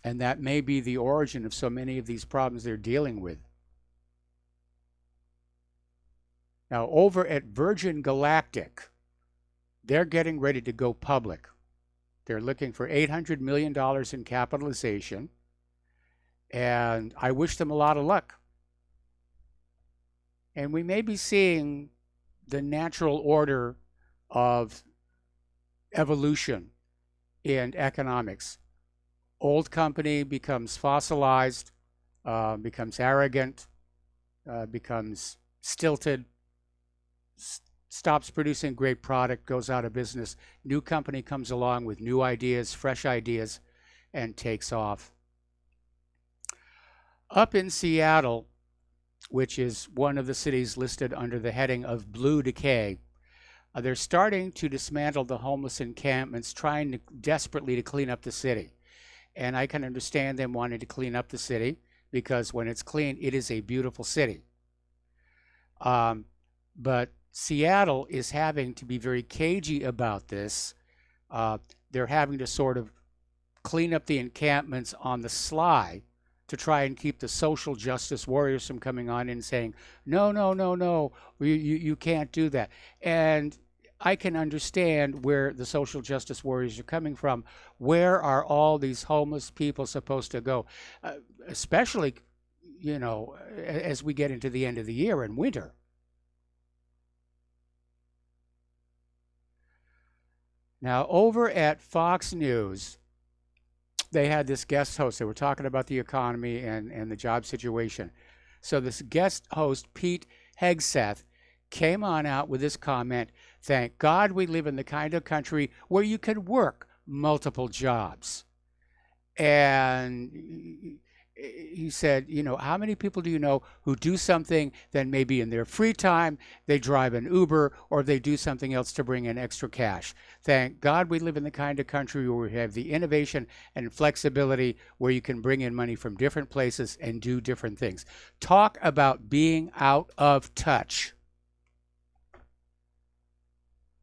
And that may be the origin of so many of these problems they're dealing with. Now, over at Virgin Galactic, they're getting ready to go public. They're looking for $800 million in capitalization, and I wish them a lot of luck. And we may be seeing the natural order of evolution in economics. Old company becomes fossilized, becomes arrogant, becomes stilted, stops producing great product, goes out of business. New company comes along with new ideas, fresh ideas, and takes off. Up in Seattle, which is one of the cities listed under the heading of Blue Decay, they're starting to dismantle the homeless encampments, trying desperately to clean up the city. And I can understand them wanting to clean up the city because when it's clean, it is a beautiful city. But Seattle is having to be very cagey about this. They're having to sort of clean up the encampments on the sly to try and keep the social justice warriors from coming on and saying, no, no, no, no, you can't do that. And I can understand where the social justice warriors are coming from. Where are all these homeless people supposed to go? Especially, you know, as we get into the end of the year and winter. Now, over at Fox News, they had this guest host. They were talking about the economy and the job situation. So this guest host, Pete Hegseth, came on out with this comment, "Thank God we live in the kind of country where you can work multiple jobs." And he said, you know, how many people do you know who do something, then maybe in their free time they drive an Uber or they do something else to bring in extra cash? Thank God we live in the kind of country where we have the innovation and flexibility where you can bring in money from different places and do different things. Talk about being out of touch.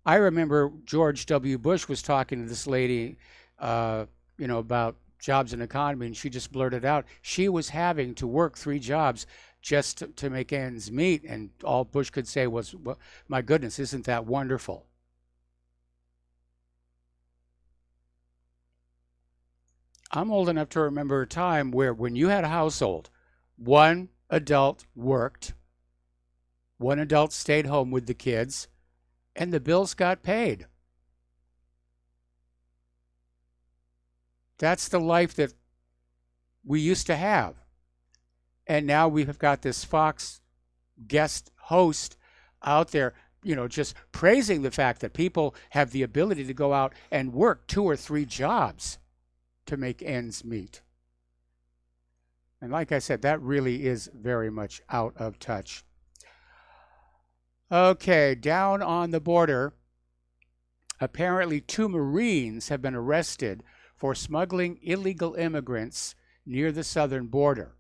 I remember George W. Bush was talking to this lady, you know, about jobs and economy, and she just blurted out she was having to work 3 jobs just to make ends meet, and all Bush could say was, well, my goodness, isn't that wonderful? I'm old enough to remember a time where when you had a household, one adult worked, one adult stayed home with the kids, and the bills got paid. That's the life that we used to have. And now we have got this Fox guest host out there, just praising the fact that people have the ability to go out and work 2 or 3 jobs to make ends meet. And like I said, that really is very much out of touch. Okay, down on the border, apparently 2 Marines have been arrested for smuggling illegal immigrants near the southern border.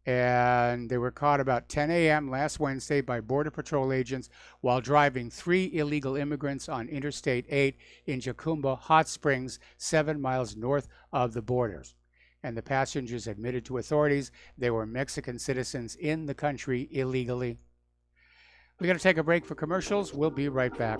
And they were caught about 10 a.m. last Wednesday by Border Patrol agents while driving 3 illegal immigrants on Interstate 8 in Jacumba Hot Springs, 7 miles north of the borders. And the passengers admitted to authorities they were Mexican citizens in the country illegally. We're going to take a break for commercials. We'll be right back.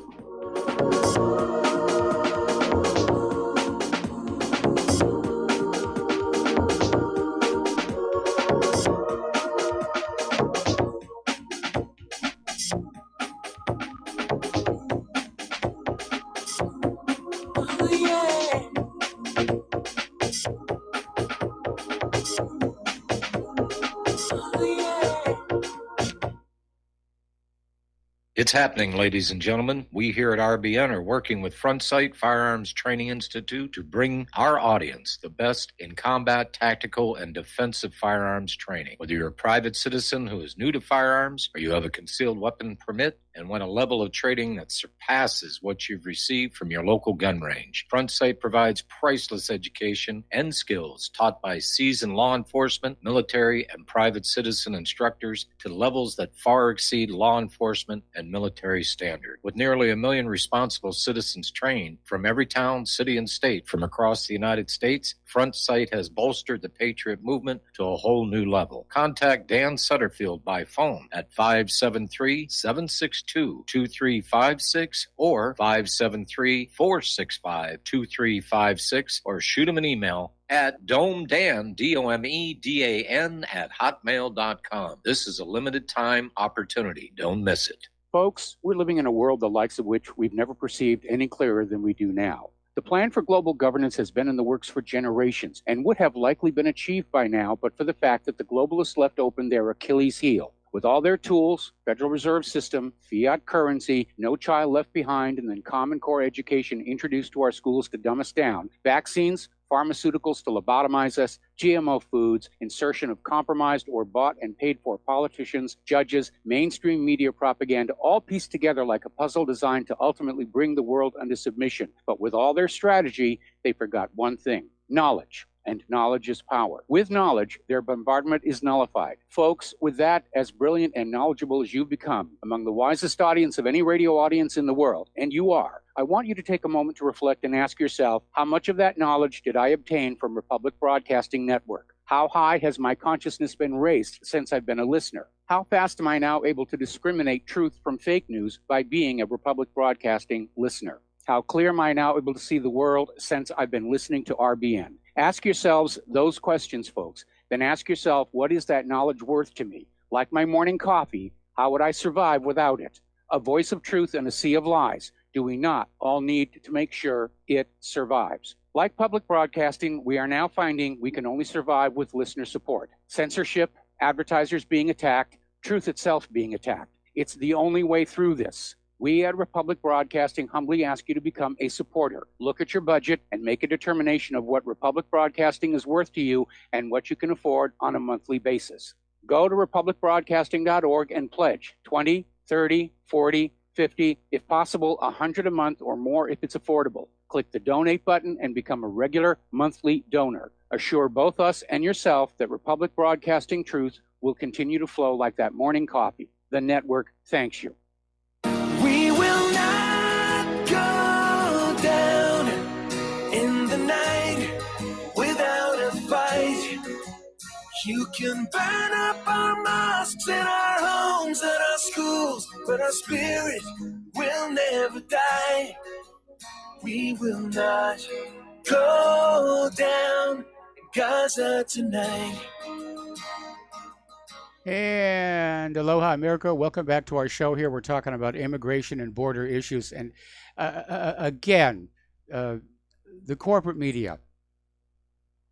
It's happening, ladies and gentlemen. We here at RBN are working with Front Sight Firearms Training Institute to bring our audience the best in combat, tactical, and defensive firearms training. Whether you're a private citizen who is new to firearms or you have a concealed weapon permit and want a level of training that surpasses what you've received from your local gun range, Front Sight provides priceless education and skills taught by seasoned law enforcement, military, and private citizen instructors to levels that far exceed law enforcement and military standard. With nearly 1 million responsible citizens trained from every town, city, and state from across the United States, Front Sight has bolstered the Patriot movement to a whole new level. Contact Dan Sutterfield by phone at 573-762-2356 or 573-465-2356 or shoot him an email at domedan, DOMEDAN @hotmail.com. This is a limited time opportunity. Don't miss it. Folks, we're living in a world the likes of which we've never perceived any clearer than we do now. The plan for global governance has been in the works for generations and would have likely been achieved by now, but for the fact that the globalists left open their Achilles heel. With all their tools, Federal Reserve System, fiat currency, no child left behind, and then Common Core education introduced to our schools to dumb us down, vaccines, pharmaceuticals to lobotomize us, GMO foods, insertion of compromised or bought and paid for politicians, judges, mainstream media propaganda, all pieced together like a puzzle designed to ultimately bring the world under submission. But with all their strategy, they forgot one thing: knowledge. And knowledge is power. With knowledge, their bombardment is nullified. Folks, with that, as brilliant and knowledgeable as you've become, among the wisest audience of any radio audience in the world, and you are, I want you to take a moment to reflect and ask yourself, how much of that knowledge did I obtain from Republic Broadcasting Network? How high has my consciousness been raised since I've been a listener? How fast am I now able to discriminate truth from fake news by being a Republic Broadcasting listener? How clear am I now able to see the world since I've been listening to RBN? Ask yourselves those questions, folks. Then ask yourself, what is that knowledge worth to me? Like my morning coffee, how would I survive without it? A voice of truth in a sea of lies. Do we not all need to make sure it survives? Like public broadcasting, we are now finding we can only survive with listener support. Censorship, advertisers being attacked, truth itself being attacked. It's the only way through this. We at Republic Broadcasting humbly ask you to become a supporter. Look at your budget and make a determination of what Republic Broadcasting is worth to you and what you can afford on a monthly basis. Go to republicbroadcasting.org and pledge 20, 30, 40, 50, if possible, 100 a month or more if it's affordable. Click the donate button and become a regular monthly donor. Assure both us and yourself that Republic Broadcasting truth will continue to flow like that morning coffee. The network thanks you. We will not go down in the night without a fight. You can burn up our mosques and our homes and our schools, but our spirit will never die. We will not go down in Gaza tonight. And aloha, America. Welcome back to our show here. We're talking about immigration and border issues. And again, the corporate media,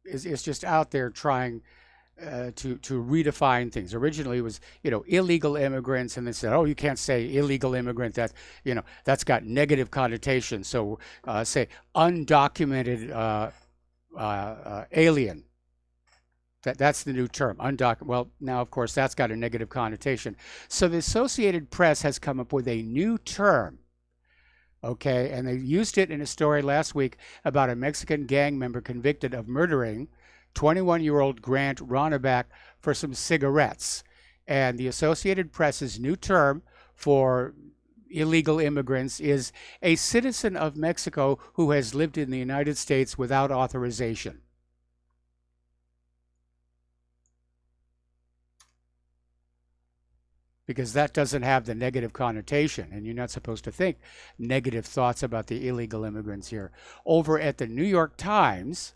is just out there trying to redefine things. Originally, it was illegal immigrants, and they said, oh, you can't say illegal immigrant. That that's got negative connotations. So say undocumented alien. That's the new term, undocumented. Well, now, of course, that's got a negative connotation. So the Associated Press has come up with a new term, okay? And they used it in a story last week about a Mexican gang member convicted of murdering 21-year-old Grant Ronnebeck for some cigarettes. And the Associated Press's new term for illegal immigrants is a citizen of Mexico who has lived in the United States without authorization. Because that doesn't have the negative connotation, and you're not supposed to think negative thoughts about the illegal immigrants here. Over at the New York Times,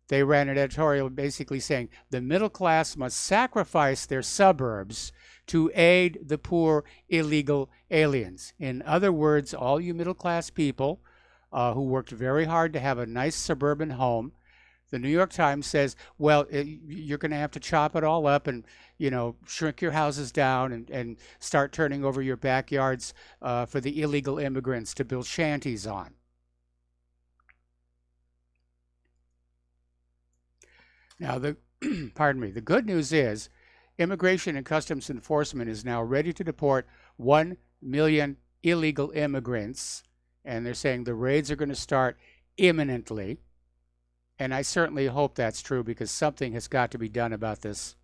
they ran an editorial basically saying the middle class must sacrifice their suburbs to aid the poor illegal aliens. In other words, all you middle class people who worked very hard to have a nice suburban home, the New York Times says, well, you're going to have to chop it all up and, shrink your houses down and start turning over your backyards for the illegal immigrants to build shanties on. Now, pardon me, the good news is Immigration and Customs Enforcement is now ready to deport 1 million illegal immigrants, and they're saying the raids are going to start imminently. And I certainly hope that's true, because something has got to be done about this.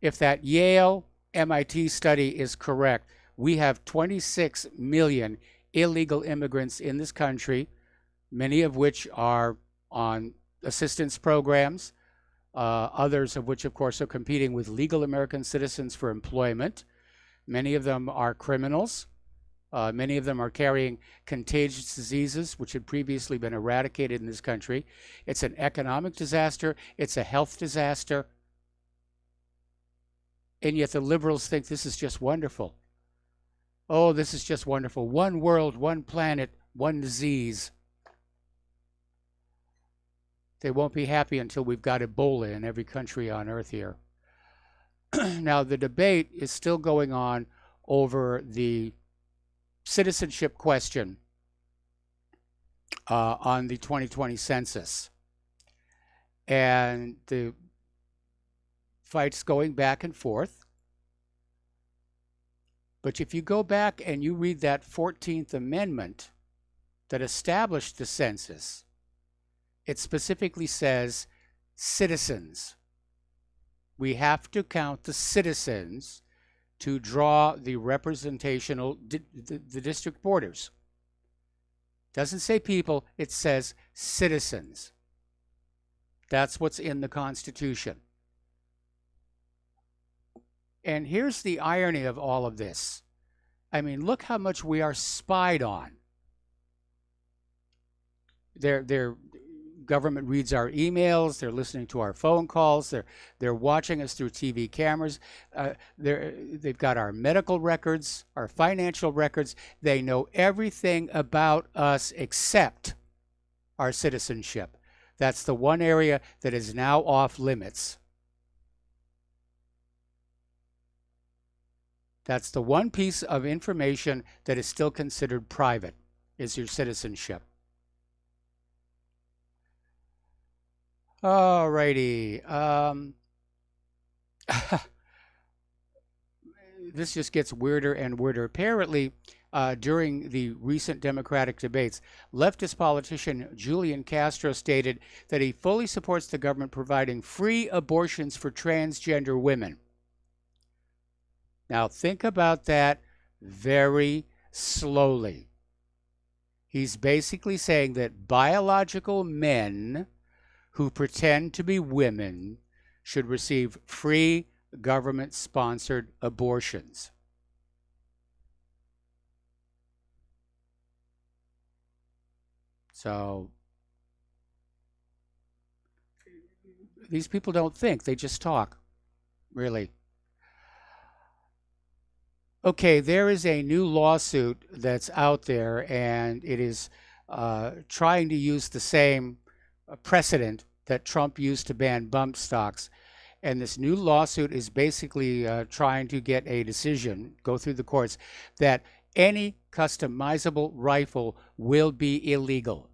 If that Yale MIT study is correct, we have 26 million illegal immigrants in this country, many of which are on assistance programs, others of which, of course, are competing with legal American citizens for employment. Many of them are criminals. Many of them are carrying contagious diseases which had previously been eradicated in this country. It's an economic disaster. It's a health disaster. And yet the liberals think this is just wonderful. Oh, this is just wonderful. One world, one planet, one disease. They won't be happy until we've got Ebola in every country on earth here. Now, the debate is still going on over the citizenship question on the 2020 census. And the fight's going back and forth. But if you go back and you read that 14th Amendment that established the census, it specifically says citizens. We have to count the citizens to draw the representational, the district borders. Doesn't say people, it says citizens. That's what's in the Constitution. And here's the irony of all of this. I mean, look how much we are spied on. Their government reads our emails, they're listening to our phone calls, they're watching us through TV cameras, they've got our medical records, our financial records. They know everything about us except our citizenship. That's the one area that is now off limits. That's the one piece of information that is still considered private, is your citizenship. Alrighty. This just gets weirder and weirder. Apparently, during the recent Democratic debates, leftist politician Julian Castro stated that he fully supports the government providing free abortions for transgender women. Now, think about that very slowly. He's basically saying that biological men who pretend to be women should receive free government-sponsored abortions. So, these people don't think, they just talk, really. Okay, there is a new lawsuit that's out there, and it is trying to use the same precedent that Trump used to ban bump stocks. And this new lawsuit is basically trying to get a decision, go through the courts, that any customizable rifle will be illegal.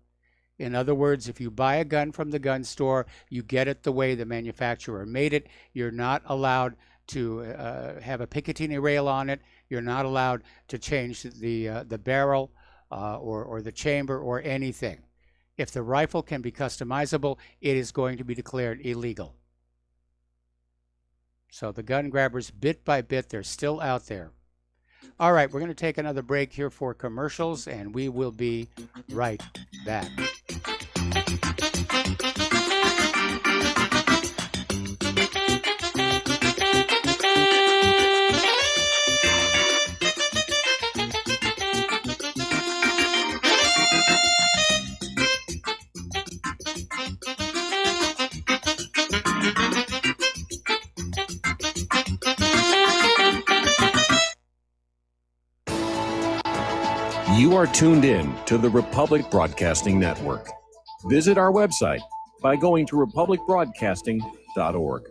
In other words, if you buy a gun from the gun store, you get it the way the manufacturer made it. You're not allowed to have a Picatinny rail on it. You're not allowed to change the barrel or the chamber or anything. If the rifle can be customizable, it is going to be declared illegal. So the gun grabbers, bit by bit, they're still out there. All right, we're going to take another break here for commercials, and we will be right back. You are tuned in to the Republic Broadcasting Network. Visit our website by going to republicbroadcasting.org.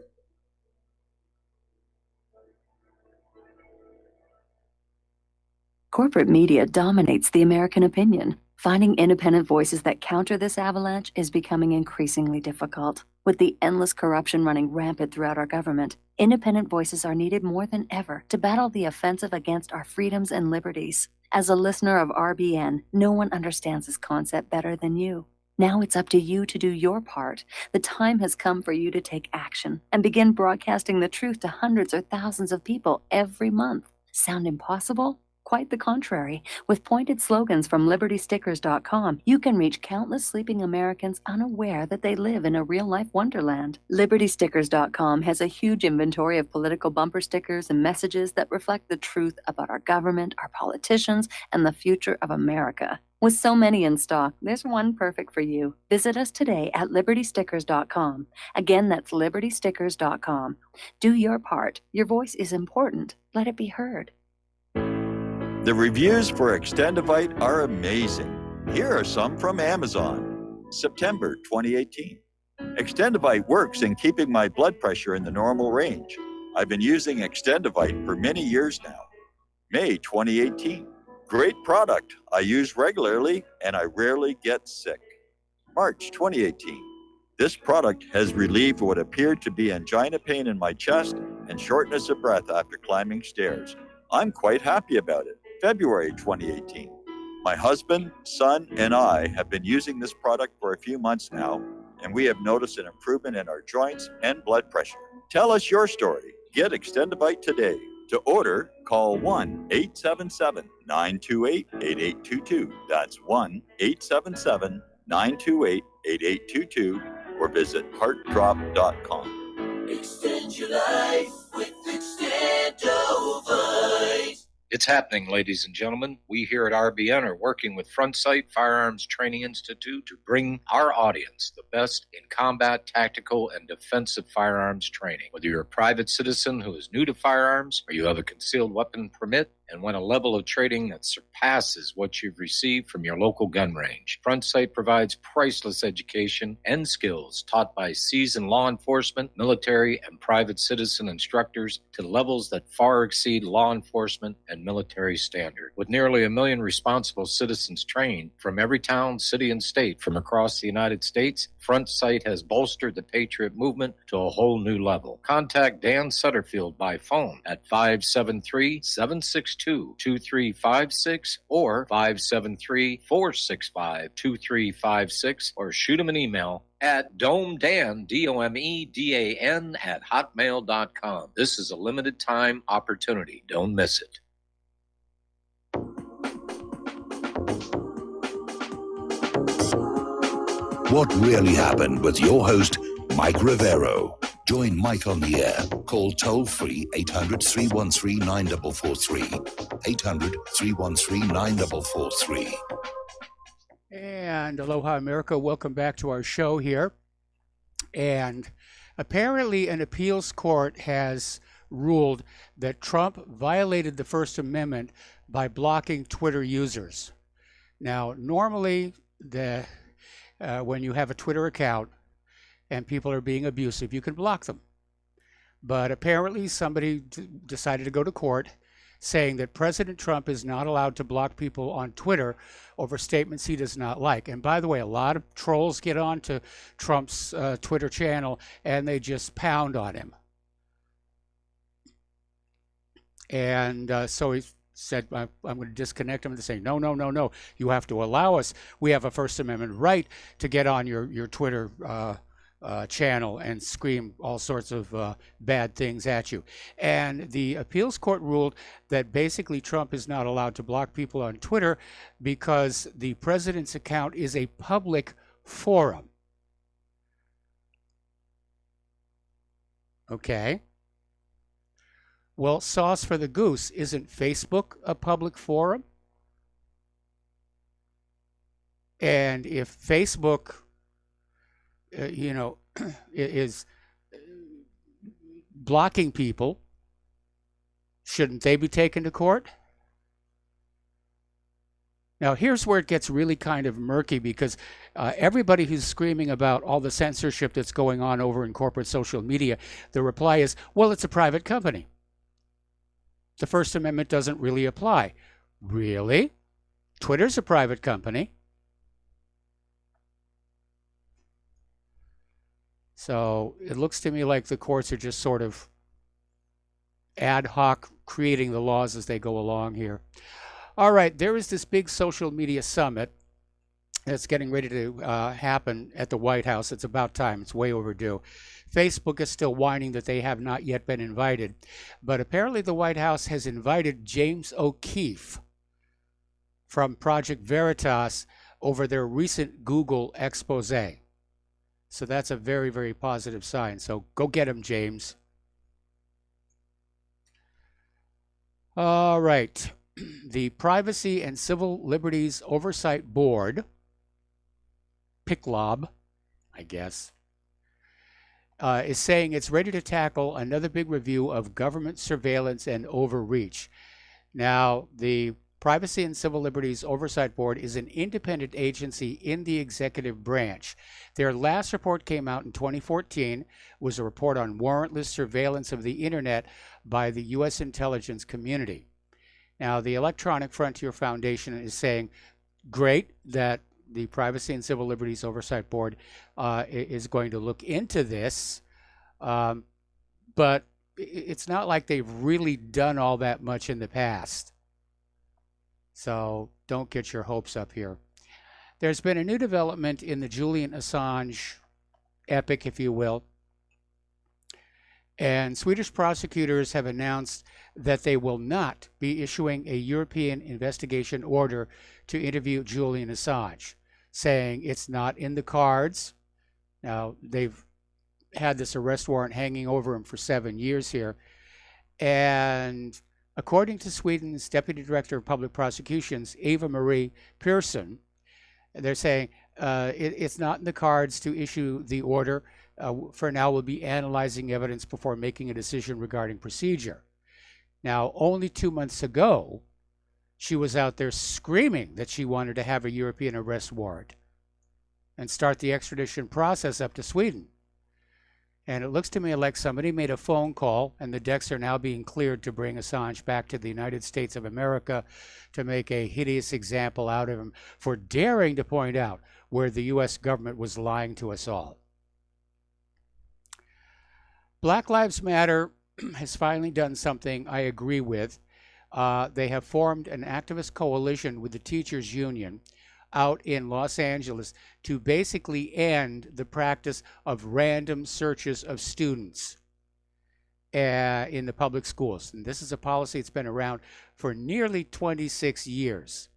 Corporate media dominates the American opinion. Finding independent voices that counter this avalanche is becoming increasingly difficult. With the endless corruption running rampant throughout our government, independent voices are needed more than ever to battle the offensive against our freedoms and liberties. As a listener of RBN, no one understands this concept better than you. Now it's up to you to do your part. The time has come for you to take action and begin broadcasting the truth to hundreds or thousands of people every month. Sound impossible? Quite the contrary. With pointed slogans from LibertyStickers.com, you can reach countless sleeping Americans unaware that they live in a real-life wonderland. LibertyStickers.com has a huge inventory of political bumper stickers and messages that reflect the truth about our government, our politicians, and the future of America. With so many in stock, there's one perfect for you. Visit us today at LibertyStickers.com. Again, that's LibertyStickers.com. Do your part. Your voice is important. Let it be heard. The reviews for Extendivite are amazing. Here are some from Amazon. September 2018. Extendivite works in keeping my blood pressure in the normal range. I've been using Extendivite for many years now. May 2018. Great product. I use regularly and I rarely get sick. March 2018. This product has relieved what appeared to be angina pain in my chest and shortness of breath after climbing stairs. I'm quite happy about it. February 2018. My husband, son, and I have been using this product for a few months now, and we have noticed an improvement in our joints and blood pressure. Tell us your story. Get Extendivite today. To order, call 1-877-928-8822. That's 1-877-928-8822, or visit heartdrop.com. Extend your life with Extendovite. It's happening, ladies and gentlemen. We here at RBN are working with Front Sight Firearms Training Institute to bring our audience the best in combat, tactical, and defensive firearms training. Whether you're a private citizen who is new to firearms, or you have a concealed weapon permit and want a level of training that surpasses what you've received from your local gun range, Front Sight provides priceless education and skills taught by seasoned law enforcement, military, and private citizen instructors to levels that far exceed law enforcement and military standard. With nearly 1 million responsible citizens trained from every town, city, and state from across the United States, Front Sight has bolstered the Patriot movement to a whole new level. Contact Dan Sutterfield by phone at 573-762-2356 or 573-465-2356, or shoot him an email at domedan, DOMEDAN, @hotmail.com. This is a limited time opportunity. Don't miss it. What really happened with your host, Mike Rivero. Join Mike on the air. Call toll-free 800-313-9443. 800-313-9443. And aloha, America. Welcome back to our show here. And apparently an appeals court has ruled that Trump violated the First Amendment by blocking Twitter users. Now, normally, when you have a Twitter account and people are being abusive, you can block them. But apparently somebody decided to go to court saying that President Trump is not allowed to block people on Twitter over statements he does not like. And by the way, a lot of trolls get onto Trump's Twitter channel and they just pound on him. And so he said, I'm going to disconnect him. And they say, no. You have to allow us. We have a First Amendment right to get on your Twitter channel and scream all sorts of bad things at you. And the appeals court ruled that basically Trump is not allowed to block people on Twitter because the president's account is a public forum. Okay. Well, sauce for the goose, isn't Facebook a public forum? And if Facebook is blocking people, shouldn't they be taken to court? Now, here's where it gets really kind of murky, because everybody who's screaming about all the censorship that's going on over in corporate social media, the reply is, well, it's a private company. The First Amendment doesn't really apply. Really? Twitter's a private company. So it looks to me like the courts are just sort of ad hoc creating the laws as they go along here. All right, there is this big social media summit that's getting ready to happen at the White House. It's about time. It's way overdue. Facebook is still whining that they have not yet been invited. But apparently the White House has invited James O'Keefe from Project Veritas over their recent Google expose. So that's a very, very positive sign. So go get him, James. All right. The Privacy and Civil Liberties Oversight Board, PICLOB, I guess, is saying it's ready to tackle another big review of government surveillance and overreach. Now, the Privacy and Civil Liberties Oversight Board is an independent agency in the executive branch. Their last report came out in 2014, was a report on warrantless surveillance of the internet by the U.S. intelligence community. Now, the Electronic Frontier Foundation is saying, great that the Privacy and Civil Liberties Oversight Board is going to look into this, but it's not like they've really done all that much in the past. So don't get your hopes up here. There's been a new development in the Julian Assange epic, if you will. And Swedish prosecutors have announced that they will not be issuing a European investigation order to interview Julian Assange, saying it's not in the cards. Now, they've had this arrest warrant hanging over him for 7 years here. And according to Sweden's Deputy Director of Public Prosecutions, Eva Marie Persson, they're saying it's not in the cards to issue the order. For now, we'll be analyzing evidence before making a decision regarding procedure. Now, only 2 months ago, she was out there screaming that she wanted to have a European arrest warrant and start the extradition process up to Sweden. And it looks to me like somebody made a phone call, and the decks are now being cleared to bring Assange back to the United States of America to make a hideous example out of him for daring to point out where the U.S. government was lying to us all. Black Lives Matter has finally done something I agree with. They have formed an activist coalition with the teachers union out in Los Angeles to basically end the practice of random searches of students in the public schools. And this is a policy that's been around for nearly 26 years.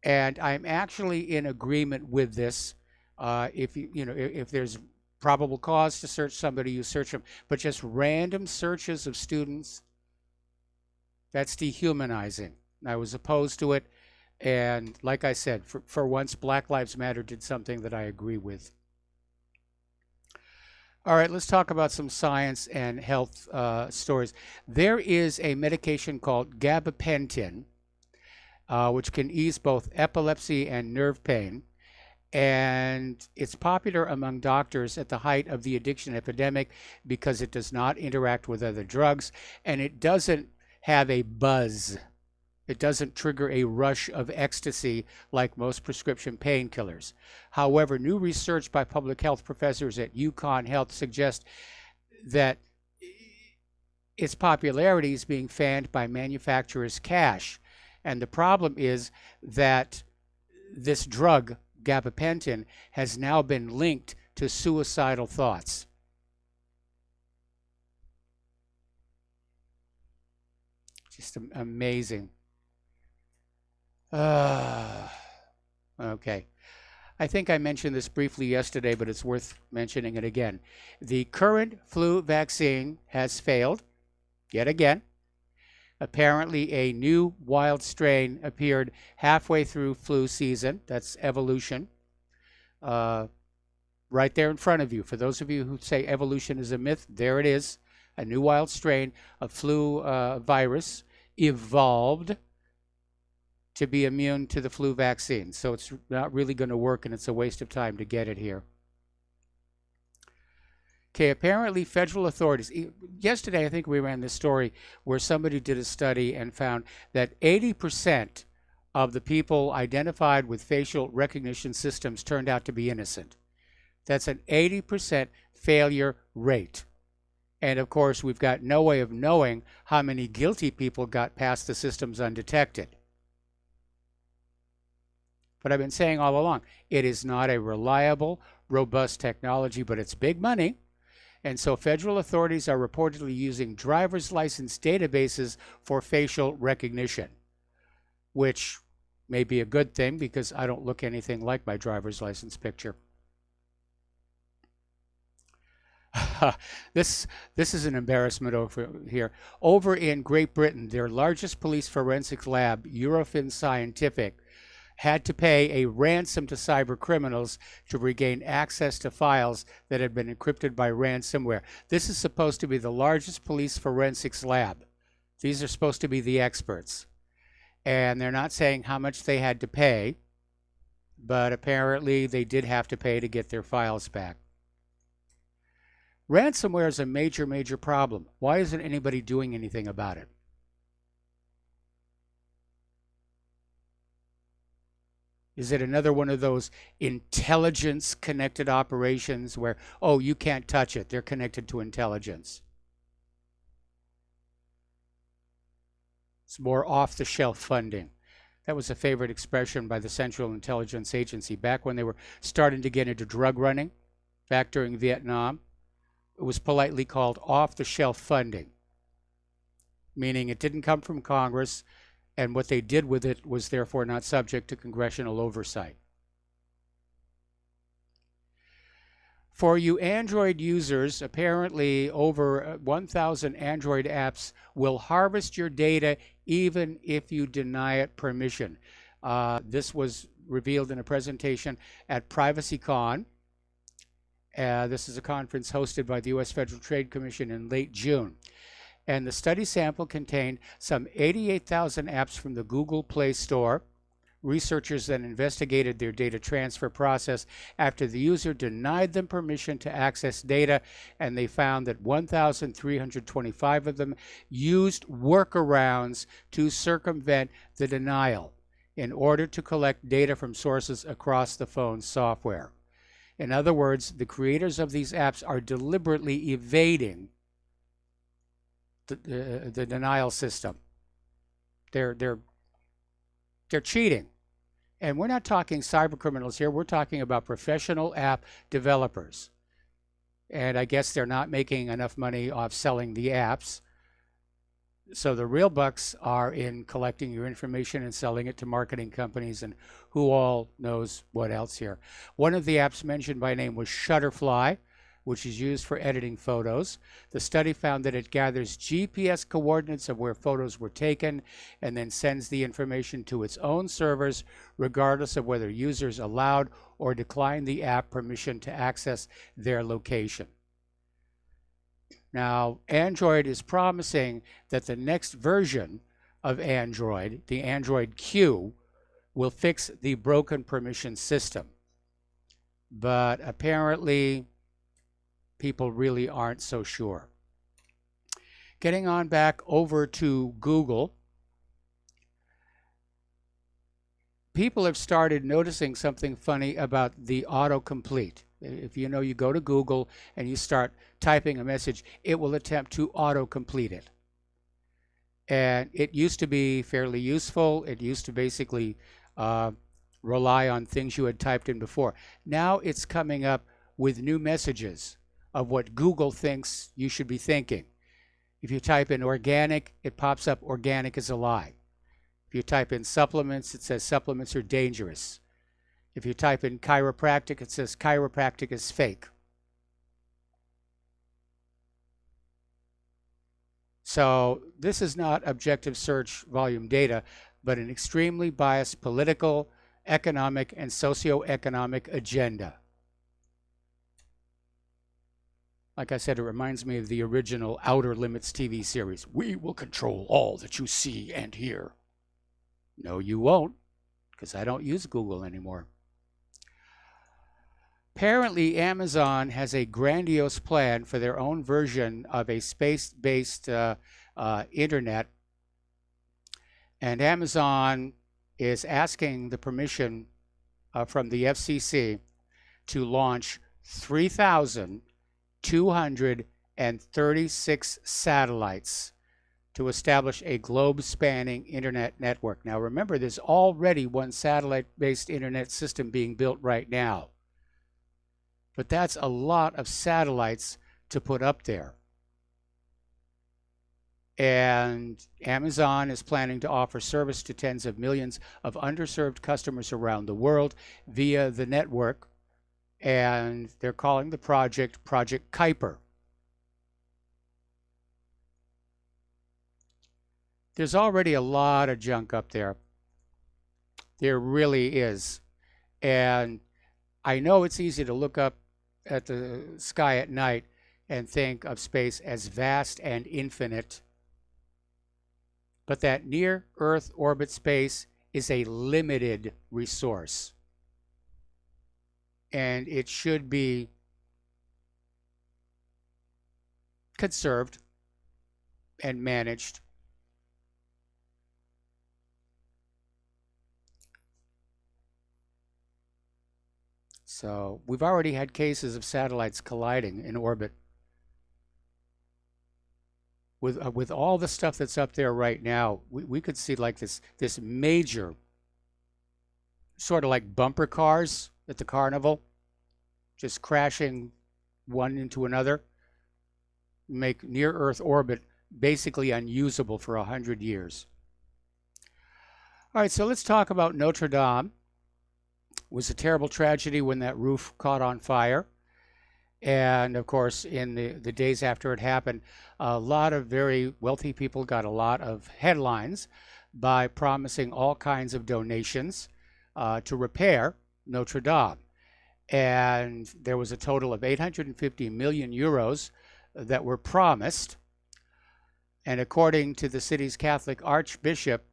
And I'm actually in agreement with this. If there's probable cause to search somebody, you search them. But just random searches of students, that's dehumanizing. I was opposed to it. And like I said, for once, Black Lives Matter did something that I agree with. All right, let's talk about some science and health stories. There is a medication called gabapentin, which can ease both epilepsy and nerve pain. And it's popular among doctors at the height of the addiction epidemic because it does not interact with other drugs and it doesn't have a buzz. It doesn't trigger a rush of ecstasy like most prescription painkillers. However, new research by public health professors at UConn Health suggests that its popularity is being fanned by manufacturers' cash. And the problem is that this drug, gabapentin, has now been linked to suicidal thoughts. Just amazing. Okay. I think I mentioned this briefly yesterday, but it's worth mentioning it again. The current flu vaccine has failed, yet again. Apparently, a new wild strain appeared halfway through flu season. That's evolution. Right there in front of you. For those of you who say evolution is a myth, there it is. A new wild strain of flu virus evolved to be immune to the flu vaccine. So it's not really going to work, and it's a waste of time to get it here. Okay, apparently federal authorities, yesterday I think we ran this story where somebody did a study and found that 80% of the people identified with facial recognition systems turned out to be innocent. That's an 80% failure rate. And of course, we've got no way of knowing how many guilty people got past the systems undetected. But I've been saying all along, it is not a reliable, robust technology, but it's big money. And so federal authorities are reportedly using driver's license databases for facial recognition, which may be a good thing because I don't look anything like my driver's license picture. This is an embarrassment over here. Over in Great Britain, their largest police forensics lab, Eurofins Scientific, had to pay a ransom to cyber criminals to regain access to files that had been encrypted by ransomware. This is supposed to be the largest police forensics lab. These are supposed to be the experts. And they're not saying how much they had to pay, but apparently they did have to pay to get their files back. Ransomware is a major, major problem. Why isn't anybody doing anything about it? Is it another one of those intelligence-connected operations where, oh, you can't touch it, they're connected to intelligence? It's more off-the-shelf funding. That was a favorite expression by the Central Intelligence Agency back when they were starting to get into drug running, back during Vietnam. It was politely called off-the-shelf funding, meaning it didn't come from Congress, and what they did with it was therefore not subject to congressional oversight. For you Android users, apparently over 1,000 Android apps will harvest your data even if you deny it permission. This was revealed in a presentation at PrivacyCon. This is a conference hosted by the U.S. Federal Trade Commission in late June. And the study sample contained some 88,000 apps from the Google Play Store. Researchers then investigated their data transfer process after the user denied them permission to access data, and they found that 1,325 of them used workarounds to circumvent the denial in order to collect data from sources across the phone's software. In other words, the creators of these apps are deliberately evading the denial system. They're cheating. And we're not talking cyber criminals here. We're talking about professional app developers. And I guess they're not making enough money off selling the apps. So the real bucks are in collecting your information and selling it to marketing companies, and who all knows what else here. One of the apps mentioned by name was Shutterfly, which is used for editing photos. The study found that it gathers GPS coordinates of where photos were taken and then sends the information to its own servers, regardless of whether users allowed or declined the app permission to access their location. Now, Android is promising that the next version of Android, the Android Q, will fix the broken permission system. but apparently people really aren't so sure. Getting on back over to Google, people have started noticing something funny about the autocomplete. If you know, you go to Google and you start typing a message, it will attempt to autocomplete it. And it used to be fairly useful. It used to basically rely on things you had typed in before. Now it's coming up with new messages of what Google thinks you should be thinking. If you type in organic, it pops up organic is a lie. If you type in supplements, it says supplements are dangerous. If you type in chiropractic, it says chiropractic is fake. So this is not objective search volume data, but an extremely biased political, economic, and socioeconomic agenda. Like I said, it reminds me of the original Outer Limits TV series. We will control all that you see and hear. No, you won't, because I don't use Google anymore. Apparently, Amazon has a grandiose plan for their own version of a space-based internet. And Amazon is asking the permission from the FCC to launch 3,236 satellites to establish a globe-spanning internet network. Now remember, there's already one satellite-based internet system being built right now. But that's a lot of satellites to put up there. And Amazon is planning to offer service to tens of millions of underserved customers around the world via the network. And they're calling the project Project Kuiper. There's already a lot of junk up there. There really is. And I know it's easy to look up at the sky at night and think of space as vast and infinite. But that near-Earth orbit space is a limited resource. And it should be conserved and managed. So we've already had cases of satellites colliding in orbit. With all the stuff that's up there right now, we could see like this major, sort of like bumper cars at the carnival, just crashing one into another, make near-Earth orbit basically unusable for 100 years. All right, so let's talk about Notre Dame. It was a terrible tragedy when that roof caught on fire. And of course, in the days after it happened, a lot of very wealthy people got a lot of headlines by promising all kinds of donations to repair Notre Dame. And there was a total of 850 million euros that were promised. And according to the city's Catholic Archbishop,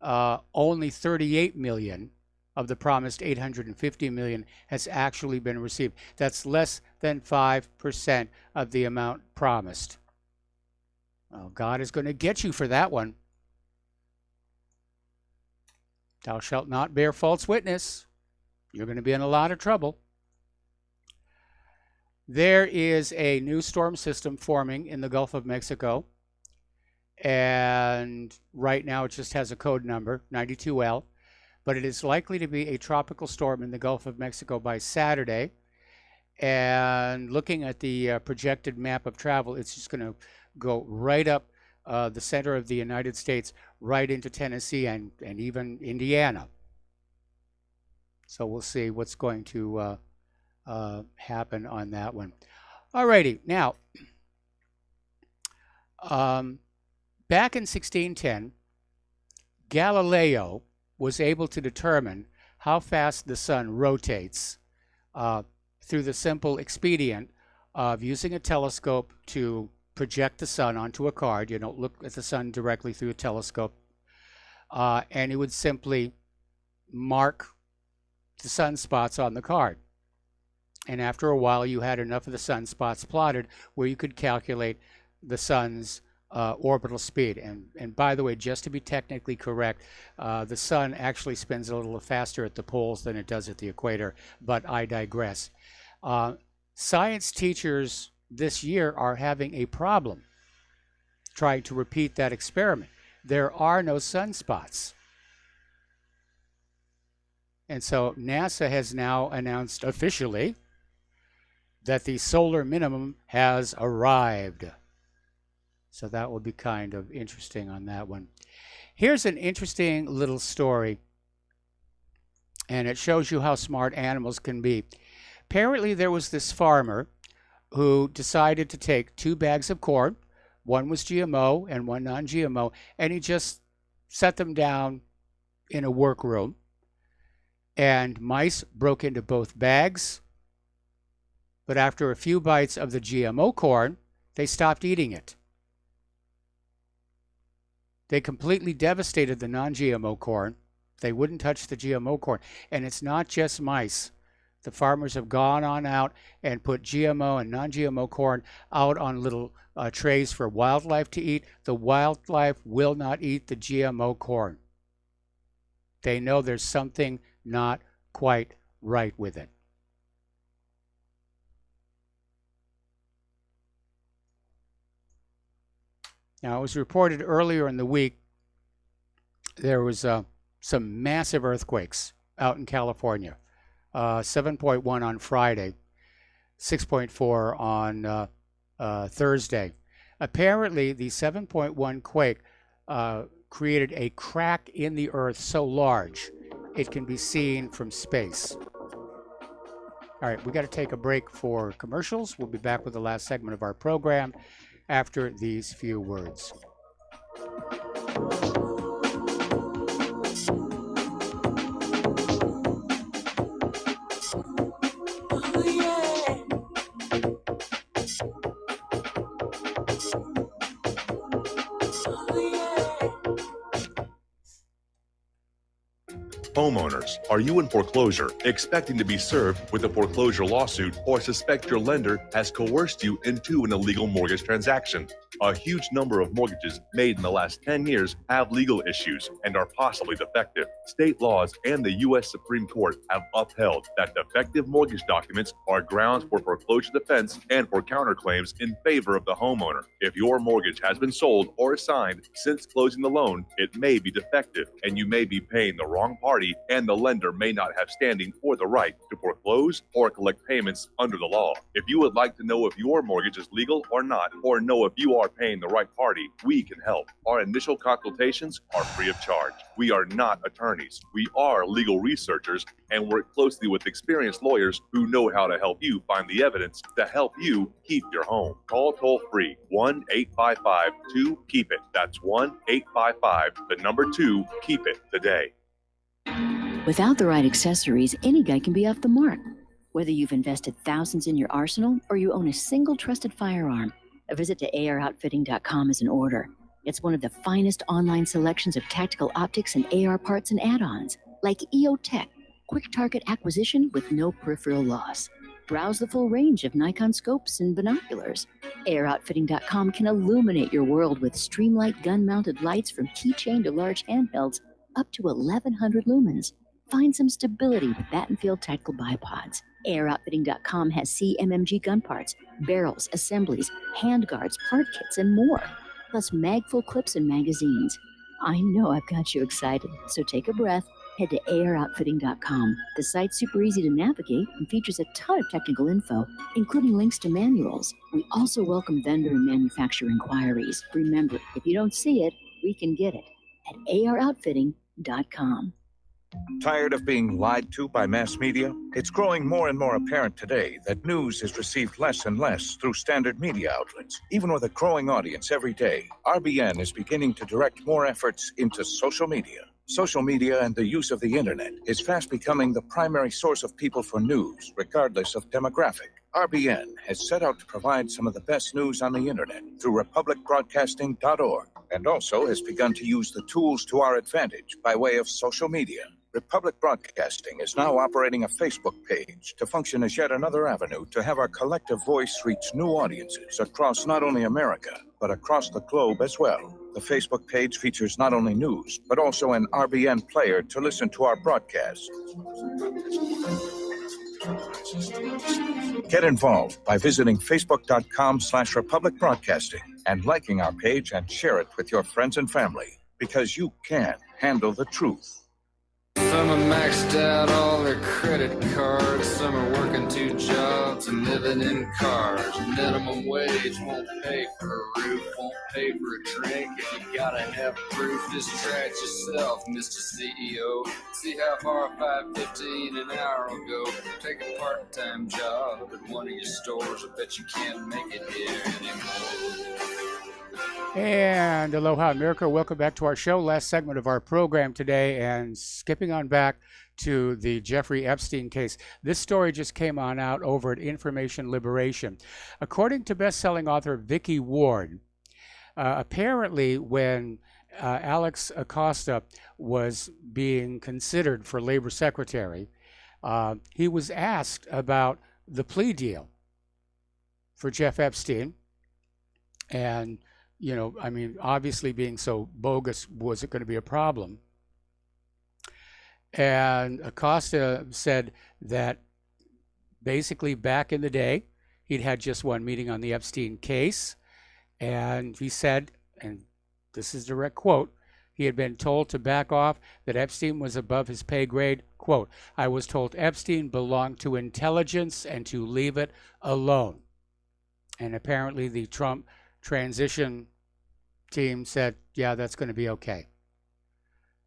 only 38 million of the promised 850 million has actually been received. That's less than 5% of the amount promised. Well, God is going to get you for that one. Thou shalt not bear false witness. You're going to be in a lot of trouble. There is a new storm system forming in the Gulf of Mexico. And right now it just has a code number, 92L. But it is likely to be a tropical storm in the Gulf of Mexico by Saturday. And looking at the projected map of travel, it's just going to go right up the center of the United States, right into Tennessee and even Indiana. So we'll see what's going to happen on that one. All righty. Now, back in 1610, Galileo was able to determine how fast the sun rotates through the simple expedient of using a telescope to project the sun onto a card. You don't look at the sun directly through a telescope. And he would simply mark the sunspots on the card. And after a while, you had enough of the sunspots plotted where you could calculate the sun's orbital speed. And by the way, just to be technically correct, the sun actually spins a little faster at the poles than it does at the equator, but I digress. Science teachers this year are having a problem trying to repeat that experiment. There are no sunspots. And so NASA has now announced officially that the solar minimum has arrived. So that will be kind of interesting on that one. Here's an interesting little story, and it shows you how smart animals can be. Apparently there was this farmer who decided to take 2 bags of corn, one was GMO and one non-GMO, and he just set them down in a workroom, and mice broke into both bags, but after a few bites of the GMO corn, they stopped eating it. They completely devastated the non-GMO corn. They wouldn't touch the GMO corn. And it's not just mice. The farmers have gone on out and put GMO and non-GMO corn out on little trays for wildlife to eat. The wildlife will not eat the GMO corn. They know there's something not quite right with it. Now, it was reported earlier in the week there was some massive earthquakes out in California. 7.1 on Friday, 6.4 on Thursday. Apparently, the 7.1 quake created a crack in the earth so large it can be seen from space. All right, we got to take a break for commercials. We'll be back with the last segment of our program after these few words. Homeowners, are you in foreclosure, expecting to be served with a foreclosure lawsuit, or suspect your lender has coerced you into an illegal mortgage transaction? A huge number of mortgages made in the last 10 years have legal issues and are possibly defective. State laws and the U.S. Supreme Court have upheld that defective mortgage documents are grounds for foreclosure defense and for counterclaims in favor of the homeowner. If your mortgage has been sold or assigned since closing the loan, it may be defective and you may be paying the wrong party, and the lender may not have standing or the right to foreclose or collect payments under the law. If you would like to know if your mortgage is legal or not, or know if you are paying the right party, we can help. Our initial consultations are free of charge. We are not attorneys. We are legal researchers and work closely with experienced lawyers who know how to help you find the evidence to help you keep your home. Call toll free 1-855-2-KEEP-IT. That's 1-855-2-KEEP-IT today. Without the right accessories, any guy can be off the mark. Whether you've invested thousands in your arsenal or you own a single trusted firearm, a visit to AROutfitting.com is in order. It's one of the finest online selections of tactical optics and AR parts and add-ons, like EOTech, quick target acquisition with no peripheral loss. Browse the full range of Nikon scopes and binoculars. AROutfitting.com can illuminate your world with Streamlight gun-mounted lights from keychain to large handhelds up to 1,100 lumens. Find some stability with Battenfield tactical bipods. AROutfitting.com has CMMG gun parts, barrels, assemblies, handguards, part kits, and more, plus mag-full clips and magazines. I know I've got you excited, so take a breath. Head to AROutfitting.com. The site's super easy to navigate and features a ton of technical info, including links to manuals. We also welcome vendor and manufacturer inquiries. Remember, if you don't see it, we can get it at AROutfitting.com. Tired of being lied to by mass media? It's growing more and more apparent today that news is received less and less through standard media outlets. Even with a growing audience every day, RBN is beginning to direct more efforts into social media. Social media and the use of the internet is fast becoming the primary source of people for news, regardless of demographic. RBN has set out to provide some of the best news on the internet through republicbroadcasting.org, and also has begun to use the tools to our advantage by way of social media. Republic Broadcasting is now operating a Facebook page to function as yet another avenue to have our collective voice reach new audiences across not only America, but across the globe as well. The Facebook page features not only news, but also an RBN player to listen to our broadcasts. Get involved by visiting facebook.com/Republic Broadcasting and liking our page and share it with your friends and family, because you can handle the truth. Some are maxed out all their credit cards. Some are working 2 jobs and living in cars. Minimum wage won't pay for a roof, won't pay for a drink. If you gotta have proof, just try it yourself, Mr. CEO. See how far $5.15 an hour will go. Take a part-time job at one of your stores. I bet you can't make it here anymore. And aloha, America. Welcome back to our show. Last segment of our program today, and skipping on back to the Jeffrey Epstein case. This story just came on out over at Information Liberation. According to best-selling author Vicky Ward, apparently when Alex Acosta was being considered for labor secretary, he was asked about the plea deal for Jeff Epstein. And you know, I mean, obviously being so bogus, was it going to be a problem? And Acosta said that basically back in the day, he'd had just one meeting on the Epstein case. And he said, and this is a direct quote, he had been told to back off, that Epstein was above his pay grade. Quote, I was told Epstein belonged to intelligence and to leave it alone. And apparently the Trump transition team said, yeah, that's going to be okay.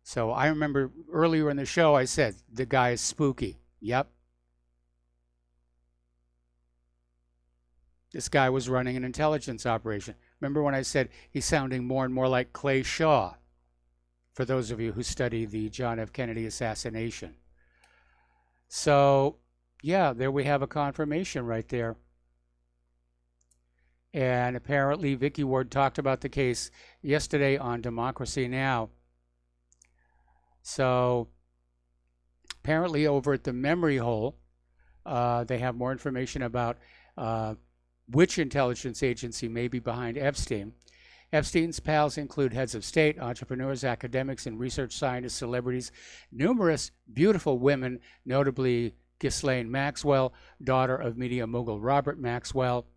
So I remember earlier in the show, I said, the guy is spooky. Yep. This guy was running an intelligence operation. Remember when I said he's sounding more and more like Clay Shaw, for those of you who study the John F. Kennedy assassination. So, yeah, there we have a confirmation right there. And apparently Vicky Ward talked about the case yesterday on Democracy Now! So apparently over at the Memory Hole, they have more information about which intelligence agency may be behind Epstein. Epstein's pals include heads of state, entrepreneurs, academics, and research scientists, celebrities, numerous beautiful women, notably Ghislaine Maxwell, daughter of media mogul Robert Maxwell.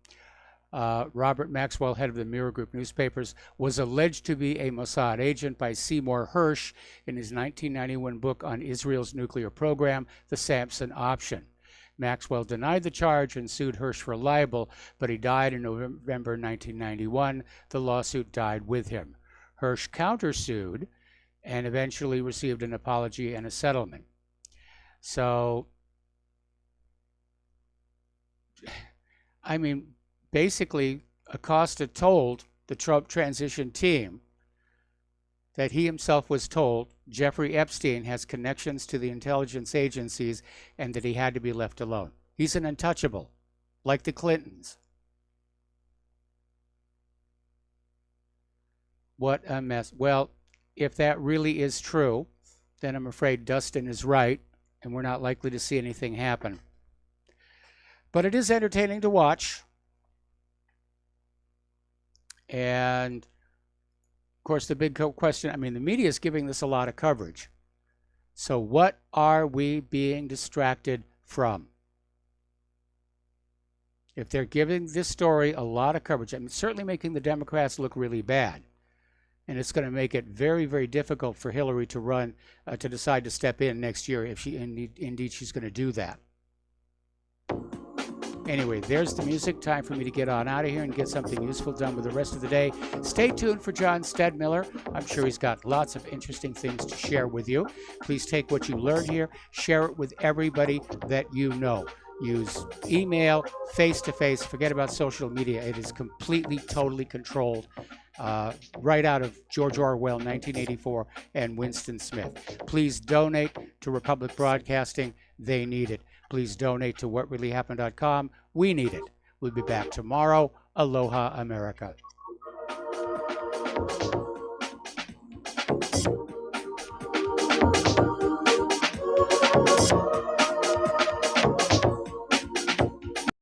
Robert Maxwell, head of the Mirror Group newspapers, was alleged to be a Mossad agent by Seymour Hersh in his 1991 book on Israel's nuclear program, The Samson Option. Maxwell denied the charge and sued Hersh for libel, but he died in November 1991. The lawsuit died with him. Hersh countersued and eventually received an apology and a settlement. So, I mean, basically, Acosta told the Trump transition team that he himself was told Jeffrey Epstein has connections to the intelligence agencies and that he had to be left alone. He's an untouchable, like the Clintons. What a mess. Well, if that really is true, then I'm afraid Dustin is right, and we're not likely to see anything happen. But it is entertaining to watch. And, of course, the big question, I mean, the media is giving this a lot of coverage. So what are we being distracted from? If they're giving this story a lot of coverage, I mean, certainly making the Democrats look really bad. And it's going to make it very, very difficult for Hillary to run, to decide to step in next year if she indeed she's going to do that. Anyway, there's the music. Time for me to get on out of here and get something useful done with the rest of the day. Stay tuned for John Stedmiller. I'm sure he's got lots of interesting things to share with you. Please take what you learn here, share it with everybody that you know. Use email, face-to-face. Forget about social media. It is completely, totally controlled. Right out of George Orwell, 1984, and Winston Smith. Please donate to Republic Broadcasting. They need it. Please donate to whatreallyhappened.com. We need it. We'll be back tomorrow. Aloha, America.